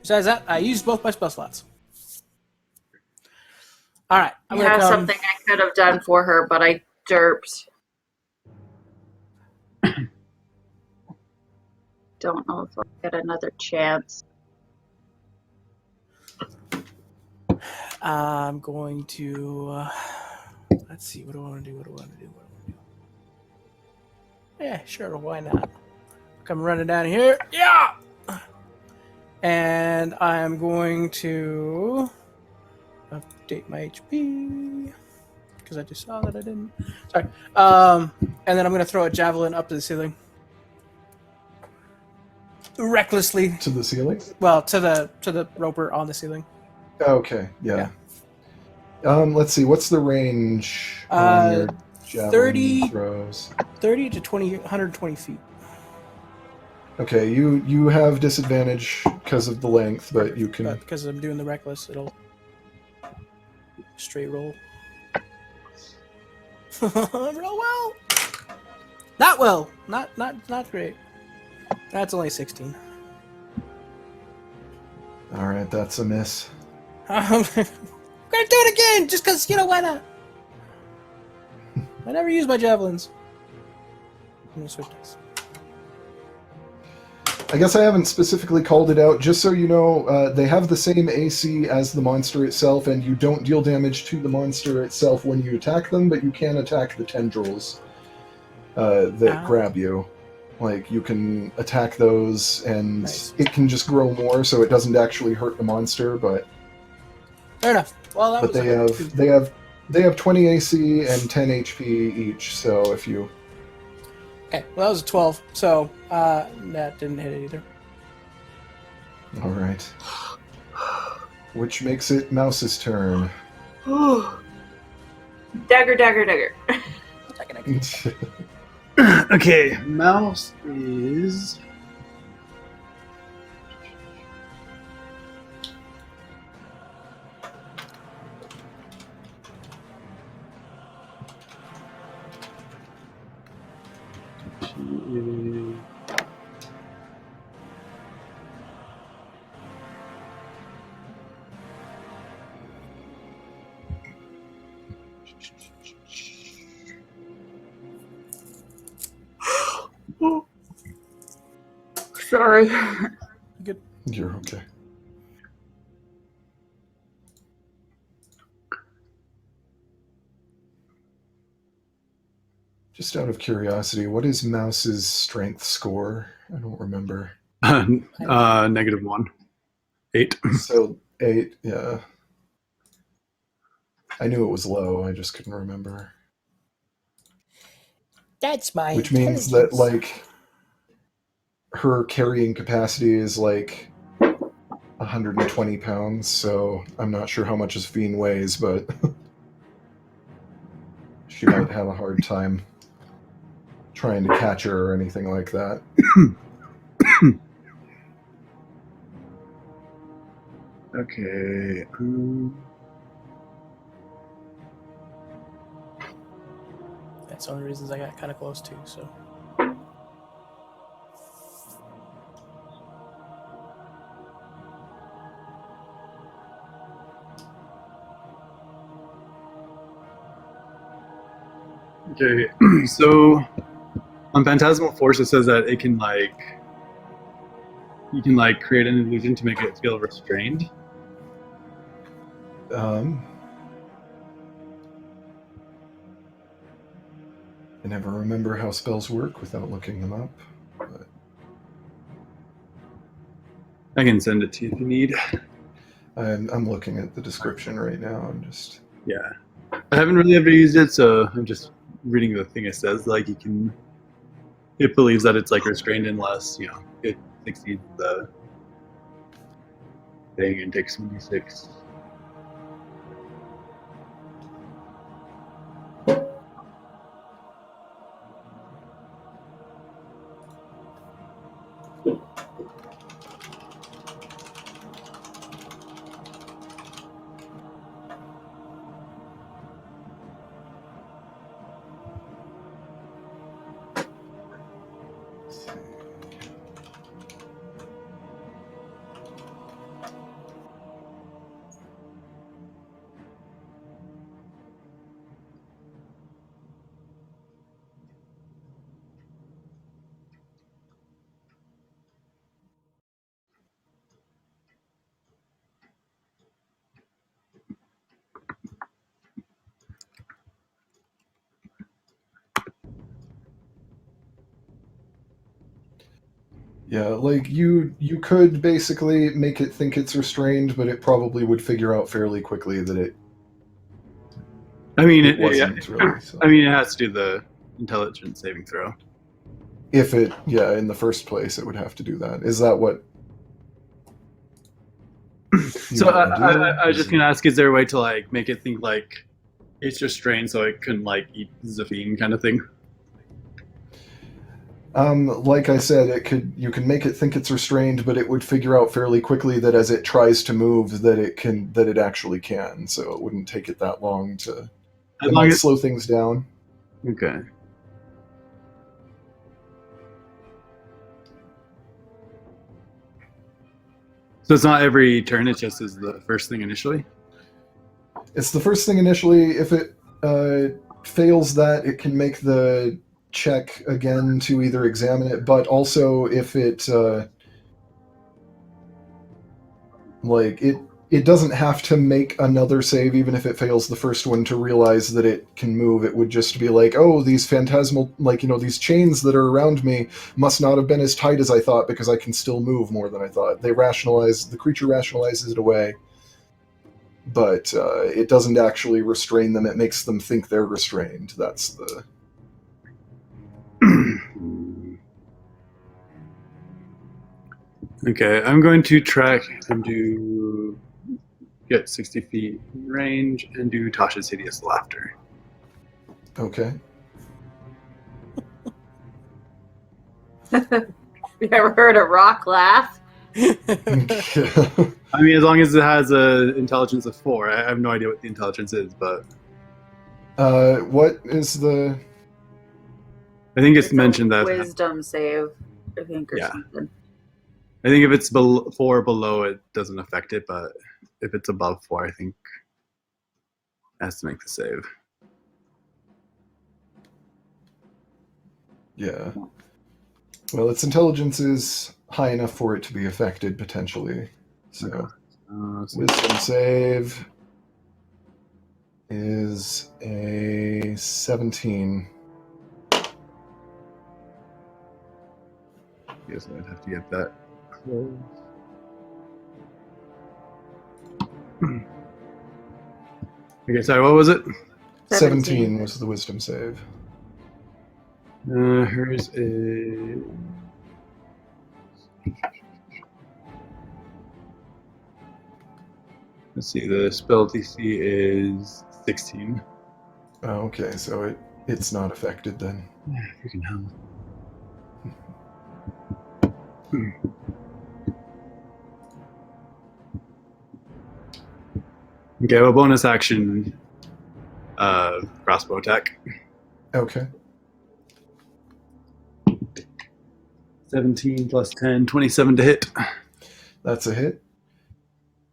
Besides that, I used both my spell slots. All right. I have something I could have done for her, but I derped. Don't know if I'll get another chance. I'm going to. Let's see. What do I want to do? Yeah, sure. Why not? Come running down here. Yeah! And I'm going to update my HP. Because I just saw that I didn't. Sorry. And then I'm going to throw a javelin up to the ceiling. Recklessly. To the ceiling? Well, to the roper on the ceiling. Okay, yeah. Let's see. What's the range on your javelin 30 throws? 30 to 120 feet. Okay, you have disadvantage because of the length, but you can. But because I'm doing the reckless, it'll straight roll. Roll well. Not well. Not great. That's only 16. All right, that's a miss. I'm gonna do it again, just because why not? I never use my javelins. I'm gonna switch this. I guess I haven't specifically called it out. Just so you know, they have the same AC as the monster itself, and you don't deal damage to the monster itself when you attack them, but you can attack the tendrils that grab you. Like, you can attack those, and it can just grow more, so it doesn't actually hurt the monster. But fair enough. Well, that but was they have 20 AC and 10 HP each. So if you okay, well that was a 12. So that didn't hit it either. all right, which makes it Mouse's turn. Dagger. Okay, Mouse is. Sorry. You're okay. Just out of curiosity, what is Mouse's strength score? I don't remember. -1. 8. So 8, yeah. I knew it was low, I just couldn't remember. That's my Which means that, intelligence. like, her carrying capacity is, like, 120 pounds, so I'm not sure how much Fiend weighs, but she might have a hard time trying to catch her or anything like that. Okay. That's one of the reasons I got kind of close too. So Okay. So on Phantasmal Force, it says that it can you can create an illusion to make it feel restrained. I never remember how spells work without looking them up. But I can send it to you if you need. I'm looking at the description right now. I'm just... Yeah. I haven't really ever used it, so I'm just reading the thing it says. Like, it believes that it's restrained unless, it exceeds the thing and takes 1d6. Yeah, like you could basically make it think it's restrained, but it probably would figure out fairly quickly that it wasn't really. So. I mean, it has to do the intelligence saving throw. If it, in the first place, it would have to do that. Is that what? So I was just gonna ask: is there a way to make it think it's restrained so it couldn't eat Zafine kind of thing? Like I said, you can make it think it's restrained, but it would figure out fairly quickly that as it tries to move, that it actually can. So it wouldn't take it that long to. It might slow things down. Okay. So it's not every turn; it just is the first thing initially. It's the first thing initially. If it fails that, it can make the check again to either examine it, but also if it it doesn't have to make another save even if it fails the first one to realize that it can move. It would just be like, oh, these phantasmal, these chains that are around me must not have been as tight as I thought because I can still move more than I thought. The creature rationalizes it away, but it doesn't actually restrain them. It makes them think they're restrained. That's the... Okay, I'm going to track and get 60 feet in range and do Tasha's Hideous Laughter. Okay. You ever heard a rock laugh? I mean, as long as it has an intelligence of 4. I have no idea what the intelligence is, but... what is the... I think it's mentioned that... Wisdom save, I think, or something. I think if it's 4 or below, it doesn't affect it, but if it's above 4, I think it has to make the save. Yeah. Well, its intelligence is high enough for it to be affected potentially. So, So wisdom save is a 17. guess I'd have to get that close. Okay, sorry, what was it? 17 was the wisdom save. Hers is. Let's see, the spell DC is 16. Oh, okay, so it's not affected then. Freaking hell. Okay, well, bonus action, crossbow attack. Okay. 17 plus 10, 27 to hit. That's a hit.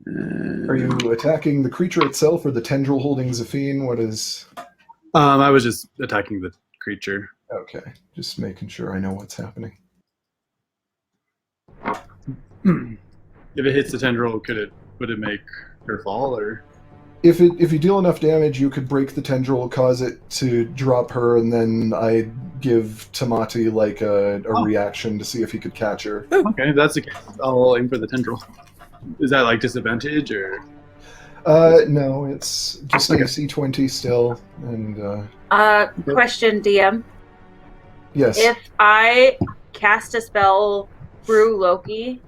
Are you attacking the creature itself or the tendril holding Zafine? What is... I was just attacking the creature. Okay, just making sure I know what's happening. If it hits the tendril, would it make her fall, or? If you deal enough damage, you could break the tendril, cause it to drop her, and then I give Tamati like a reaction to see if he could catch her. Okay, if that's the case, I'll aim for the tendril. Is that like disadvantage, or? No, it's just Okay. AC 20 still, and Question, DM. yes. If I cast a spell through Loki,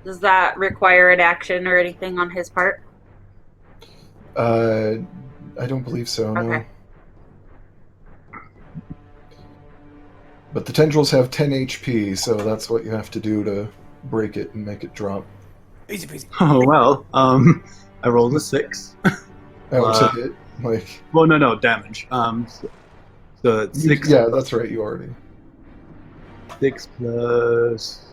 does that require an action or anything on his part? I don't believe so, no. Okay. But the tendrils have 10 HP, so that's what you have to do to break it and make it drop. Easy peasy. Oh well. I rolled a 6. Oh, it's a hit? Like, Well, no damage. So it's 6. yeah, that's right, you already. 6 plus.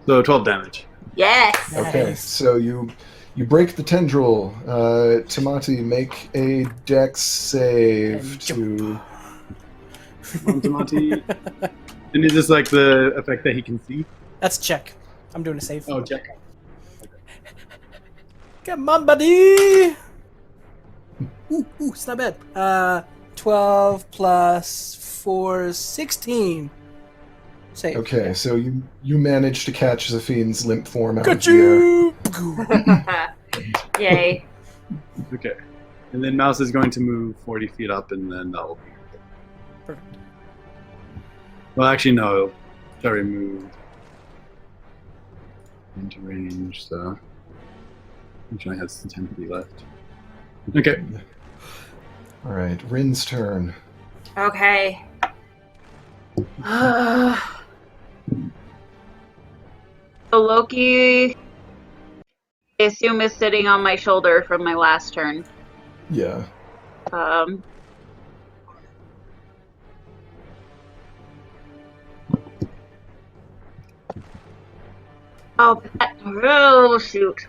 So 12 damage. Yes. Okay, Nice. so you break the tendril. Tamati, make a dex save And to... Montemati. And is this like the effect that he can see? That's check. I'm doing a save. Oh, check. Come on, buddy! Ooh, it's not bad. 12 plus 4 is 16. Save. Okay, so you manage to catch Zafine's limp form out Got of the air. you! Yay. Okay. And then Mouse is going to move 40 feet up, and then that'll be. Perfect. Well, actually, no. Sorry, move into range, so. Which only has 10 feet left. Okay. Alright, Rin's turn. Okay. So Loki, I assume, is sitting on my shoulder from my last turn. Yeah. Oh, shoot.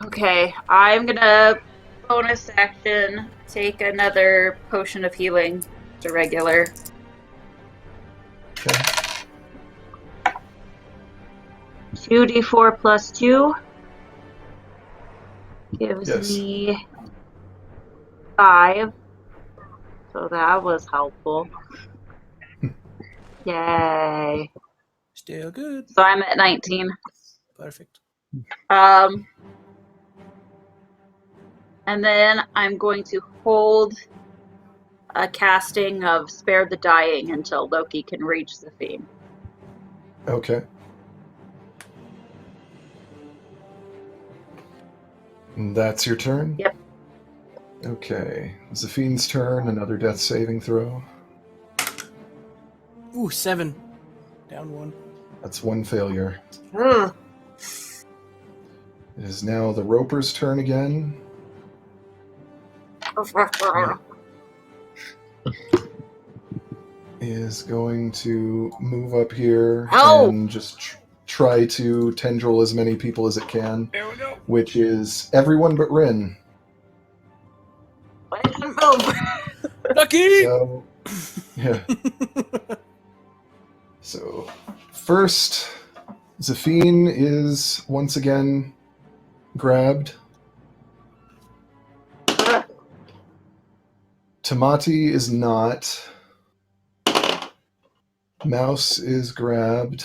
Okay, I'm gonna bonus action take another potion of healing to regular. Okay. 2d4 plus 2 gives Yes. me 5. So that was helpful. Yay. Still good. So I'm at 19. Perfect. And then I'm going to hold a casting of Spare the Dying until Loki can reach Zafine. Okay. And that's your turn? Yep. Okay. Zafine's turn, another death saving throw. Ooh, 7. Down 1. That's one failure. Ugh. It is now the Roper's turn again. Is going to move up here Ow! and just try to tendril as many people as it can. There we go. which is everyone but Rin. Why didn't move? Lucky. So, yeah. So, first, Zafine is once again grabbed. Tamati is not. Mouse is grabbed.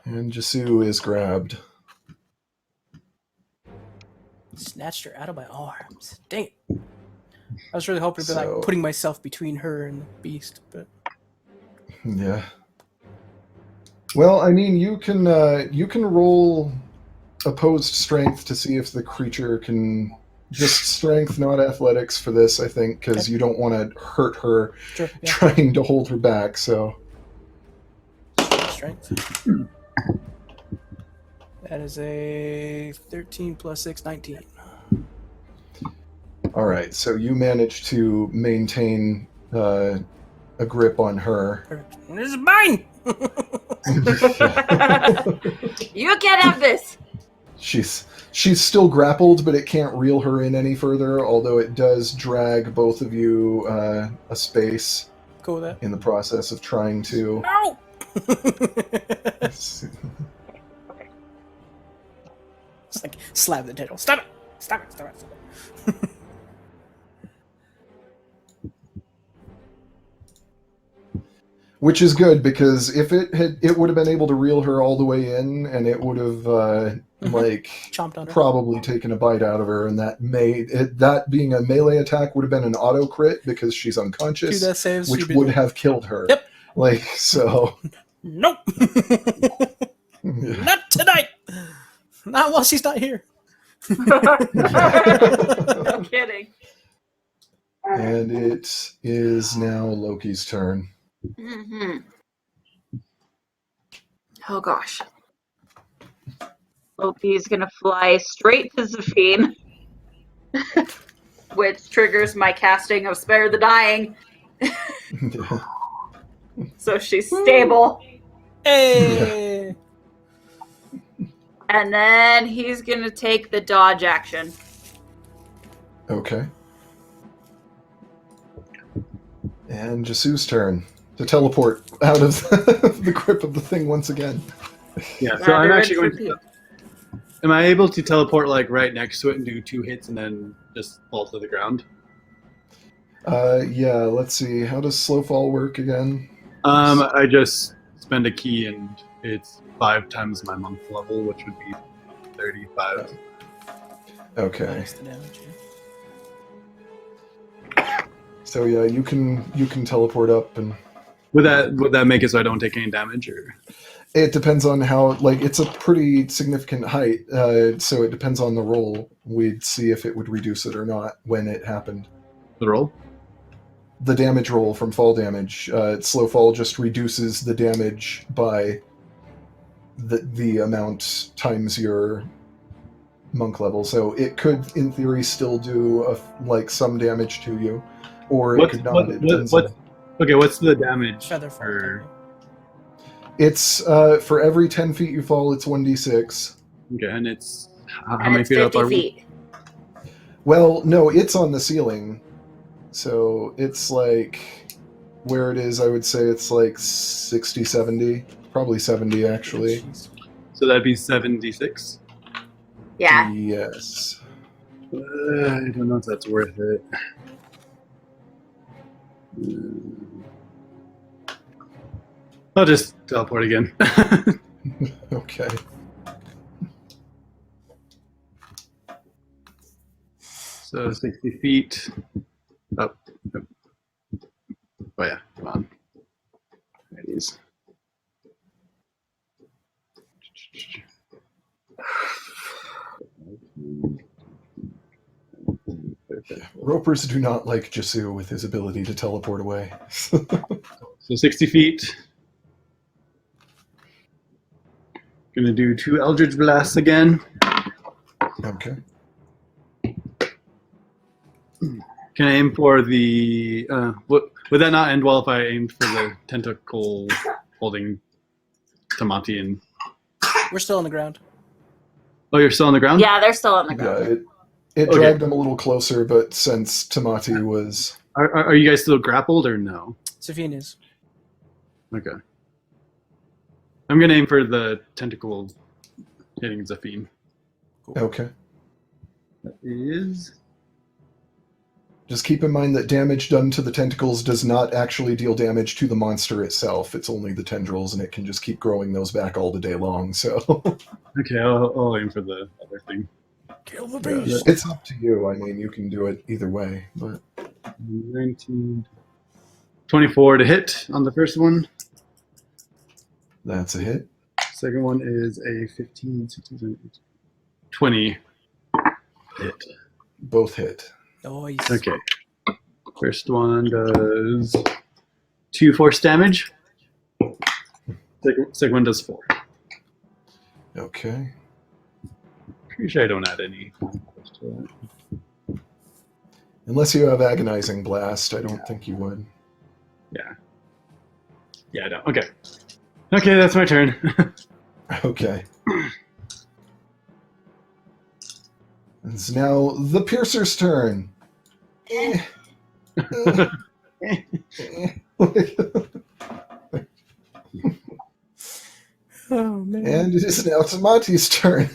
And Jasu is grabbed. Snatched her out of my arms. Dang it. I was really hoping to be So- like putting myself between her and the beast, but Yeah. Well, I mean, you can roll opposed strength to see if the creature can just strength, not athletics for this. I think because Okay. you don't want to hurt her sure. Yeah. trying to hold her back. So Strength. That is a 13 plus 6, 19. all right. So you manage to maintain a grip on her. Perfect. This is mine! You can't have this. She's still grappled, but it can't reel her in any further. Although it does drag both of you a space Cool with that. in the process of trying to. No! It's like slap the table. Stop it! Stop it! Stop it! Stop it. Which is good because if it would have been able to reel her all the way in, and it would have like Chomped on her. probably taken a bite out of her, and that being a melee attack would have been an auto crit because she's Do unconscious, that saves. which she'd be would like, have killed her. Yep. Like so. Nope! Not tonight! Not while she's not here. No kidding. And it is now Loki's turn. Mm-hmm. Oh gosh. Loki's gonna fly straight to Zafine, which triggers my casting of Spare the Dying, so she's stable. Hey! And then he's gonna take the dodge action. Okay. And Jasu's turn to teleport out of the grip of the thing once again. Yeah, so Rather I'm actually than going to. Am I able to teleport like right next to it and do 2 hits and then just fall to the ground? Yeah, let's see. How does slow fall work again? I just spend a key and it's 5 times my monk level, which would be 35. Okay. Minus the damage. So yeah, you can teleport up, and Would that make it so I don't take any damage, or? it depends on how. Like, it's a pretty significant height, so it depends on the roll. We'd see if it would reduce it or not when it happened. The roll? The damage roll from fall damage. Slow fall just reduces the damage by the amount times your monk level. So it could, in theory, still do some damage to you, or it could not. It depends on- Okay, what's the damage? Feather fall. for- It's for every 10 feet you fall, it's 1d6. Okay, and it's how And many it's feet up 50 are we? feet. Well, no, it's on the ceiling. So it's like where it is, I would say it's like 60, 70. Probably 70, actually. Jeez. So that'd be 76. Yeah. Yes. I don't know if that's worth it. I'll just teleport again. Okay. So 60 feet up. Oh yeah, come on. There it is. Ropers do not like Jasu with his ability to teleport away. So 60 feet. Gonna do 2 Eldritch Blasts again. Okay. Can I aim for the... would that not end well if I aimed for the tentacle holding Tamati and... We're still on the ground. Oh, you're still on the ground? Yeah, they're still on the Yeah, ground. it Okay. dragged him a little closer, but since Tamati was... Are you guys still grappled or no? Safine is. Okay. I'm going to aim for the tentacle hitting Zafine. Okay. That is... Just keep in mind that damage done to the tentacles does not actually deal damage to the monster itself. It's only the tendrils, and it can just keep growing those back all the day long, so... Okay, I'll aim for the other thing. Kill the Yeah, beast. it's up to you. I mean, you can do it either way, but... 19... 24 to hit on the first one. That's a hit. Second one is a 15, 16, 17, 20 hit. Both hit. Nice. Okay. First one does 2 force damage. Second one does 4. Okay. Pretty sure I don't add any to that. Unless you have Agonizing Blast, I don't think you would. Yeah. Yeah, I don't. Okay. Okay, that's my turn. Okay. It's now the Piercer's turn. Oh man. And it is now Tamati's turn.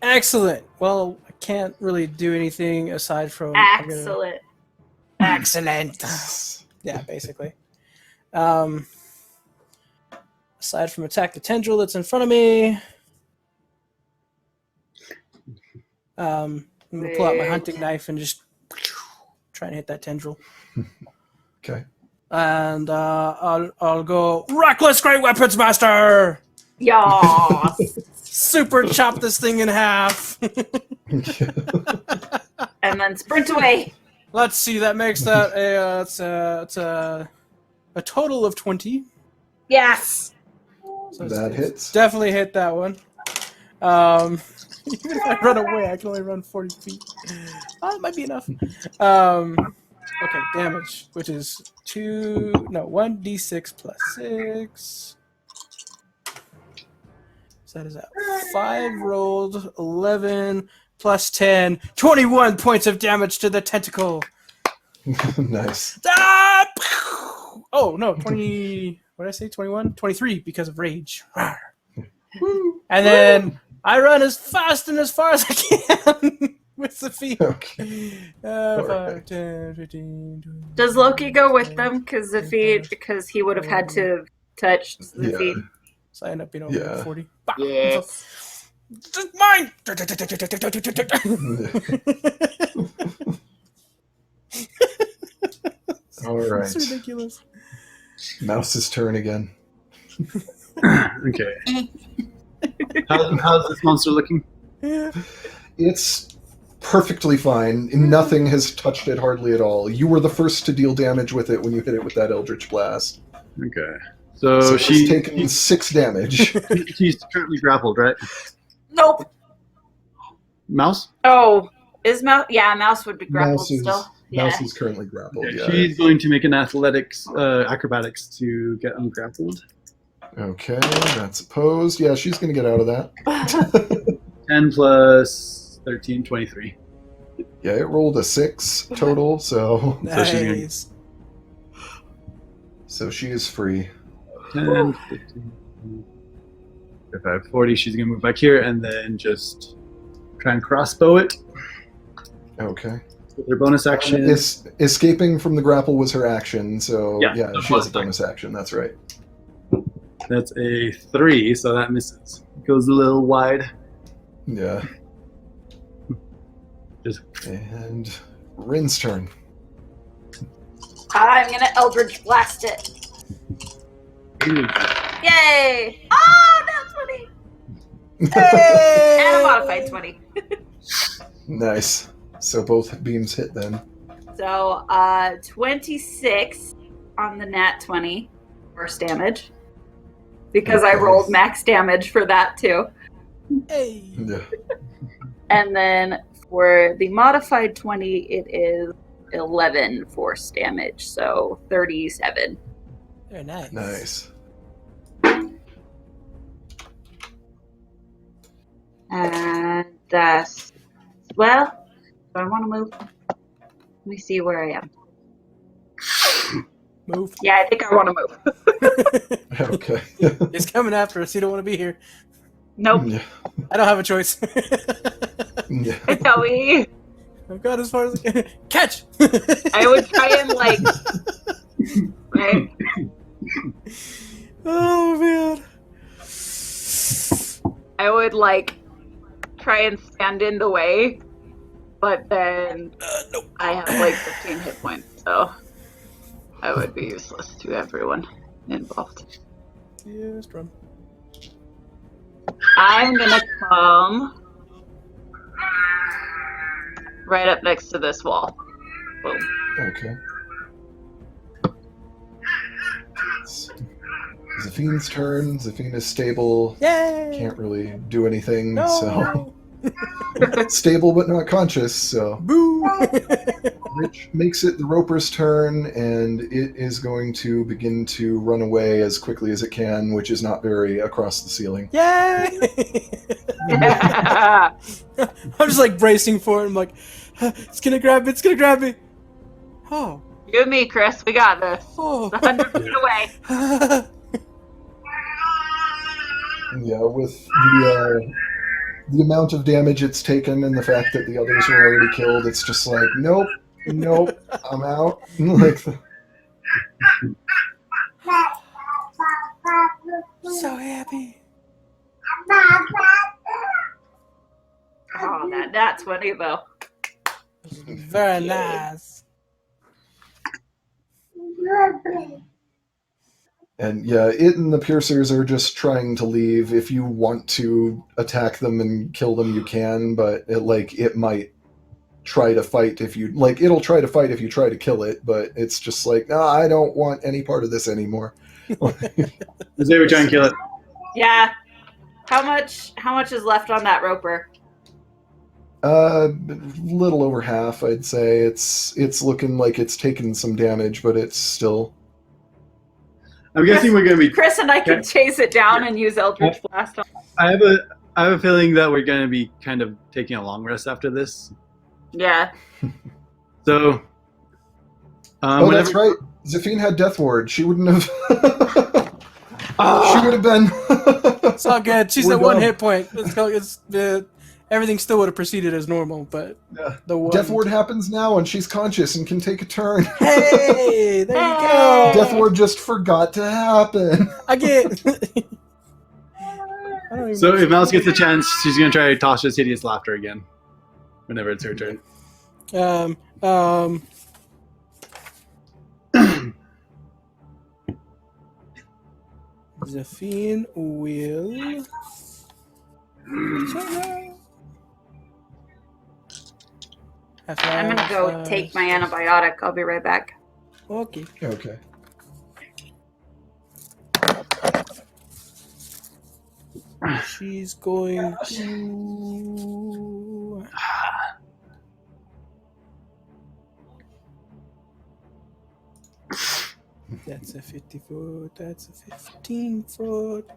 Excellent. Well, I can't really do anything aside from I'm gonna- Excellent. Excellent. Yeah, basically. Aside from attack the tendril that's in front of me. I'm gonna pull out my hunting knife and just try and hit that tendril. Okay. And I'll go reckless great weapons master. Yas. Super chop this thing in half. And then sprint away. Let's see. That makes that it's a total of 20. Yes. So That it's hits. definitely hit that one. Even if I run away, I can only run 40 feet. Oh, it might be enough. Okay, damage, which is 1d6 plus 6. So that is at 5 rolled, 11 plus 10, 21 points of damage to the tentacle. Nice. Ah! Oh, no, 20. What did I say? 21? 23 because of rage. And then I run as fast and as far as I can with the feet. Okay. 5, 10, 15, 20. Does Loki go with them? Because he would have had to touch the Yeah. feet. So I end up being over Yeah. 40. Yes. This is mine! All right. It's ridiculous. Mouse's turn again. Okay. How's this monster looking? Yeah. It's perfectly fine. Nothing has touched it hardly at all. You were the first to deal damage with it when you hit it with that Eldritch Blast. Okay. So So she's she's taken 6 damage. she's currently grappled, right? Nope. Mouse? Oh, is Mouse? Yeah, Mouse would be grappled Mouse is, still. Yeah. Mouse is currently grappled. Okay, Yeah. she's going to make an acrobatics to get ungrappled. Okay, that's opposed. Yeah, she's going to get out of that. 10 plus 13, 23. Yeah, it rolled a 6 total, so Nice. she is free. 10, 15, 35, 40. She's going to move back here and then just try and crossbow it Okay. with her bonus action. Escaping from the grapple was her action, so Yeah, yeah that she has was a bonus action. That's right. That's a 3, so that misses. Goes a little wide. Yeah. Just And Rin's turn. I'm gonna Eldritch Blast it. ooh, Yay! Oh, that's 20. And a modified 20. Nice. So both beams hit then. So, 26 on the nat 20 first damage. Because I Okay. rolled max damage for that too. Hey. Yeah. And then for the modified 20, it is 11 force damage. So 37. Very nice. Nice. And That's well. Do I want to move? Let me see where I am. Move. Yeah, I think I want to move. Okay. It's coming after us. You don't want to be here. Nope. Yeah. I don't have a choice. Yeah. Hey, Joey. I've got as far as I can. Catch! I would try and like. Right. Oh man. I would like try and stand in the way, but then Nope. I have like 15 hit points, so I would be useless to everyone involved. Yes, drum. I'm gonna come right up next to this wall. Boom. Okay. Zephine's turn. Zephine is stable. Yay! Can't really do anything, No! so stable but not conscious. So Boo! Rich makes it the Roper's turn, and it is going to begin to run away as quickly as it can, which is not very across the ceiling. Yay! I'm just like bracing for it. I'm like, it's gonna grab me. It's gonna grab me. Oh. You and me, Chris. We got this. Oh. 100 feet away. Yeah, with the amount of damage it's taken and the fact that the others were already killed, it's just like, nope, I'm out. Like, So happy. Oh, that's funny though. Very nice. and yeah, it and the piercers are just trying to leave. If you want to attack them and kill them, you can, but it might try to fight if you like. It'll try to fight if you try to kill it, but it's just like, no, I don't want any part of this anymore. Let's say we try and kill it. Yeah. How much is left on that roper? Little over half, I'd say. It's looking like it's taken some damage, but it's still. I'm guessing we're going to be. Chris and I can chase it down and use Eldritch Blast on it. I have a feeling that we're going to be kind of taking a long rest after this. Yeah. So. That's right. Zephine had Death Ward. She wouldn't have. She would have been. It's all good. She's We're at one done. hit point. Everything still would have proceeded as normal, but the one. Death Ward happens now, and she's conscious and can take a turn. Hey, there you go. Death Ward just forgot to happen. I get. So if Mouse gets a chance, she's going to try Tasha's hideous laughter again. Whenever it's her turn. Zephine will. I'm gonna go take my antibiotic. I'll be right back. Okay. Okay. She's going to. That's a 50 foot. That's a 15 foot.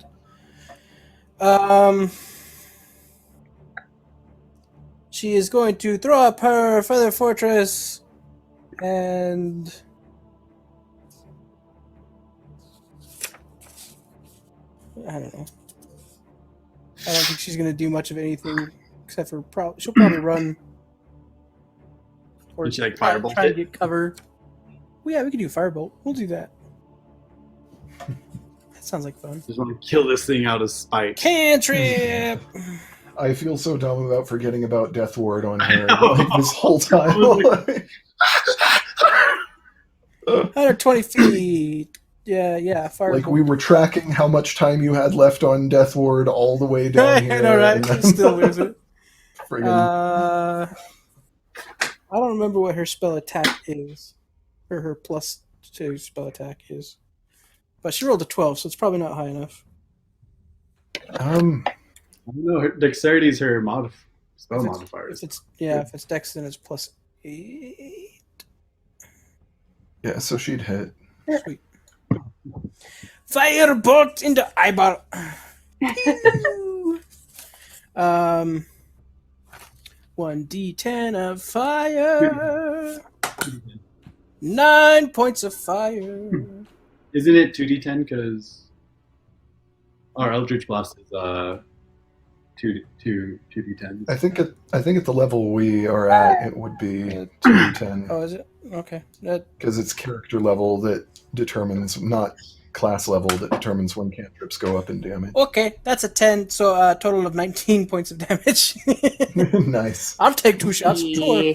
She is going to throw up her feather fortress and. I don't know. I don't think she's going to do much of anything except for she'll probably run. Or Did she, like, try firebolt to it? get cover. Well, yeah, we could do firebolt. We'll do that. That sounds like fun. Just want to kill this thing out of spite. Cantrip! I feel so dumb about forgetting about Death Ward on her know. like, this whole time. 120 feet. Yeah, firebolt. Like we were tracking how much time you had left on Death Ward all the way down here. I know, right? and then- Still lose it. friggin- I don't remember what her spell attack is. Or her +2 spell attack is. But she rolled a 12, so it's probably not high enough. I don't know. Her dexterity is her spell If modifiers. it's if it's dex, then it's +8. yeah, so she'd hit. Sweet. Firebolt into eyeball. 1d10 of fire. 9 points of fire. Isn't it 2d10 because our Eldritch Blast is 2d10? I think at the level we are at, it would be 2d10 Oh, is it? Okay. That, because it's character level that determines, not class level that determines when cantrips go up in damage. okay, that's a 10, so a total of 19 points of damage. Nice. I'll take 2 shots. Sure.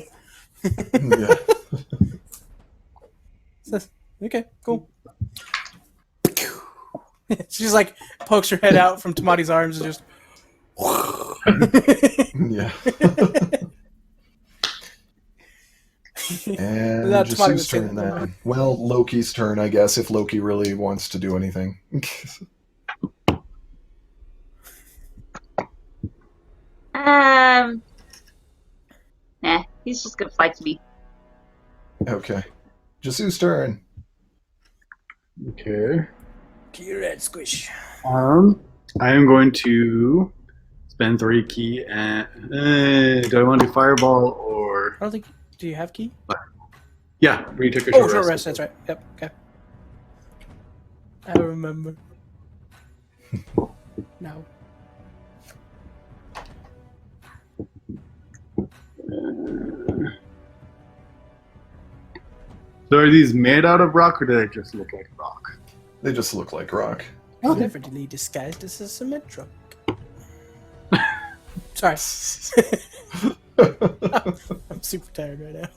Yeah. Okay, cool. She's like pokes her head out from Tamati's arms and just. Yeah. And That's just why I whose would say turn that. then? Well, Loki's turn, I guess, if Loki really wants to do anything. Nah, he's just gonna fight me. Okay. Jasu's turn. Okay. Your head squish. I am going to spend 3 key and do I want to do fireball or I don't think. Do you have key? yeah? We took a Oh, short short rest. rest. That's right. Yep. Okay. I remember. No. So are these made out of rock or do they just look like rock? They just look like rock. Cleverly disguised as a cement truck. Sorry. I'm super tired right now.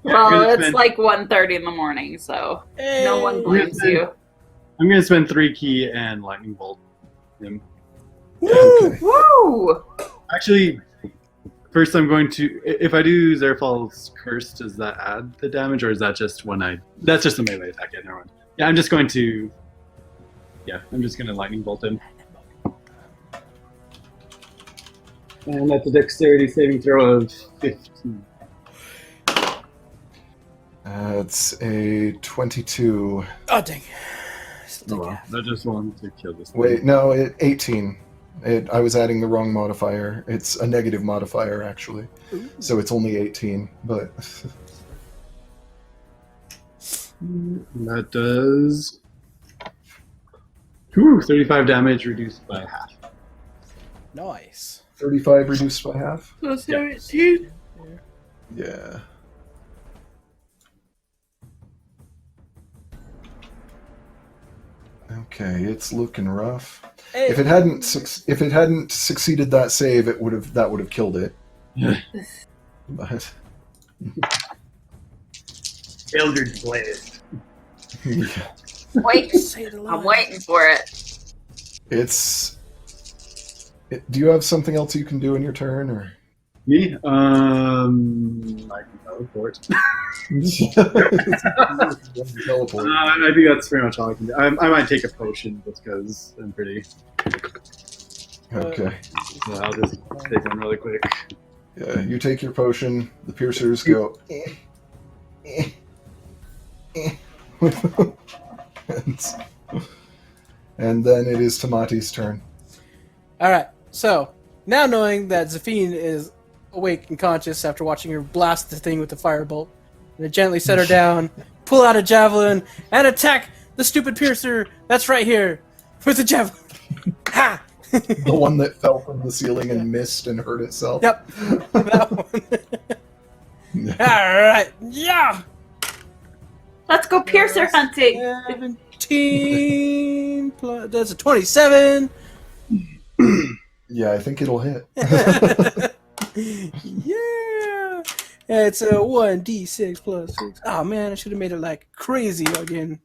Well, Gonna it's spend- like 1:30 in the morning, so no one Hey. blames you. I'm going to spend 3 key and lightning bolt him. Okay. Woo! Actually, first I'm going to, if I do Zerfall's Curse, does that add the damage or is that just when that's just a melee attack, yeah, never mind. Yeah, I'm just going to lightning bolt him. And that's a dexterity saving throw of 15. It's a 22. Oh, dang. Still Oh take well, half. I just wanted to kill this thing. Wait, no, 18. I was adding the wrong modifier. It's a negative modifier, actually. Ooh. So it's only 18, but... That does 35 damage reduced by half. Nice. 35 reduced by half? Plus Yeah. 17. Yeah. Okay, it's looking rough. Hey. If it hadn't succeeded that save, that would have killed it. But Eldritch Blade. yeah, Wait, Say it aloud. I'm waiting for it. do you have something else you can do in your turn, or? Me? I can teleport. Teleport. I think that's pretty much all I can do. I might take a potion just because I'm pretty. Okay. So I'll just take one really quick. Yeah, you take your potion. The piercers go. And then it is Tamati's turn. Alright, so now knowing that Zafine is awake and conscious after watching her blast the thing with the firebolt, and gently set her down, pull out a javelin, and attack the stupid piercer that's right here with the javelin. Ha! The one that fell from the ceiling and missed and hurt itself. Yep, that one. Alright, yeah! Let's go piercer hunting. 17 plus, that's a 27. Yeah, I think it'll hit. Yeah! It's a 1d6 plus 6. Oh man, I should have made it like crazy again.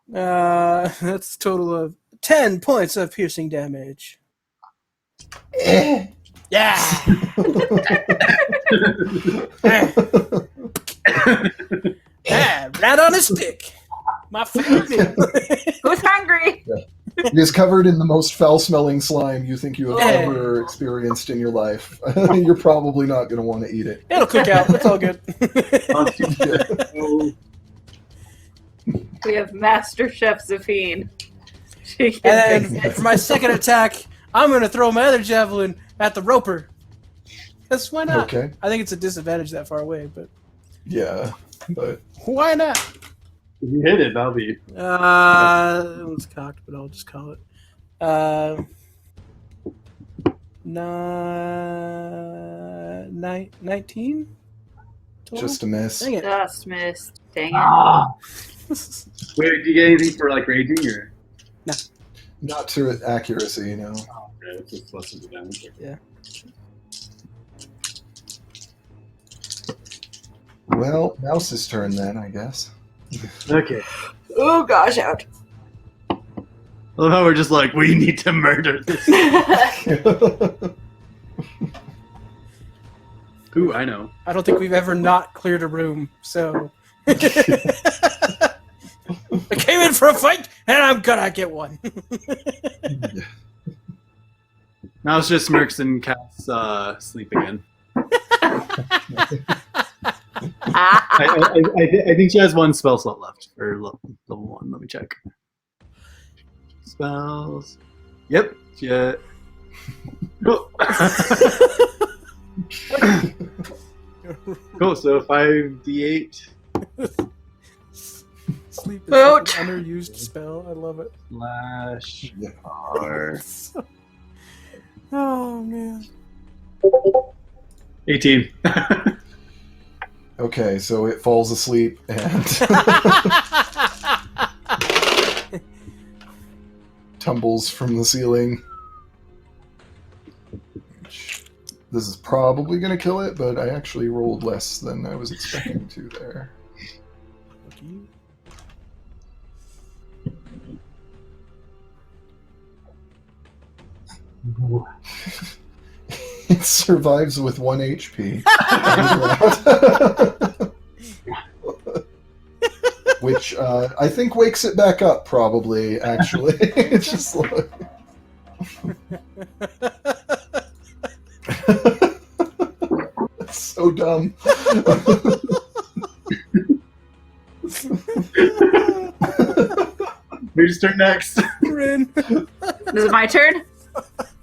That's a total of 10 points of piercing damage. Yeah! Yeah, rat on a stick. My favorite meal. Who's hungry? It is covered in the most foul-smelling slime you think you have Hey. ever experienced in your life. You're probably not going to want to eat it. It'll cook out. It's all good. We have Master Chef Zafine. She can And fix then it. for my second attack, I'm going to throw my other javelin at the roper. Yes, why not? Okay. I think it's a disadvantage that far away, but Yeah, but why not? If you hit it, that'll be. It's cocked, but I'll just call it. 19? just a miss. Dang it. Just missed. Dang it. Ah. Wait, do you get anything for like raging or? Not to accuracy, you know. Oh, okay, it's just less of the damage. Yeah. Well, Mouse's turn then, I guess. Okay. Oh gosh, ouch. I love how we're just like, we need to murder this. Ooh, I know. I don't think we've ever not cleared a room, so. I came in for a fight, and I'm gonna get one. Mouse just smirks and casts sleep again. I think she has one spell slot left for level 1. Let me check. Spells. Yep. Yeah. Cool. Cool. So 5d8 Sleep is Ouch. such an underused spell. I love it. slash Yeah. R. Oh man. 18. Okay, so it falls asleep and tumbles from the ceiling. This is probably going to kill it, but I actually rolled less than I was expecting to there. It survives with 1 HP. Which I think wakes it back up, probably, actually. It's just like... That's so dumb. Who's turn next? Rin. Is it my turn?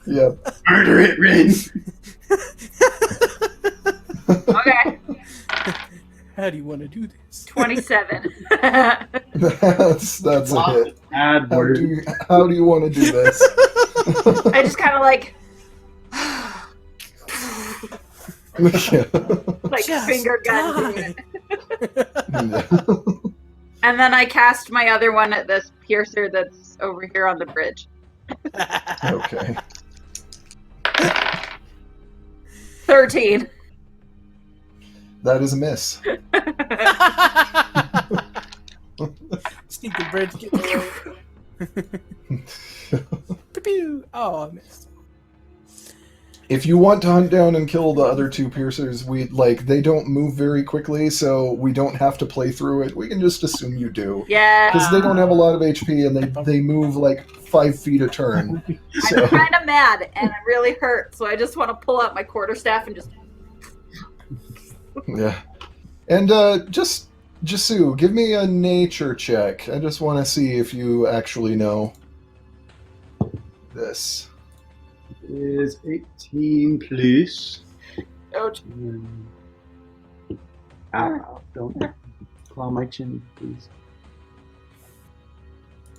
Yeah. Murder it, Rin! Okay. How do you want to do this? 27. That's a hit. Add How word. do you want to do this? I just kind of like Just finger gun die. it. And then I cast my other one at this piercer that's over here on the bridge. Okay. 13. That is a miss. Sneak the bridge, get away. Pew-pew. Oh, I missed. If you want to hunt down and kill the other 2 piercers, they don't move very quickly, so we don't have to play through it. We can just assume you do. Yeah. Because they don't have a lot of HP and they move like 5 feet a turn. So I'm kind of mad and it really hurts, so I just want to pull out my quarterstaff and just. yeah. And Jasu, give me a nature check. I just want to see if you actually know this. Is 18 plus. Ouch. Ow, don't claw my chin, please.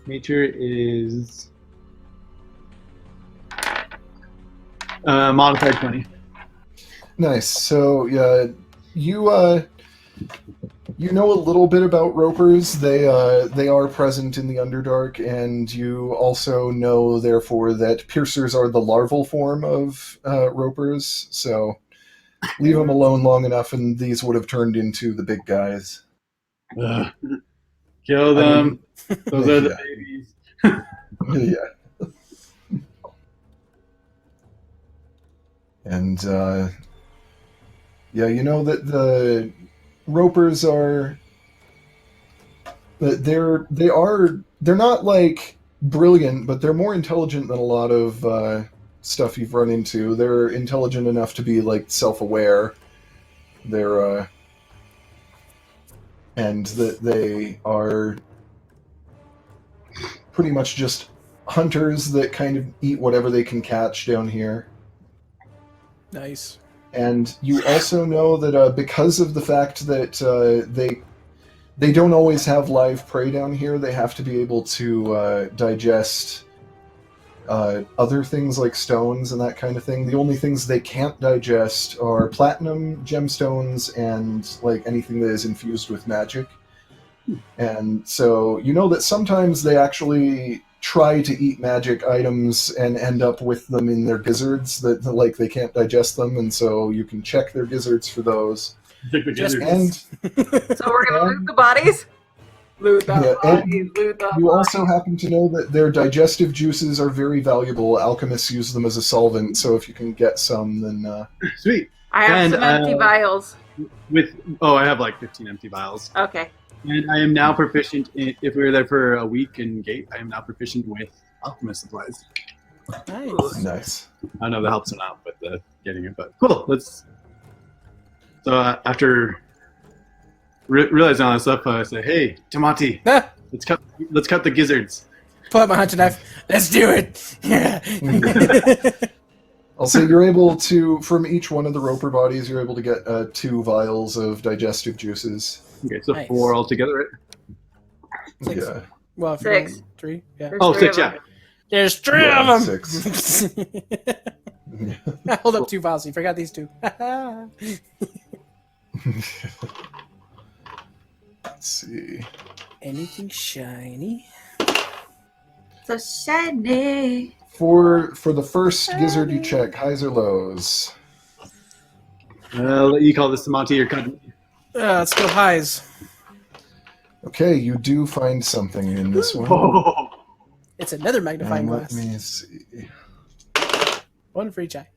Nature is modified 20. Nice. So yeah, you know a little bit about ropers. They are present in the Underdark, and you also know, therefore, that piercers are the larval form of ropers. So leave them alone long enough, and these would have turned into the big guys. Ugh. Kill them. Those are the babies. Yeah. And yeah, you know that the ropers are they're not like brilliant, but they're more intelligent than a lot of stuff you've run into. They're intelligent enough to be like self-aware. They're and that they are pretty much just hunters that kind of eat whatever they can catch down here. Nice. And you also know that because of the fact that they don't always have live prey down here, they have to be able to digest other things like stones and that kind of thing. The only things they can't digest are platinum, gemstones, and like anything that is infused with magic. And so you know that sometimes they actually try to eat magic items and end up with them in their gizzards that like they can't digest them, and so you can check their gizzards for those. Just And So we're gonna loot the bodies. Loot the Yeah, bodies. and Loot the you bodies. also happen to know that their digestive juices are very valuable. Alchemists use them as a solvent, so if you can get some, then Sweet. I have And, some empty vials. I have like 15 empty vials. Okay. And I am now proficient in, if we were there for a week in Gate, I am now proficient with alchemist supplies. Nice. nice. I don't know if that helps or not with the getting it, but cool. So after realizing all that stuff, I say, "Hey, Tamati, Ah, let's cut the gizzards." pull out my hunting knife. Let's do it. Yeah. I'll say you're able to, from each one of the roper bodies, you're able to get 2 vials of digestive juices. Okay, so Nice. 4 altogether, right? Six. Yeah. Well, if you 6. want 3. Yeah. There's Oh, 3 6, of yeah. them. There's 3 Yeah, of them. 6. I hold up 2 vials. You forgot these 2. Let's see. Anything shiny? So shiny. For the first gizzard you check, highs or lows? I'll let you call this Tamati or cut. Let's go highs. Okay, you do find something in this one. Oh, It's another magnifying And let glass. me see. 1 for each eye.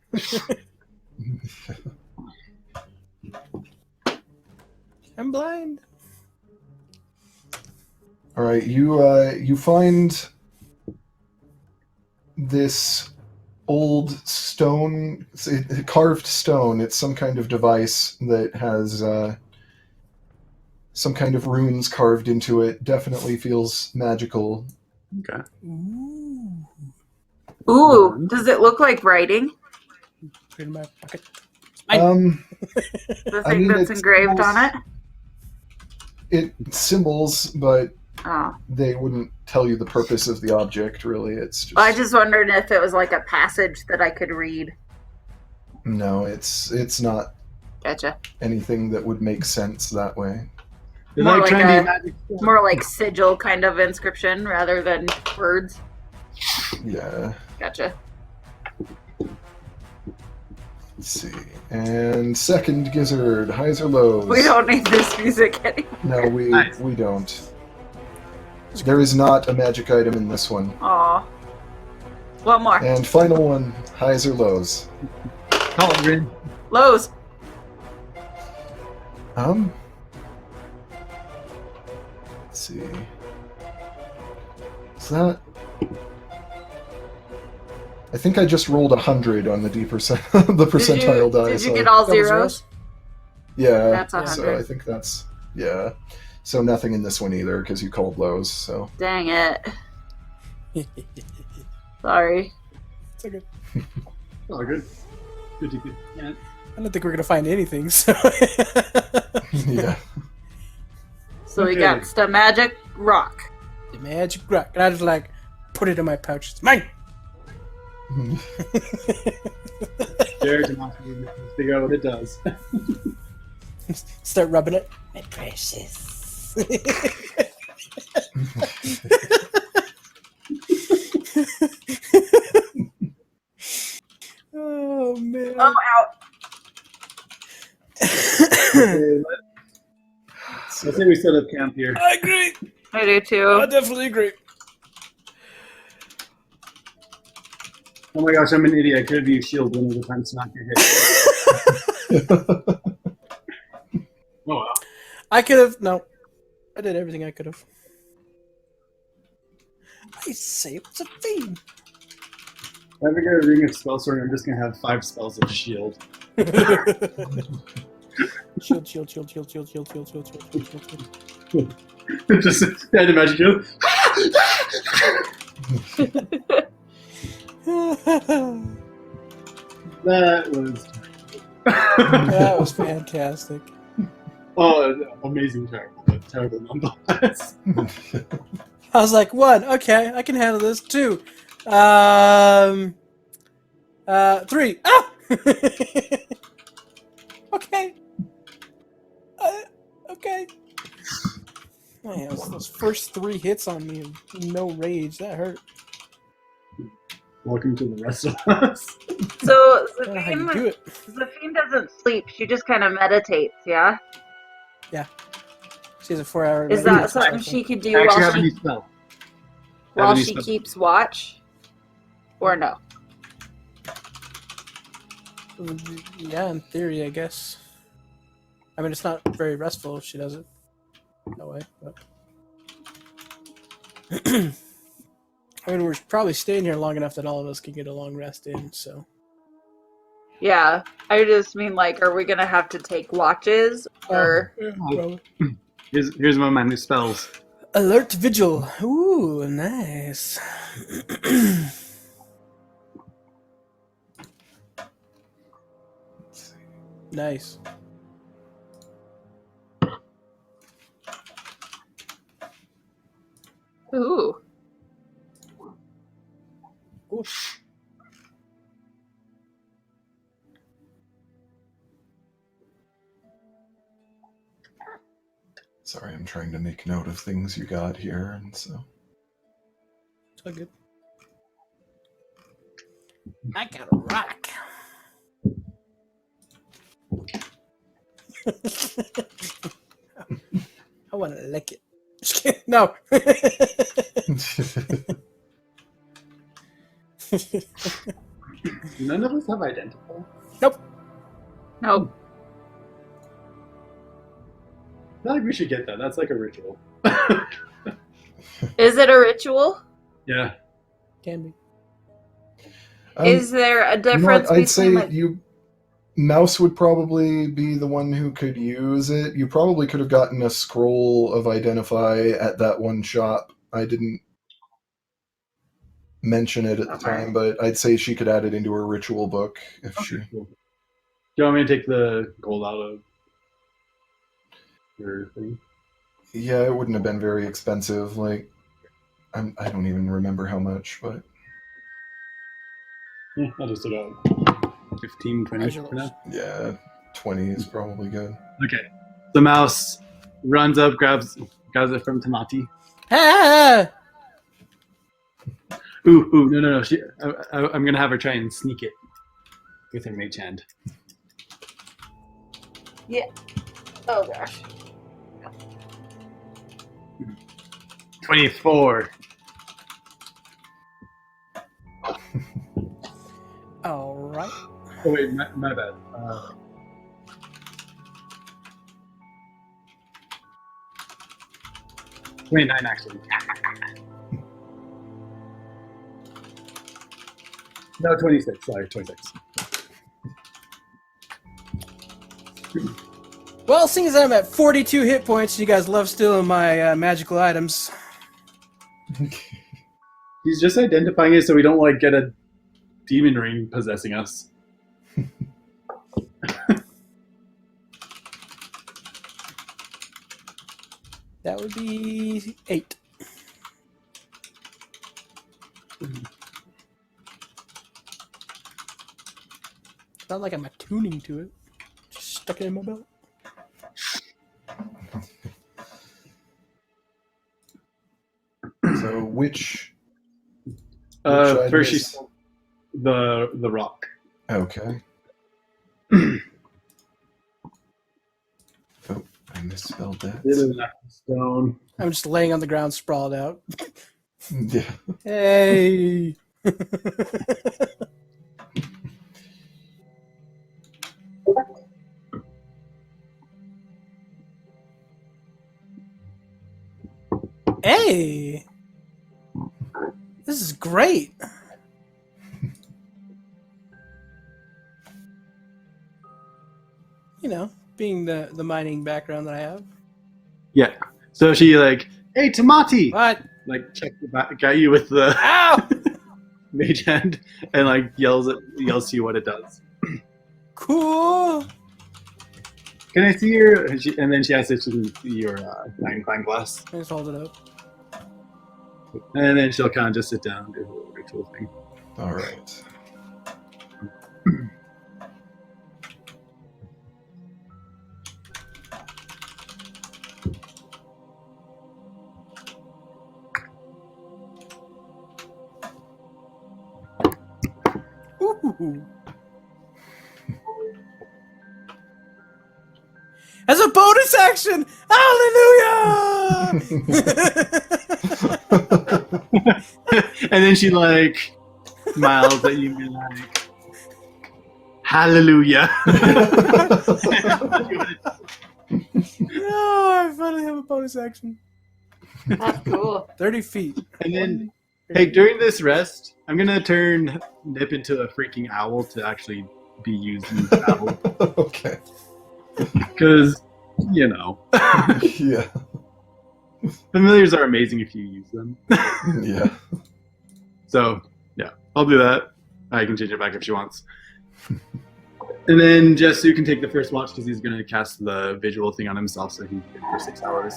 I'm blind. All right, you find this old stone, carved stone. It's some kind of device that has some kind of runes carved into it. Definitely feels magical. okay. Ooh. Ooh, does it look like writing? Put it in my pocket. The I thing mean, that's it's engraved on almost- it? It symbols, but Oh. they wouldn't tell you the purpose of the object. Really, it's just I just wondered if it was like a passage that I could read. no. It's not Gotcha. anything that would make sense that way. They're More like like trying a- to magic. More like sigil kind of inscription rather than words. Yeah. Gotcha. Let's see. And second gizzard, highs or lows? We don't need this music anymore. No, we Nice. we don't. There is not a magic item in this one. Aw. One more. And final one, highs or lows? Call it Rin. Lows. Let's see. Is that? I think I just rolled 100 on the the percentile die. Did you so get all Double zeros? yeah. That's So 100. I think that's yeah. So nothing in this one either because you called lows. So Dang it. Sorry. It's okay. Oh, good. Good to good. Yeah. I don't think we're gonna find anything. So yeah. So we Okay. got the magic rock. the magic rock, and I just like put it in my pouch. It's mine. Share it to Tamati. Let's figure out what it does. Start rubbing it. My precious. Oh man. Oh, out. Let's say we set up camp here. I agree. I do I too. definitely agree. Oh my gosh, I'm an idiot. I could have used shield one of the times to not get hit. Oh well. I could have. No. I did everything I could have. I say it's a theme. If I ever get a ring of spell sword, I'm just gonna have 5 spells of shield. Shield, shield, shield, shield, shield, shield, shield, shield, shield, shield, shield, shield. Just had a magic shield. That was. That was fantastic. Oh, amazing, terrible, but terrible nonetheless. I was like, 1, okay, I can handle this. 2, 3. Ah! Okay. Okay. Man, those first 3 hits on me, no rage. That hurt. Welcome to the rest of us. So I don't know how you do it. Zafine doesn't sleep. She just kind of meditates, yeah? She has a 4-hour. Is that something she could do Actually, while have any she, spell? while Have any she spell? keeps watch? Or no? Yeah, in theory, I guess. I mean, it's not very restful if she does it that way. But I mean, we're probably staying here long enough that all of us can get a long rest in. So Yeah. I just mean, like, are we going to have to take watches? Or. probably. Here's one of my new spells. Alert vigil. Ooh, nice. Nice. Ooh. Sorry, I'm trying to make note of things you got here, and so. It's all good. I got a rock. I want to lick it. Just kidding. No. None of us have identical. Nope. Nope. I feel like we should get that. That's like a ritual. Is it a ritual? Yeah. Can be. Is there a You know what, difference I'd say between, like, you. Mouse would probably be the one who could use it. You probably could have gotten a scroll of Identify at that one shop. I didn't mention it at the time, but I'd say she could add it into her ritual book if she. Cool. Do you want me to take the gold out of your thing? Yeah, it wouldn't have been very expensive. Like, I don't even remember how much, but Yeah, I'll just about 15, 20 for now. yeah, 20 is probably good. Okay. The mouse runs up, grabs it from Tamati. Ah! Ooh, no. I'm gonna have her try and sneak it with her mage hand. yeah. Oh, gosh. 24. All right. Oh wait, my bad. 29 actually. No, 26. Sorry, 26. Well, seeing as I'm at 42 hit points, you guys love stealing my magical items. He's just identifying it so we don't like get a demon ring possessing us. That would be 8. Not like I'm attuning to it. Just stuck it in my belt. So which First item she's the rock. Okay. Oh, I misspelled that. It is not stone. I'm just laying on the ground, sprawled out. Yeah. Hey! Hey! This is great! You know, being the mining background that I have. Yeah. So she like, hey Tamati! What? Like check the back at you with the Ow! mage hand and like yells to you what it does. Cool. Can I see your? And then she asks if she can see your magnifying glass. I just hold it up. And then she'll kind of just sit down and do her ritual thing. All right. Ooh. As a bonus action, hallelujah! And then she like smiles at you and be like, "Hallelujah!" Oh, I finally have a bonus action. That's cool. 30 feet. And then, hey, during this rest, I'm gonna turn Nip into a freaking owl to actually be used in battle. Okay. Because, you know, Yeah. familiars are amazing if you use them. Yeah. So, yeah, I'll do that. I can change it back if she wants. And then Jesu can take the first watch because he's going to cast the visual thing on himself so he's good for 6 hours.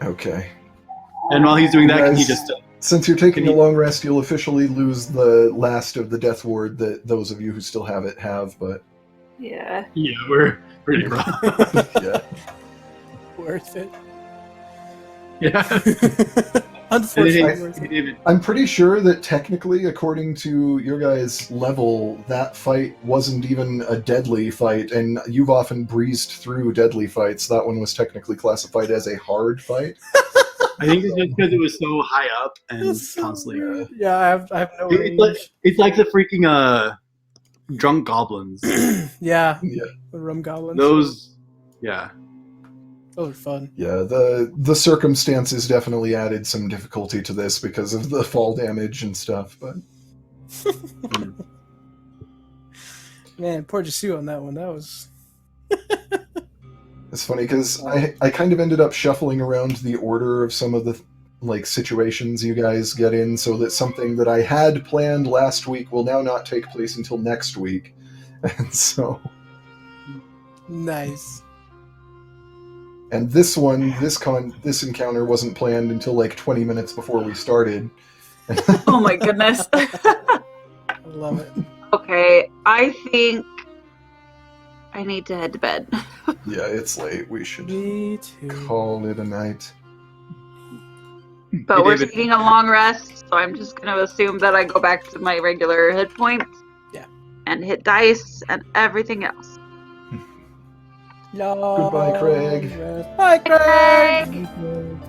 Okay. And while he's doing that, can he Guys, just... Since you're taking Can a you- long rest, you'll officially lose the last of the death ward that those of you who still have it have, but Yeah. Yeah, we're pretty rough. yeah. Worth it. Yeah. Unfortunately, worth it. David, I'm pretty sure that technically, according to your guys' level, that fight wasn't even a deadly fight, and you've often breezed through deadly fights. That one was technically classified as a hard fight. I think it's just because it was so high up and That's so constantly... weird. Yeah, I have no It's like, range. it's like the freaking drunk goblins. Yeah, Yeah. the rum goblins. Those, yeah. Those are fun. Yeah, the circumstances definitely added some difficulty to this because of the fall damage and stuff, but Man, poor Jesu on that one. That was... it's funny because I kind of ended up shuffling around the order of some of the like situations you guys get in so that something that I had planned last week will now not take place until next week. And so Nice. and this encounter wasn't planned until like 20 minutes before we started. Oh my goodness. I love it. Okay, I think I need to head to bed. Yeah, it's late. We should Me too. call it a night. But Hey, we're David. taking a long rest, so I'm just going to assume that I go back to my regular hit points. Yeah. And hit dice and everything else. Long Goodbye, Craig. rest. Bye, Craig. Craig.